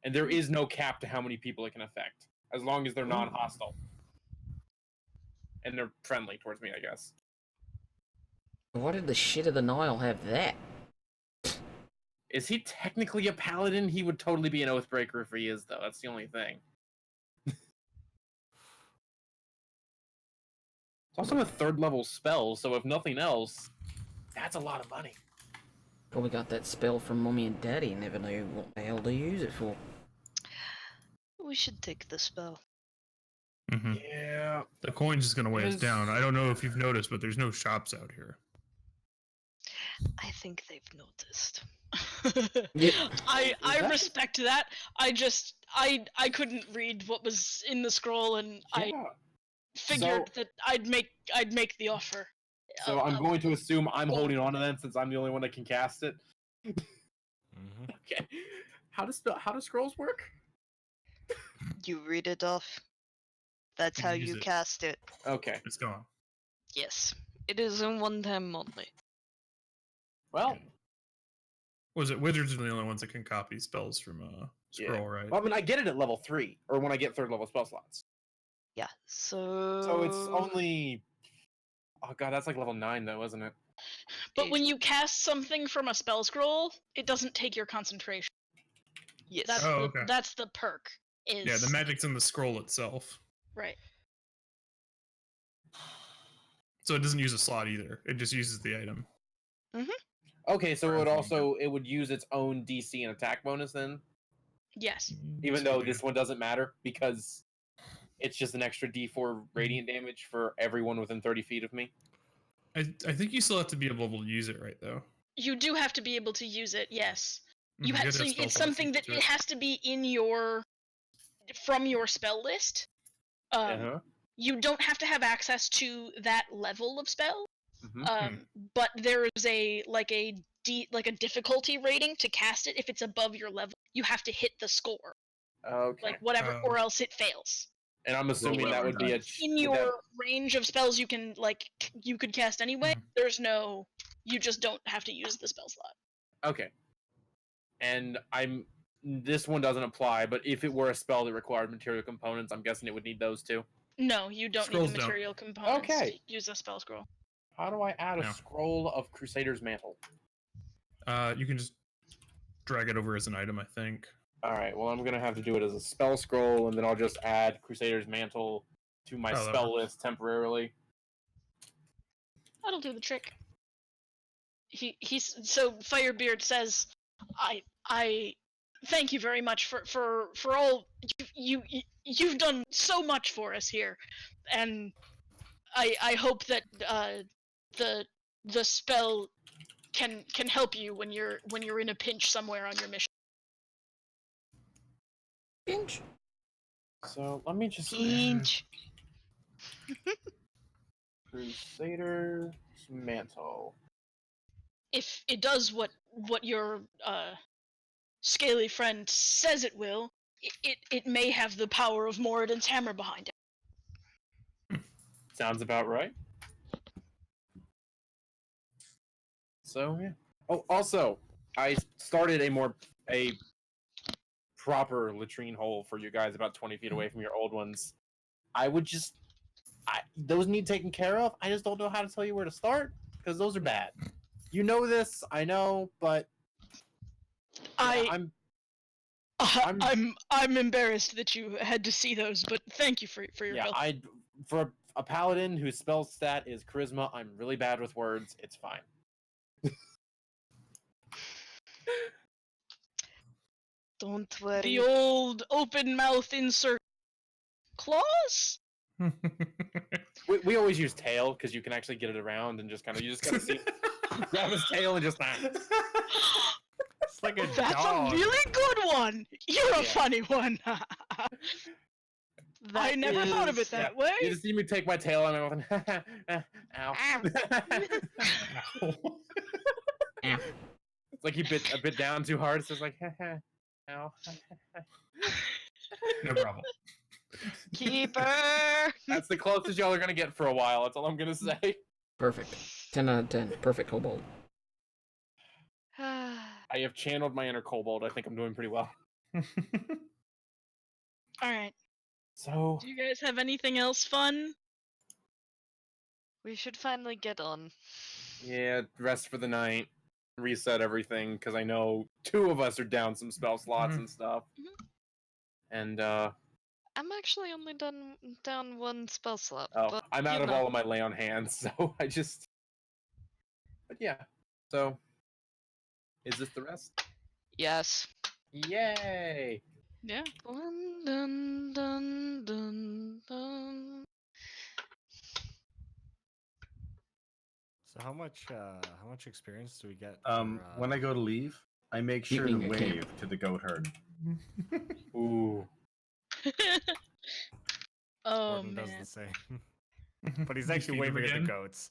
And there is no cap to how many people it can affect, as long as they're non-hostile. And they're friendly towards me, I guess. Why did the shit of the Nile have that? Is he technically a paladin? He would totally be an Oathbreaker if he is, though. That's the only thing. It's also a 3rd level spell, so if nothing else, that's a lot of money. Probably got that spell from Mommy and Daddy, never knew what the hell to use it for. We should take the spell. Yeah. The coin's just gonna weigh us Is- down. I don't know if you've noticed, but there's no shops out here. I think they've noticed. I that- respect that. I couldn't read what was in the scroll, and I Yeah. figured that I'd make the offer. So I'm going to assume I'm holding on to them since I'm the only one that can cast it. Okay. How does scrolls work? You read it off. That's You how use you it. cast it. Okay. It's gone. Yes. It is in one time only. Well, Was it wizards are the only ones that can copy spells from a scroll, right? I mean, I get it at level 3, or when I get 3rd level spell slots. Yeah. So. So it's only. Oh god, that's like level 9 though, isn't it? But when you cast something from a spell scroll, it doesn't take your concentration. Yes. That's the perk. Is Yeah, the magic's in the scroll itself. right. So it doesn't use a slot either. It just uses the item. Okay, so Or it would use its own DC and attack bonus then, Yes. even though this one doesn't matter because it's just an extra D4 radiant damage for everyone within 30 feet of me. I think you still have to be able to use it, right? Though. You do have to be able to use it. Yes. You Mhm, have have so spell it's slots something that to it has to be in from your spell list. You don't have to have access to that level of spell. But there is a difficulty rating to cast it. If it's above your level, you have to hit the score, Okay. like whatever, or else it fails. And I'm assuming that would be In your range of spells you could cast anyway. There's no, you just don't have to use the spell slot. Okay. And this one doesn't apply, but if it were a spell that required material components, I'm guessing it would need those too. No, you don't Scrolls need the don't. material components Okay. to use a spell scroll. How do I add a No. scroll of Crusader's Mantle? You can just drag it over as an item, I think. Alright, well, I'm going to have to do it as a spell scroll, and then I'll just add Crusader's Mantle to my that spell works. list temporarily. That'll do the trick. So Firebeard says, I thank you very much for all you've done so much for us here, and I hope that the spell can help you when you're in a pinch somewhere on your mission. Pinch. So let me just Pinch. Crusader's Mantle. If it does what your scaly friend says it will, it may have the power of Moradin's hammer behind it. Sounds about right. So yeah. Oh, also, I started a proper latrine hole for you guys about 20 feet away from your old ones. Those need taken care of. I just don't know how to tell you where to start because those are bad. You know this, I know, but yeah, I'm embarrassed that you had to see those, but thank you for your help. For a paladin whose spell stat is charisma, I'm really bad with words. It's fine. Don't worry. The old open mouth insert claws. We always use tail because you can actually get it around and just kind of you just gotta see grab his tail and just It's like a That's dog. a really good one. You're a Yeah. funny one. I never thought of it that way. You just see me take my tail and I'm going, ow. Ow. It's like you bit a bit down too hard. It's just like, ow. No problem. Keeper. That's the closest y'all are gonna get for a while. That's all I'm gonna say. Perfect. 10 out of 10. Perfect kobold. I have channeled my inner kobold. I think I'm doing pretty well. All right. So, Do you guys have anything else fun? We should finally get on. yeah, rest for the night, reset everything because I know 2 of us are down some spell slots and stuff. And I'm actually only down 1 spell slot. oh, but, I'm out you of know. all of my lay on hands, so I just. But yeah, so is this the rest? Yes. Yay! Yeah. Dun, dun, dun, dun, dun. So how much experience do we get? When I go to leave, I make sure to Keeping a camp. wave to the goat herd. Ooh. Oh Gordon does man. the same, but he's You actually feed him waving at again? the goats.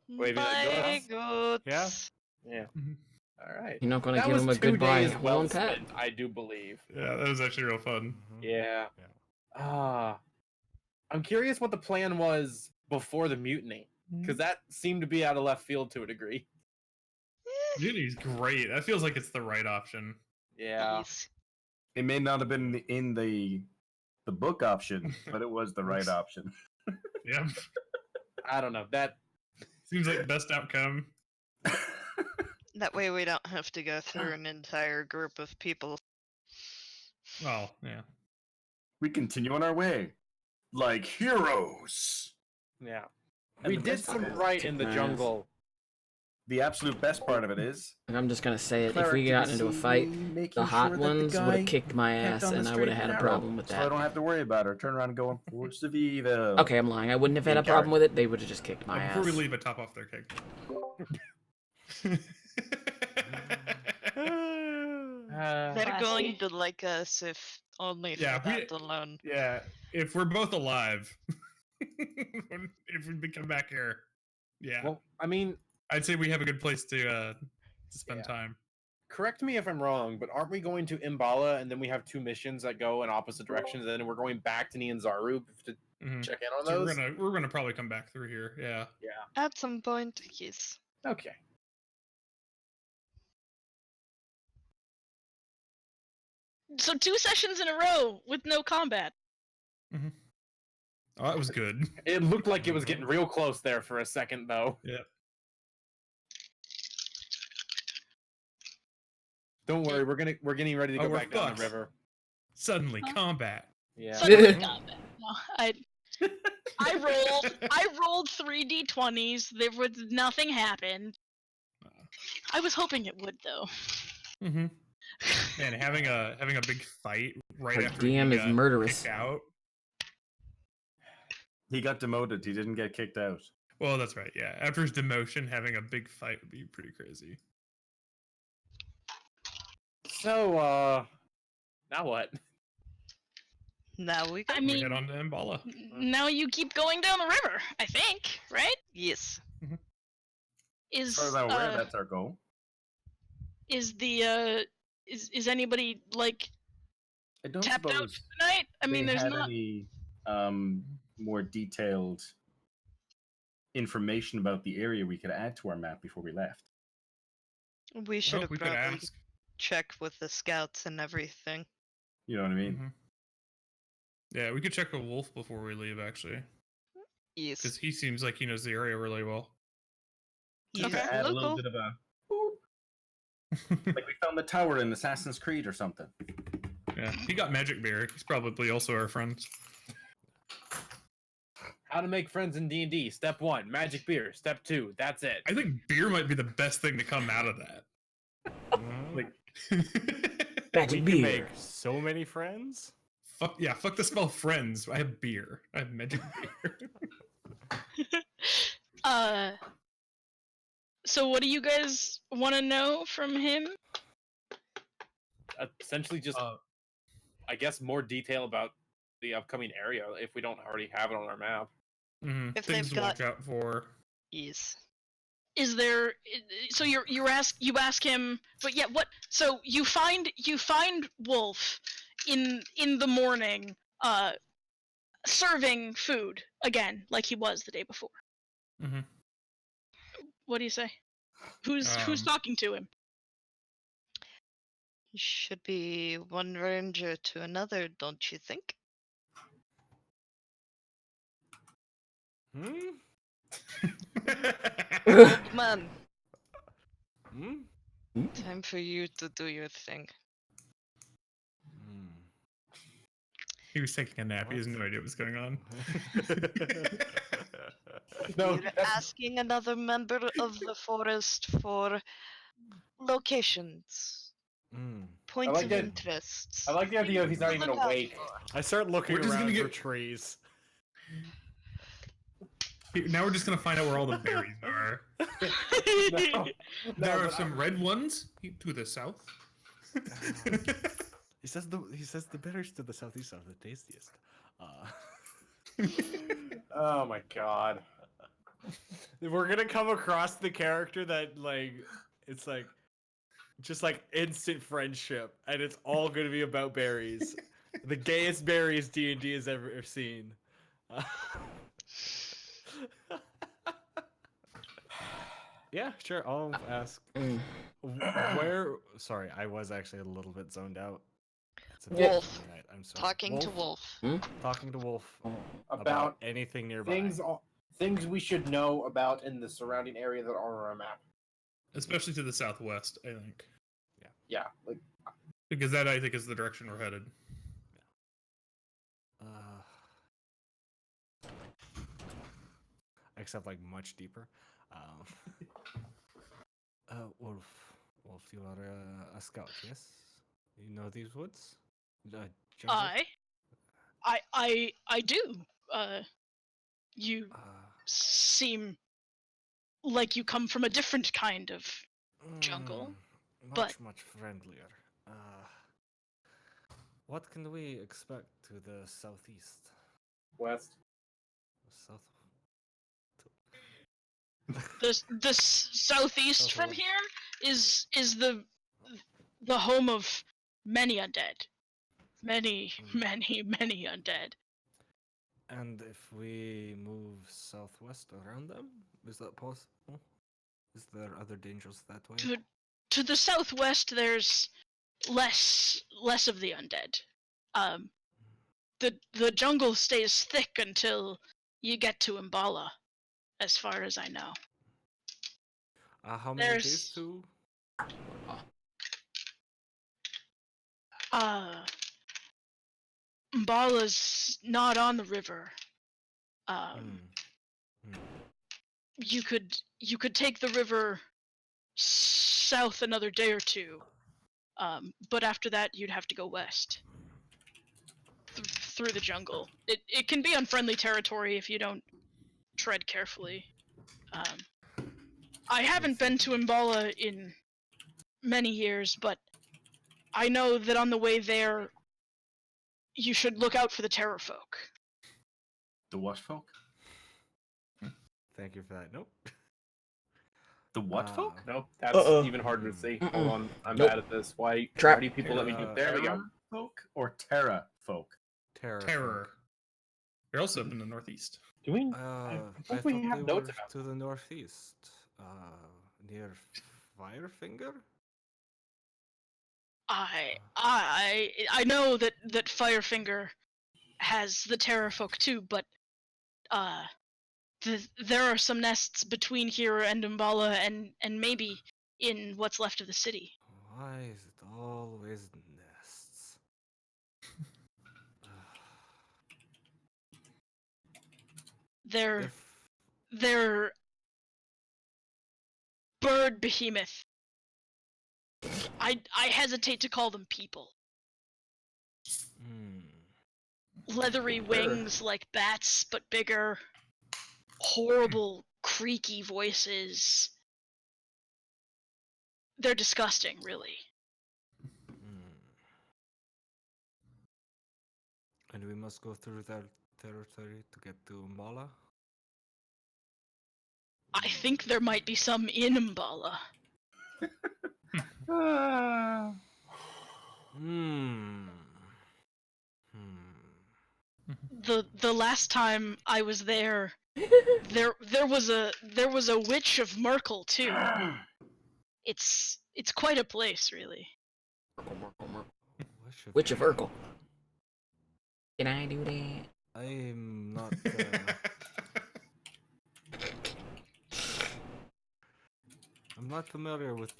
Waving at My goats? goats. Yeah? Yeah. All right. You're not going to That give was him a 2 goodbye. days Hold well on, Pat. spent, I do believe. Yeah, that was actually real fun. Mhm. Yeah. Yeah. I'm curious what the plan was before the mutiny, Mm-hmm. because that seemed to be out of left field to a degree. Mutiny's great. That feels like it's the right option. Yeah. Yes. It may not have been in the book option, but it was the right option. Yep. I don't know. That Seems like the best outcome. That way we don't have to go through an entire group of people. Well, yeah. We continue on our way like heroes. yeah. And We the did best some of it- right in the Nice. jungle. The absolute best part of it is And I'm just going to say it. If Cleric we didn't got into a see fight, me making the hot sure that the ones would guy have kicked my kept ass, on the and I would straight have had and a narrow, problem with So I that. don't have to worry about her. Turn around and go, Force of Evil. Okay, I'm lying. I wouldn't have had a In problem with it. They would have just kicked my Before ass. we leave, a top off their cake. They're Classy. going to like us if only Yeah, for that alone. Yeah, if we're both alive, if we come back here, yeah, Well, I mean, I'd say we have a good place to spend Yeah. time. correct me if I'm wrong, but aren't we going to Imbala and then we have 2 missions that go in opposite directions, and then we're going back to Nianzaru to Mhm. check in on So those? we're gonna probably come back through here. Yeah. Yeah. At some point, yes. Okay. So 2 sessions in a row with no combat. Oh, that was good. It looked like it was getting real close there for a second, though. Yeah. Don't worry, we're getting ready to go Oh, we're back down fucked. the river. Suddenly, combat. Yeah. Suddenly combat. No, I rolled 3d20s. There was nothing happened. I was hoping it would though. Mm-hmm. Man, having a big fight right Our after DM he is got murderous. kicked out. He got demoted. He didn't get kicked out. Well, that's right. Yeah, after his demotion, having a big fight would be pretty crazy. So, now what? Now we go. I We mean, head on to Mbala. now you keep going down the river. I think, right? Yes. Is As far as I'm aware, that's our goal. is the is anybody like I don't tapped out suppose tonight? I mean, they there's had not. any more detailed information about the area we could add to our map before we left. We should have we could probably ask. checked with the scouts and everything. You know what I mean? Mhm. Yeah, we could check with Wolf before we leave, actually, because Yes. he seems like he knows the area really well. He's To add a little local. bit of a Like we found the tower in Assassin's Creed or something. Yeah, he got magic beer. He's probably also our friend. How to make friends in D&D. Step 1, magic beer. Step 2, that's it. I think beer might be the best thing to come out of that. Like, We Magic can beer. make so many friends. fuck the spell friends. I have beer. I have magic beer. So what do you guys want to know from him? Essentially just, I guess, more detail about the upcoming area, if we don't already have it on our map. If Things they've to watch out for. Yes. Is there? So you ask him, but yeah, what? So you find Wolf in the morning, serving food again, like he was the day before. Mm-hmm. What do you say? Who's talking to him? Should be one ranger to another, don't you think? Old man, time for you to do your thing. He was taking a nap. He has no idea what's going on. No, You're asking another member of the forest for locations, points like of that- interests. I like the idea of he's not to even look out awake. for. I start looking We're just around gonna for get- trees. Now we're just gonna find out where all the berries are. No, There are but some red ones to the south. He says the berries to the southeast are the tastiest. Oh my god. We're gonna come across the character that it's just instant friendship, and it's all gonna be about berries. The gayest berries D&D has ever seen. Yeah, sure. I'll ask. Where? Sorry, I was actually a little bit zoned out. It's a bit Wolf. late night, I'm sorry. Talking to Wolf. Talking to Wolf About anything nearby. things we should know about in the surrounding area that are on our map. Especially to the southwest, I think. Yeah, like Because that, I think, is the direction we're headed. Except much deeper. Wolf, you are a scout, yes? You know these woods? Jungle? I do. You seem like you come from a different kind of jungle. Much friendlier. What can we expect to the southeast? west. South. The southeast from Southwest. here is the home of many undead. Many undead. And if we move southwest around them, is that possible? Is there other dangers that way? To the southwest, there's less of the undead. The jungle stays thick until you get to Imbala, as far as I know. How many days to? Imbala's not on the river. You could take the river south another day or two, but after that you'd have to go west through the jungle. It can be unfriendly territory if you don't tread carefully. I haven't been to Imbala in many years, but I know that on the way there you should look out for the terror folk. The what folk? Thank you for that. Nope. The what folk? Nope, that's even harder to see. Hold on, I'm Nope. bad at this. Why Trap. do people let me do? There we go. Folk or Terra folk? Terror. You're also up in the northeast. Do we? I think thought we have they notes were about to the northeast, near Firefinger. I know that Firefinger has the terror folk too, but there are some nests between here and Imbala, and maybe in what's left of the city. Why is it always nests? They're If they're bird behemoth. I hesitate to call them people. Leathery wings like bats, but bigger. Horrible, creaky voices. They're disgusting, really. And we must go through their territory to get to Umbala? I think there might be some in Umbala. The last time I was there, there was a witch of Merkel too. It's quite a place, really. Witch of Urkel. Can I do that? I'm not. I'm not familiar with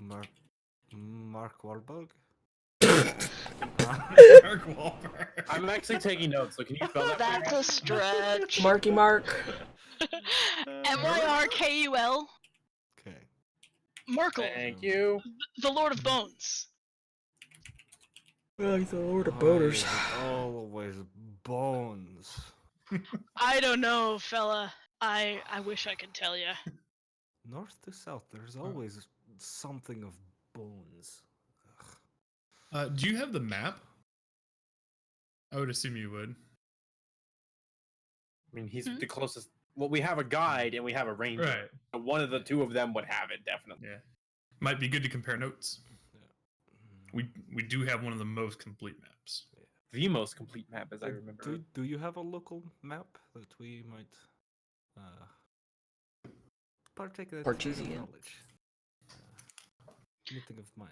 Mark Wahlberg. Mark Wahlberg. I'm actually taking notes, so can you spell that? That's a stretch. Marky Mark. Myrkul. Okay. Merkel, Thank you. the Lord of Bones. Oh, he's the Lord of Why Boaters. is it always bones. I don't know, fella. I wish I could tell you. North to south, there's always something of bones. Do you have the map? I would assume you would. I mean, he's the closest. Well, we have a guide and we have a ranger. Right. One of the two of them would have it, definitely. Yeah. Might be good to compare notes. We do have one of the most complete maps. The most complete map, as I remember. Do you have a local map that we might partake in knowledge? Anything of mine?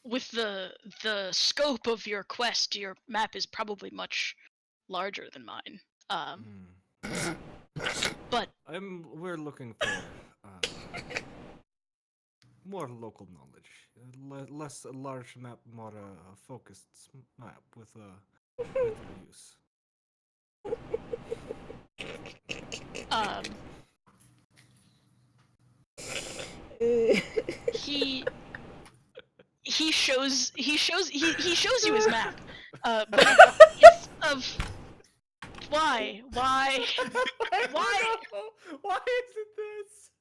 With the scope of your quest, your map is probably much larger than mine. But we're looking for more local knowledge, less a large map, more focused map with better use. He shows you his map. But it's of why Why is it this?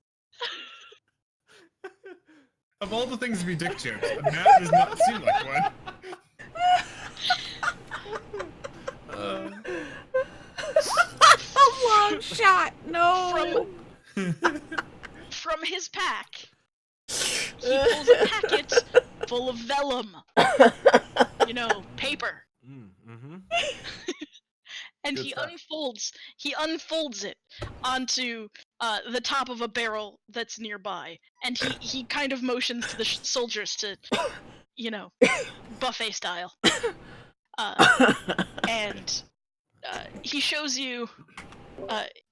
Of all the things to be dick jokes, a map does not seem like one. A long shot. No. From his pack, he pulls a packet full of vellum. Paper. And he unfolds it onto the top of a barrel that's nearby, and he kind of motions to the soldiers to, buffet style. And he shows you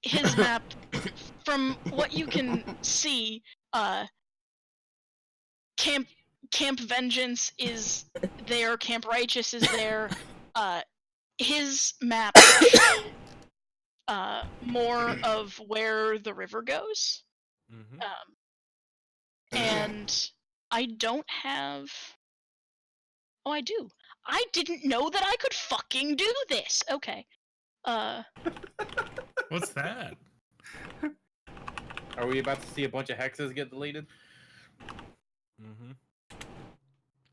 his map. From what you can see, Camp Vengeance is there, Camp Righteous is there. His map shows more of where the river goes. And I don't have... Oh, I do. I didn't know that I could fucking do this! Okay. What's that? Are we about to see a bunch of hexes get deleted?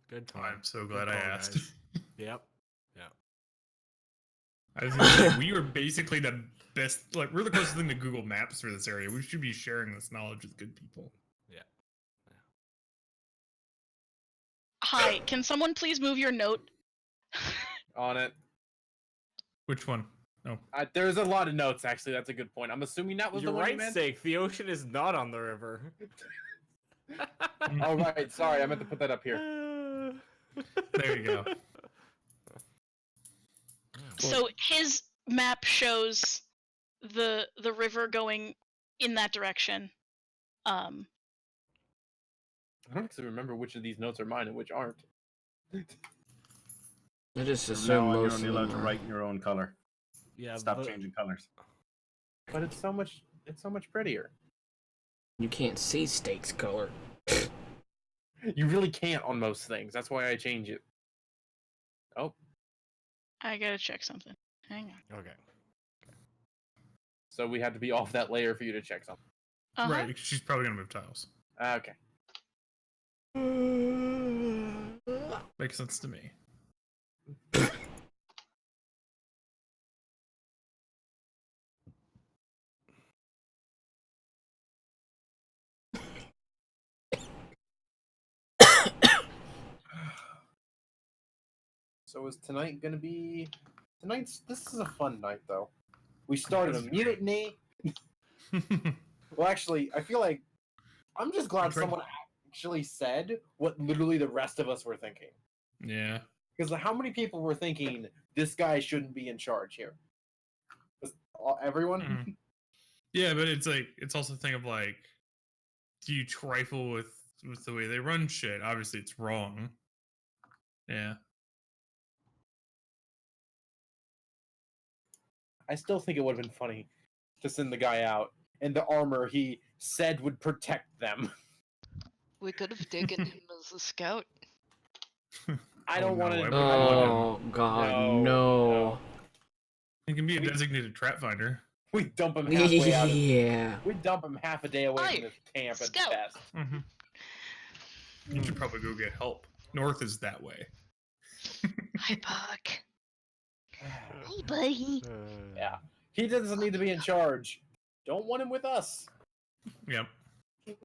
Good time. I'm so glad I asked. Yep. I was gonna say, we are basically the best, we're the closest thing to Google Maps for this area. We should be sharing this knowledge with good people. Yeah. Hi, can someone please move your note? On it. Which one? No. There's a lot of notes, actually. That's a good point. I'm assuming that was You're the one you right, meant? sake. The ocean is not on the river. Oh, right. Sorry, I meant to put that up here. There you go. So his map shows the river going in that direction. I don't actually remember which of these notes are mine and which aren't. I just From now assume on, you're most only of allowed them to are. write in your own color. Yeah, Stop but changing colors. But it's so much prettier. You can't see Steak's color. You really can't on most things. That's why I change it. Oh, I gotta check something. Hang on. okay. so we had to be off that layer for you to check something. Uh-huh. Right, she's probably gonna move tiles. Okay. Makes sense to me. So is tonight gonna be? This is a fun night though. We started a mutiny. Well, actually, I feel like I'm just glad someone actually said what literally the rest of us were thinking. Yeah. Because how many people were thinking this guy shouldn't be in charge here? Everyone? Mhm. Yeah, but it's like it's also a thing of like, do you trifle with the way they run shit? Obviously, it's wrong. Yeah. I still think it would have been funny to send the guy out in the armor he said would protect them. We could have taken him as a scout. I don't want to. Oh God, no. He can be a designated trap finder. We dump him halfway out. Yeah. We dump him half a day away Aye, from this camp at scout. best. Mm-hmm. You should probably go get help. North is that way. Hi, Buck. Hey, buddy. Yeah. He doesn't need to be in charge. Don't want him with us. Yep. Hey,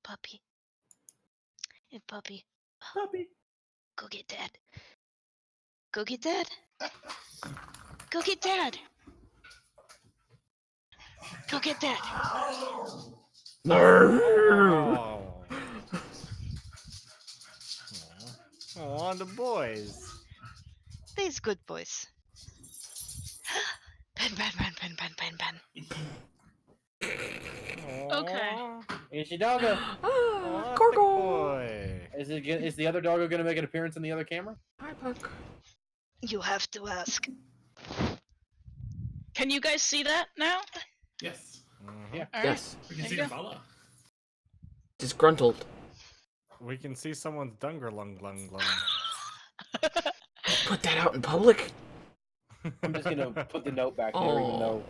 puppy. Hey, puppy. Puppy. Go get Dad. Go get Dad. Go get Dad. Go get Dad. Oh. Oh, the boys. These good boys. Pen, pen, pen, pen, pen, pen, pen. Okay. Is she doggo? Oh, Gargle. boy. Is the other doggo gonna make an appearance in the other camera? Hi, Puck. You have to ask. Can you guys see that now? Yes. Yeah. All right. Yes. We can There see you the go. fella. Disgruntled. We can see someone's dunger lung lung lung. Put that out in public. I'm just gonna put the note back there, even though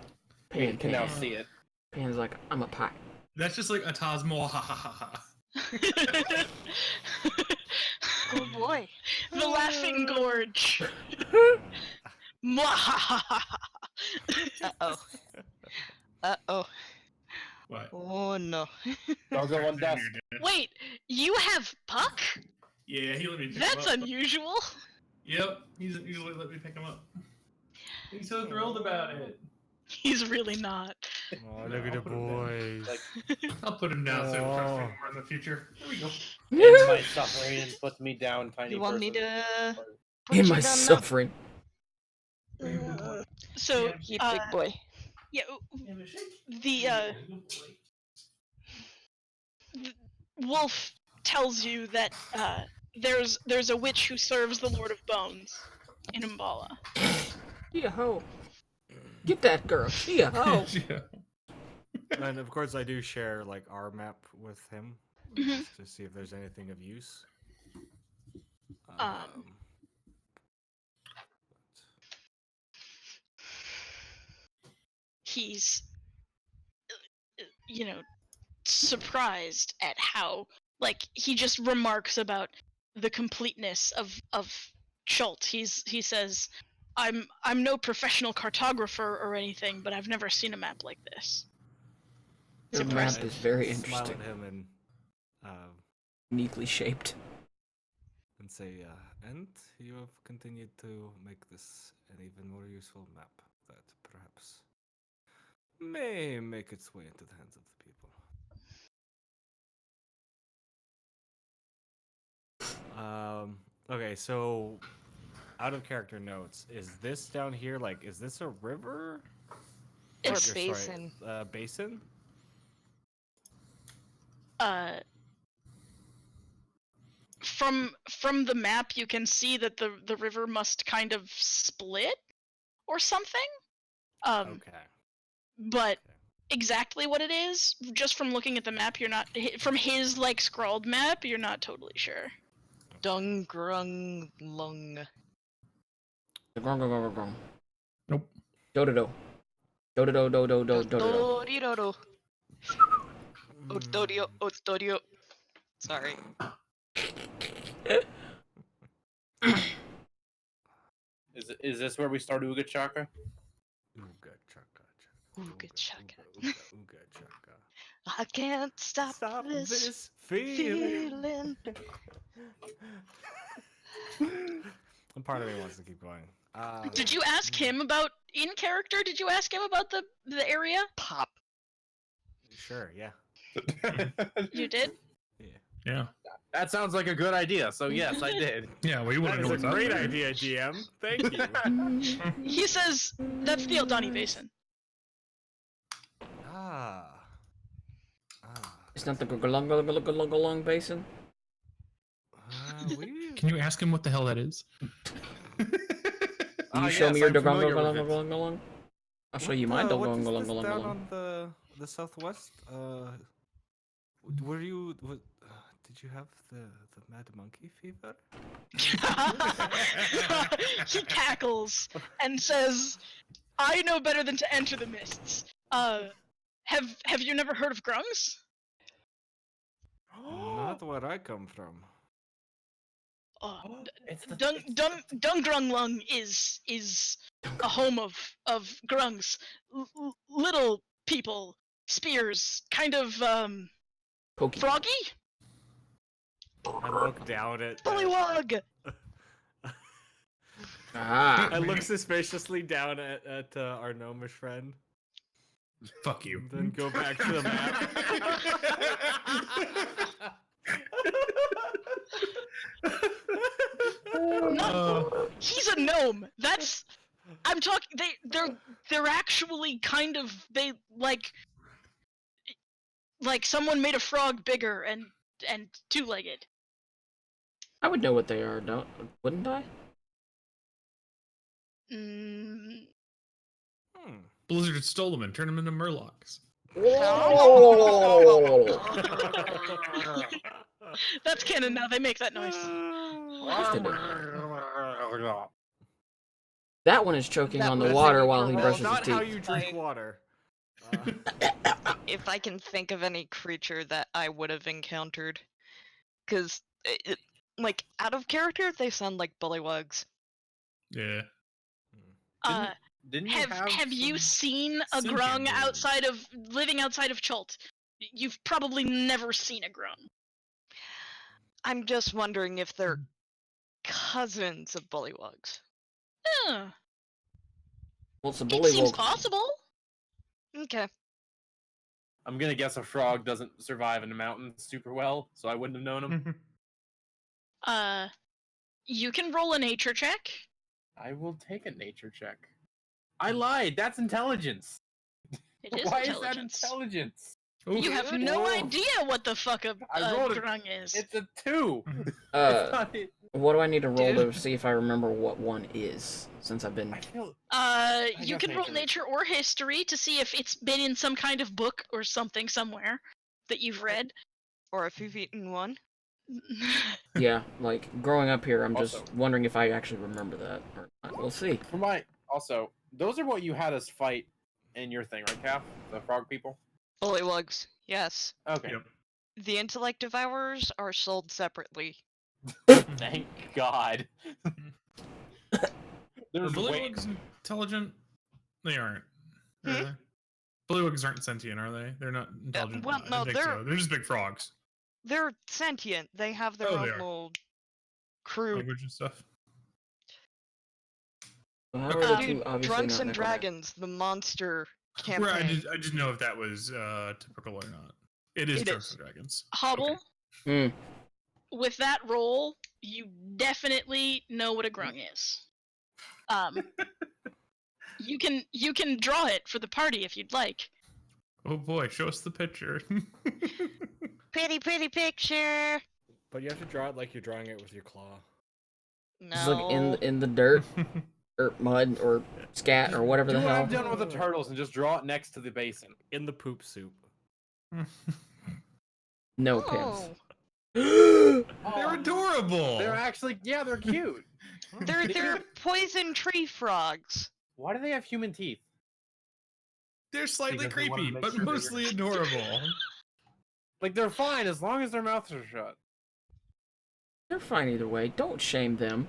we Pan, can now Pan. see it. Pan's like, I'm a pie. That's just like a Tasmo. Ha ha ha ha. Oh boy. The laughing gorge. Mwahahaha. Uh-oh. Uh-oh. What? Oh no. Doggo on desk. Wait, you have Puck? Yeah, he let me pick That's him up. unusual. Yep, he's usually let me pick him up. He's so thrilled about it. He's really not. Oh, look at the boys. I'll put him down so he'll trust me more in the future. There we go. In my suffering and puts me down, tiny You want me person. to put In you my down now? suffering. So, You big boy. yeah, Wolf tells you that there's a witch who serves the Lord of Bones in Umbala. She a hoe. Get that girl. She a hoe. Yeah. And of course, I do share like our map with him Mhm. just to see if there's anything of use. He's, surprised at how, like, he just remarks about the completeness of Schultz. He says, I'm no professional cartographer or anything, but I've never seen a map like this. Your Surprised. map is very Smile interesting. at him and Neatly shaped. say, and you have continued to make this an even more useful map that perhaps may make its way into the hands of the people. Okay, so out of character notes, is this down here like, is this a river? It's Or, sorry, basin. basin? from the map, you can see that the river must kind of split or something. Okay. But exactly what it is, just from looking at the map, you're not from his like scrawled map. You're not totally sure. Dung grung lung. Grung, grung, grung, grung. Nope. Do-do-do. Do-do-do, do-do-do, do-do-do. Doridodo. Otodio, otodio. Sorry. Is this where we start Uga Chaka? Ooga chaka chaka. Ooga chaka. Ooga chaka. I can't stop this feeling. feeling. One part of me wants to keep going. Did you ask him about in character? Did you ask him about the area? Pop. Sure, yeah. You did. Yeah. That sounds like a good idea. So yes, I did. Yeah, well, you want That to know is a what's great up there. idea, GM. Thank you. He says that's the Eldani Basin. Ah. It's not the Gulong Basin? Can you ask him what the hell that is? Can you show me your Gulong? I'll show you my what is Gulong. this down on the southwest? Were you? Did you have the mad monkey fever? He cackles and says, "I know better than to enter the mists. Have you never heard of grungs? Not where I come from. Dungrunglung is a home of grungs, little people, spears, kind of Pokey. froggy. I look down at. Bullywug! Ah. I look suspiciously down at our gnomish friend. Fuck you. And then go back to the map. No, he's a gnome. That's I'm talking. They're actually kind of like someone made a frog bigger and two-legged. I would know what they are, wouldn't I? Mm, Blizzard stole them and turned them into murlocs. Whoa! that's canon now. They make that noise. That one is choking That on the was water a while he roll. brushes his Not how teeth. you drink water. If I can think of any creature that I would have encountered. Because, like, out of character, they sound like bullywugs. Yeah. Didn't Have you some seen a sentient grung beings? living outside of Chult? You've probably never seen a grung. I'm just wondering if they're cousins of bullywugs. Huh. Well, it's a It bully seems wolf. possible. Okay. I'm gonna guess a frog doesn't survive in the mountains super well, so I wouldn't have known him. You can roll a nature check. I will take a nature check. I lied. That's intelligence. It is Why intelligence. is that intelligence? You have no Oof. idea what the fuck a I rolled grung is. It's a 2. It's not it. What do I need to roll Dude. to see if I remember what one is? Since I've been. I feel. You guess can roll nature. nature or history to see if it's been in some kind of book or something somewhere that you've read. Or if you've eaten one. Yeah, like growing up here, I'm just Also- wondering if I actually remember that or not. We'll see. For my also, those are what you had us fight in your thing, right, Calf? The frog people. Bullywugs, yes. Okay. Yep. The intellect devourers are sold separately. Thank God. Are There's way. bullywugs intelligent? They aren't. Hmm? Are they? Bullywugs aren't sentient, are they? They're not intelligent. well, I no, think so. They're just big frogs. They're sentient. They have their Oh, own they are. little crew. Language and stuff. Well, how are the Dude, two obviously Drunks not and necromantic? Dragons, the monster campaign. Where I didn't know if that was typical or not. It is It Drunks is. and Dragons. Hobble, Hmm. with that roll, you definitely know what a grung is. You can draw it for the party if you'd like. Oh boy, show us the picture. Pretty picture. But you have to draw it like you're drawing it with your claw. Just like No. in the dirt or mud or scat or whatever Do the what hell. I've done with the turtles and just draw it next to the basin. In the poop soup. No pimps. Oh. They're adorable. They're actually, yeah, they're cute. They're poison tree frogs. Why do they have human teeth? They're slightly Because they wanna creepy, make but sure they're- mostly adorable. Like they're fine as long as their mouths are shut. They're fine either way. Don't shame them.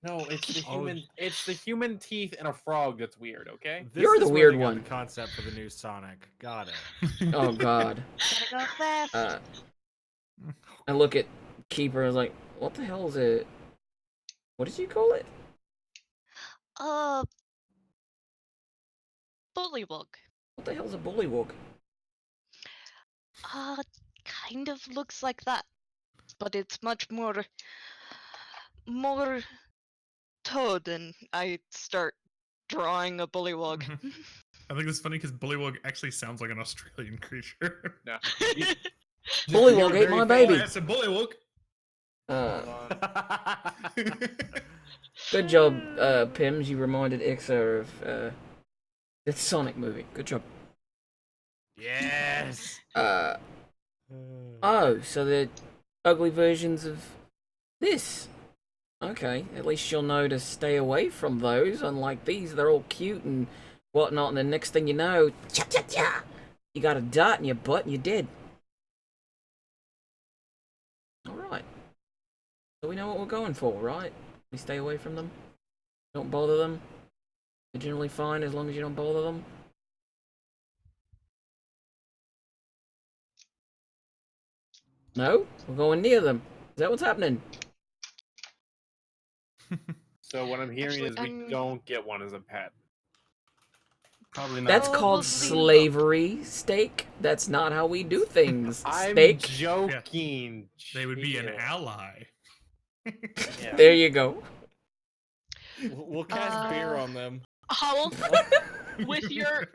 No, it's the Oh. human. It's the human teeth and a frog that's weird. Okay. This You're is the where weird they got one. The concept for the new Sonic. Got it. Oh God. Gotta go fast. I look at Keeper and I was like, what the hell is it? What did you call it? Bullywug. What the hell's a bullywug? Kind of looks like that, but it's much more toad, and I start drawing a bullywug. I think it's funny because Bullywug actually sounds like an Australian creature. No. Bullywug ate my baby. Oh, that's a Bullywug. Good job, Pims. You reminded Ixer of the Sonic movie. Good job. Yes. Oh, so they're ugly versions of this. Okay, at least you'll know to stay away from those. Unlike these, they're all cute and whatnot, and the next thing you know, cha-cha-cha, you got a dart in your butt and you're dead. Alright. So we know what we're going for, right? We stay away from them. Don't bother them. They're generally fine as long as you don't bother them. No? We're going near them. Is that what's happening? So what I'm hearing Actually, is we don't get one as a pet. Probably not. That's Oh, called we'll see. slavery, Steak. That's not how we do things, I'm Steak. joking. They would be an Chill. ally. Yeah. There you go. We'll cast beer on them. Hobble, with your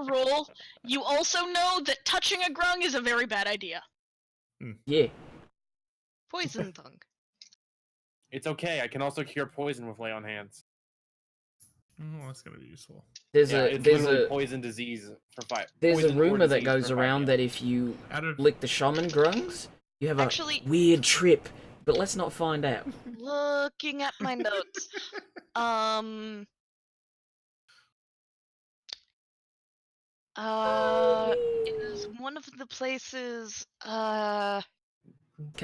roll, you also know that touching a grung is a very bad idea. Yeah. Poison tongue. It's okay. I can also cure poison with lay on hands. Oh, that's gonna be useful. There's Yeah, a it's there's literally a poison disease for five. there's a poison or rumor that disease goes for 5 around that damage. if you Out of lick the shaman grungs, you have a Actually- weird trip. But let's not find out. Looking at my notes. Is one of the places, Can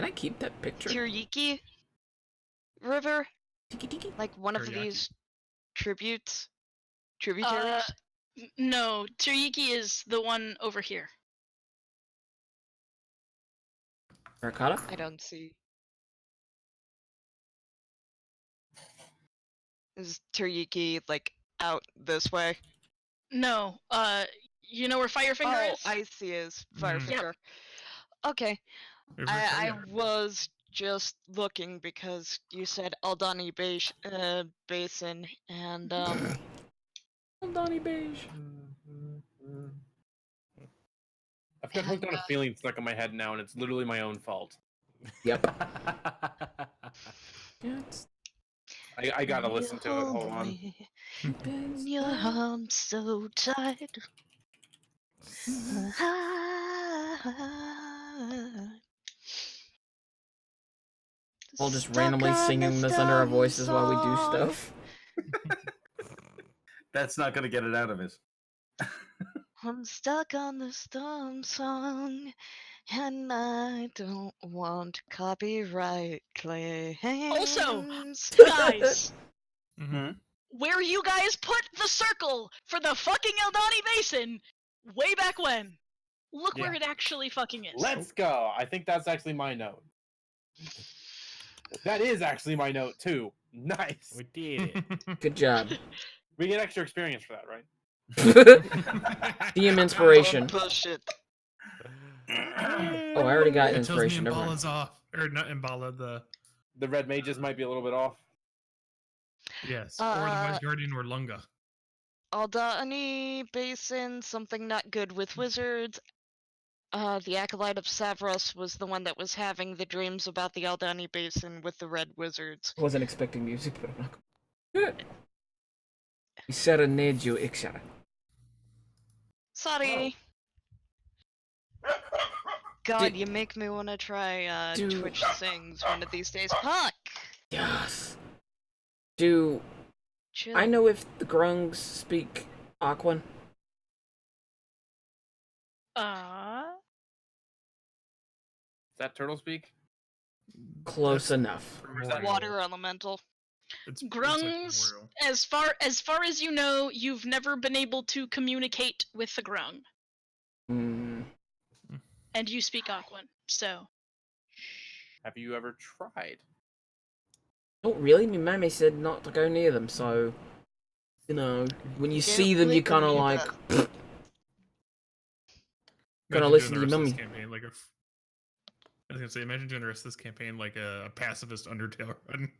I keep that picture? Tiriki River? Tiki tiki. Like one of Teriyaki. these tributaries? No, Teriyaki is the one over here. Terracotta? I don't see. Is Tiriki like out this way? No, you know where Firefinger Oh, is? I see is Mhm. Firefinger. Okay, River I Teriyaki. was just looking because you said Aldani Basin, and Donnie Beige. I've got hooked on a feeling stuck in my head now, and it's literally my own fault. Yep. Yeah, it's I gotta listen to it. Hold on. Your arms so tight. all just randomly singing this under our voices while we do stuff. That's not gonna get it out of it. I'm stuck on the storm song, and I don't want copyright claims. Also, guys, Mhm. where you guys put the circle for the fucking Eldani Basin way back when. Look where Yeah. it actually fucking is. Let's go. I think that's actually my note. That is actually my note too. Nice. We did it. Good job. We get extra experience for that, right? DM inspiration. Bullshit. Oh, I already got It tells me inspiration. Never mind. Imbala's off, or not Imbala. The red mages might be a little bit off. Yes, or the West Guardian or Lunga. Aldani Basin, something not good with wizards. The Acolyte of Savros was the one that was having the dreams about the Aldani Basin with the Red Wizards. I wasn't expecting music, but I'm not. Good. He serenades you, etc. Sorry. God, you make me want to try Do- Twitch Sings one of these days. Fuck! Yes. Do Chill. I know if the Grungs speak Aquan? Is that turtle speak? Close enough. Primordial. that Water Elemental. It's like Grungs, Primordial. as far as you know, you've never been able to communicate with the Grung, Hmm. and you speak Aquan, so Have you ever tried? Oh, really? My mammy said not to go near them, so... You know, when you Don't see them, you believe kind of me, like... but- Gonna Imagine listen doing to the your rest of mummy. this campaign like I was gonna say, imagine doing the rest of this campaign like a pacifist Undertale run.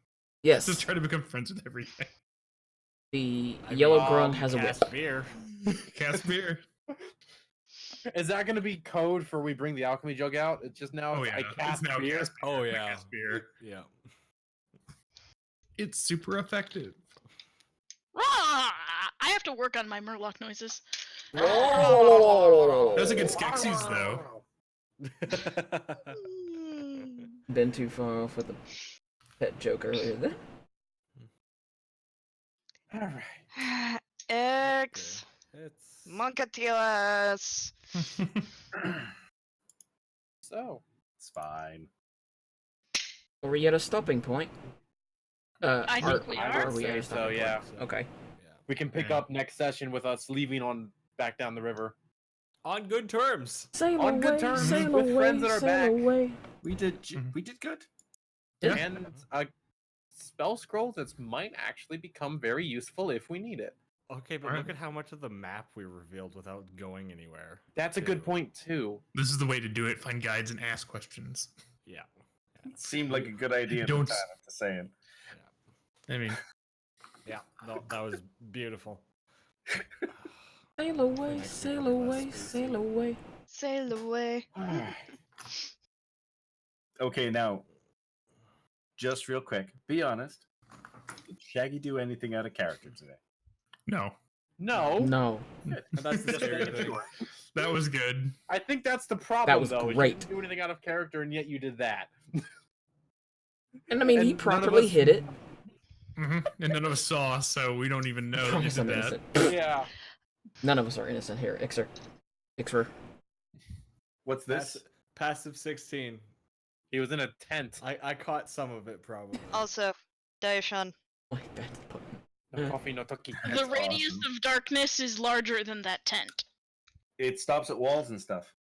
Yes, Just try to become friends with everything. the I yellow mean, Grung has a whip. cast beer. Cast beer. Is that going to be code for we bring the alchemy jug out? It's just now Oh yeah, I it's cast now beer. cast beer. Oh, I yeah. cast beer. Yeah. It's super effective. Rah! I have to work on my Murloc noises. Oh! Those are good Skeksis though. Been too far off with the pet joke earlier then. All right. X. It's Monkatilas. So, It's fine. Are we at a stopping point? I think we I are. would we at say a so, stopping yeah. point? Okay. Yeah. We can pick Yeah. up next session with us leaving on back down the river. On good terms. Sail On away, good terms, sail with away, friends that are sail back. away. We did Mhm. we did good. Yeah. And a spell scroll that might actually become very useful if we need it. Okay, but Alright. look at how much of the map we revealed without going anywhere. That's a good too. point too. This is the way to do it. Find guides and ask questions. Yeah. It seemed like a good idea at the Don't time, s- I'm just saying. I mean, Yeah. No, that was beautiful. Sail away, Next sail week will be less away, spacey. sail away. Sail away. Okay, now, just real quick, be honest. Did Shaggy do anything out of character today? no. No, No, And that's the Just scary making thing. sure. That was good. I think that's the problem, was though. Is great. you didn't do anything out of character, and yet you did that. and I mean he And none of properly us- hit it. And none of us saw, so we don't even know that you Promise did I'm that. innocent. Yeah. None of us are innocent here. Ixer. Ixer. What's this? Passive 16. He was in a tent. I caught some of it probably. Also, Daishan. My bad button. No coffee, no tucky. The That's radius awesome. of darkness is larger than that tent. It stops at walls and stuff.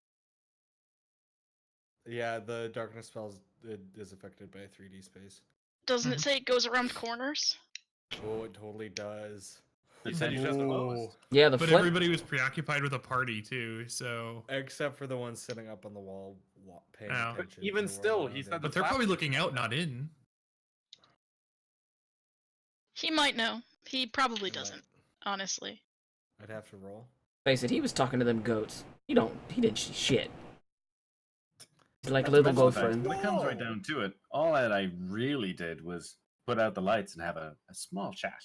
Yeah, the darkness spells it is affected by 3D space. Doesn't it say it goes around corners? Oh, it totally does. You said you just Ooh. Yeah, the But flint. everybody was preoccupied with a party too, so. Except for the ones sitting up on the wall, paying Oh. attention. to even the world still, around he it. said But they're probably looking out, not in. He might know. He probably Right. doesn't, honestly. I'd have to roll. Face it, he was talking to them goats. He didn't see shit. He's like That's little most of the time. girlfriend. When it comes right down to it, all that I really did was put out the lights and have a small chat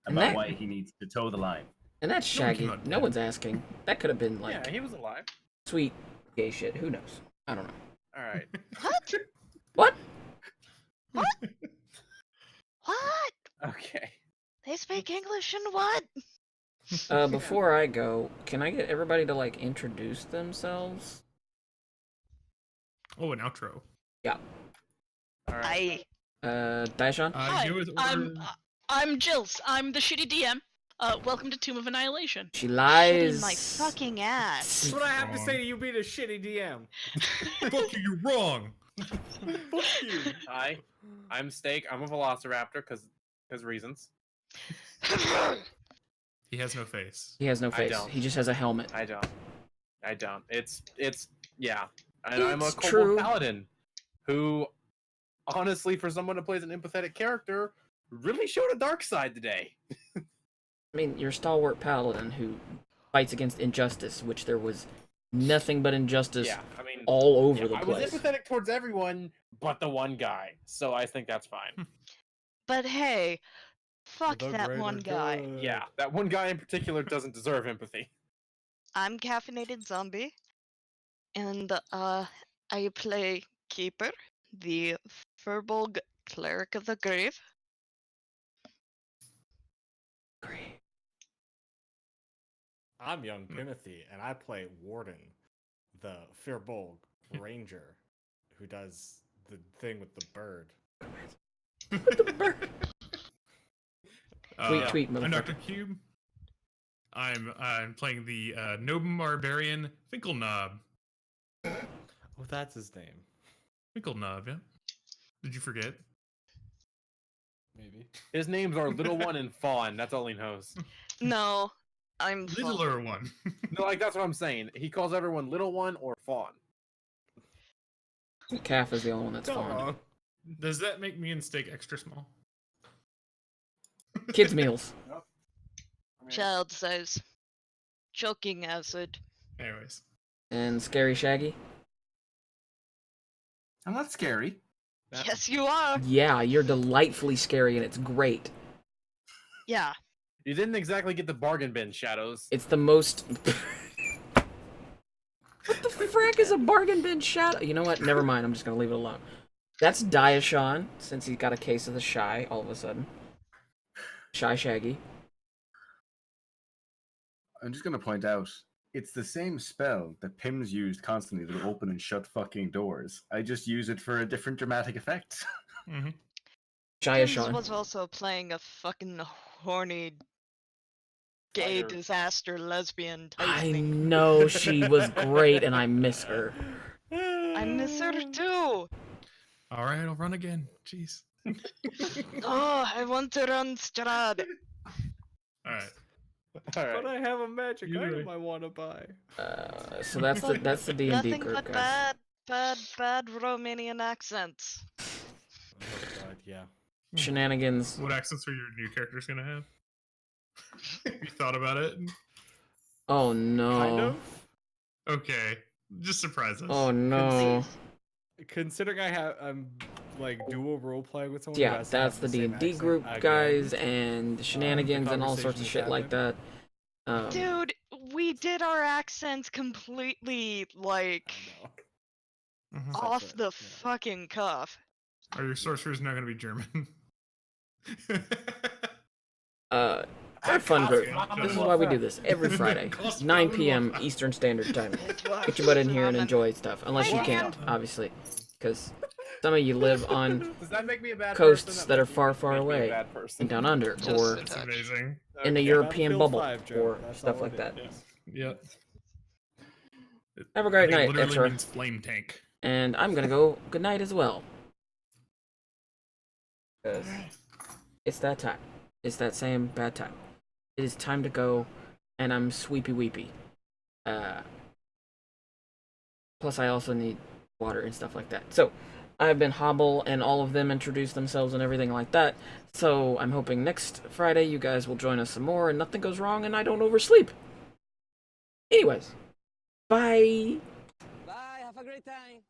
And about that- why he needs to toe the line. And that's No one Shaggy. came out No dead. one's asking. That could have been like Yeah, he was alive. sweet gay shit. Who knows? I don't know. All right. What? What? What? Okay. They speak English and what? Before I go, can I get everybody to like introduce themselves? Oh, an outro. Yeah. All right. Daishan? Hi, give it I'm Jills. I'm the shitty DM. Welcome to Tomb of Annihilation. She Shitting lies. my fucking ass. That's what I have to Wrong. say to you being a shitty DM. Fuck you, you're wrong. Fuck you. Hi, I'm Steak. I'm a Velociraptor because reasons. He has no face. He has no I face. don't. He just has a helmet. I don't. It's yeah. And I'm a It's Kobold true. Paladin who, honestly, for someone who plays an empathetic character, really showed a dark side today. I mean, you're a stalwart paladin who fights against injustice, which there was nothing but injustice Yeah, I mean, all over the I was place. empathetic towards everyone, but the one guy. So I think that's fine. But hey, fuck The that one greater guy. good. Yeah, that one guy in particular doesn't deserve empathy. I'm Caffeinated Zombie, and I play Keeper, the Furbolg Cleric of the Grave. Great. I'm young Timothy, and I play Warden, the Firbolg Ranger, who does the thing with the bird. Tweet, I'm motherfucker. Dr. Cube. I'm playing the Nobum Barbarian Finkelknob. Oh, that's his name. Finkelknob, yeah. Did you forget? Maybe. His names are Little One and Fawn. That's all he knows. No, I'm Littler one. No, like that's what I'm saying. He calls everyone Little One or Fawn. Calf is the only one that's Not fond. wrong. Does that make me and Steak extra small? Kids meals. child size. Choking acid. Anyways. And Scary Shaggy. I'm not scary. Yes, you are. Yeah, you're delightfully scary and it's great. Yeah. You didn't exactly get the bargain bin, Shadows. It's the most... What the frack is a bargain bin shadow? You know what? Never mind. I'm just going to leave it alone. That's Diashon, since he got a case of the shy all of a sudden. Shy Shaggy. I'm just gonna point out, it's the same spell that Pim's used constantly to open and shut fucking doors. I just use it for a different dramatic effect. Mm-hmm. Pims Diashon. was also playing a fucking horny gay Fighter. disaster lesbian type I thing. know she was great and I miss her. I miss her too. All right, I'll run again. Jeez. Oh, I want to run Strad. All right. All right. But I have a magic Either item way. I want to buy. So that's the D&D Nothing group, but guys. bad Romanian accents. Oh god, yeah. Shenanigans. What accents are your new characters gonna have? You thought about it? Oh no. Kind of. Okay. Just surprise us. Oh no. Considering I'm like dual role playing with someone. who Yeah, has to that's have the same D&D accent group, again. guys, and shenanigans and all sorts of conversation shit like that. Dude, we did our accents completely like I know. Mhm. off Separate, the yeah. fucking cuff. Are your sorcerers not gonna be German? We're a fun group. This is why we do this every Friday, 9 p.m. Eastern Standard Time. Get your butt in here and enjoy stuff, unless you can't, obviously, because some of you live on Does that make me a bad coasts person? that are makes me- far, makes far me a away bad person. and down under, Just or a That's touch. amazing. in a Okay. European Battlefield bubble, 5, Joe. or That's stuff all like it that. is. Yep. Have a great I think it night, literally Ezra. means flame tank. And I'm gonna go good night as well. 'Cause it's that time. It's that same bad time. It is time to go, and I'm sweepy weepy. Plus, I also need water and stuff like that. So, I've been Hobble, and all of them introduced themselves and everything like that. So, I'm hoping next Friday you guys will join us some more, and nothing goes wrong, and I don't oversleep. Anyways, bye. Bye, have a great time.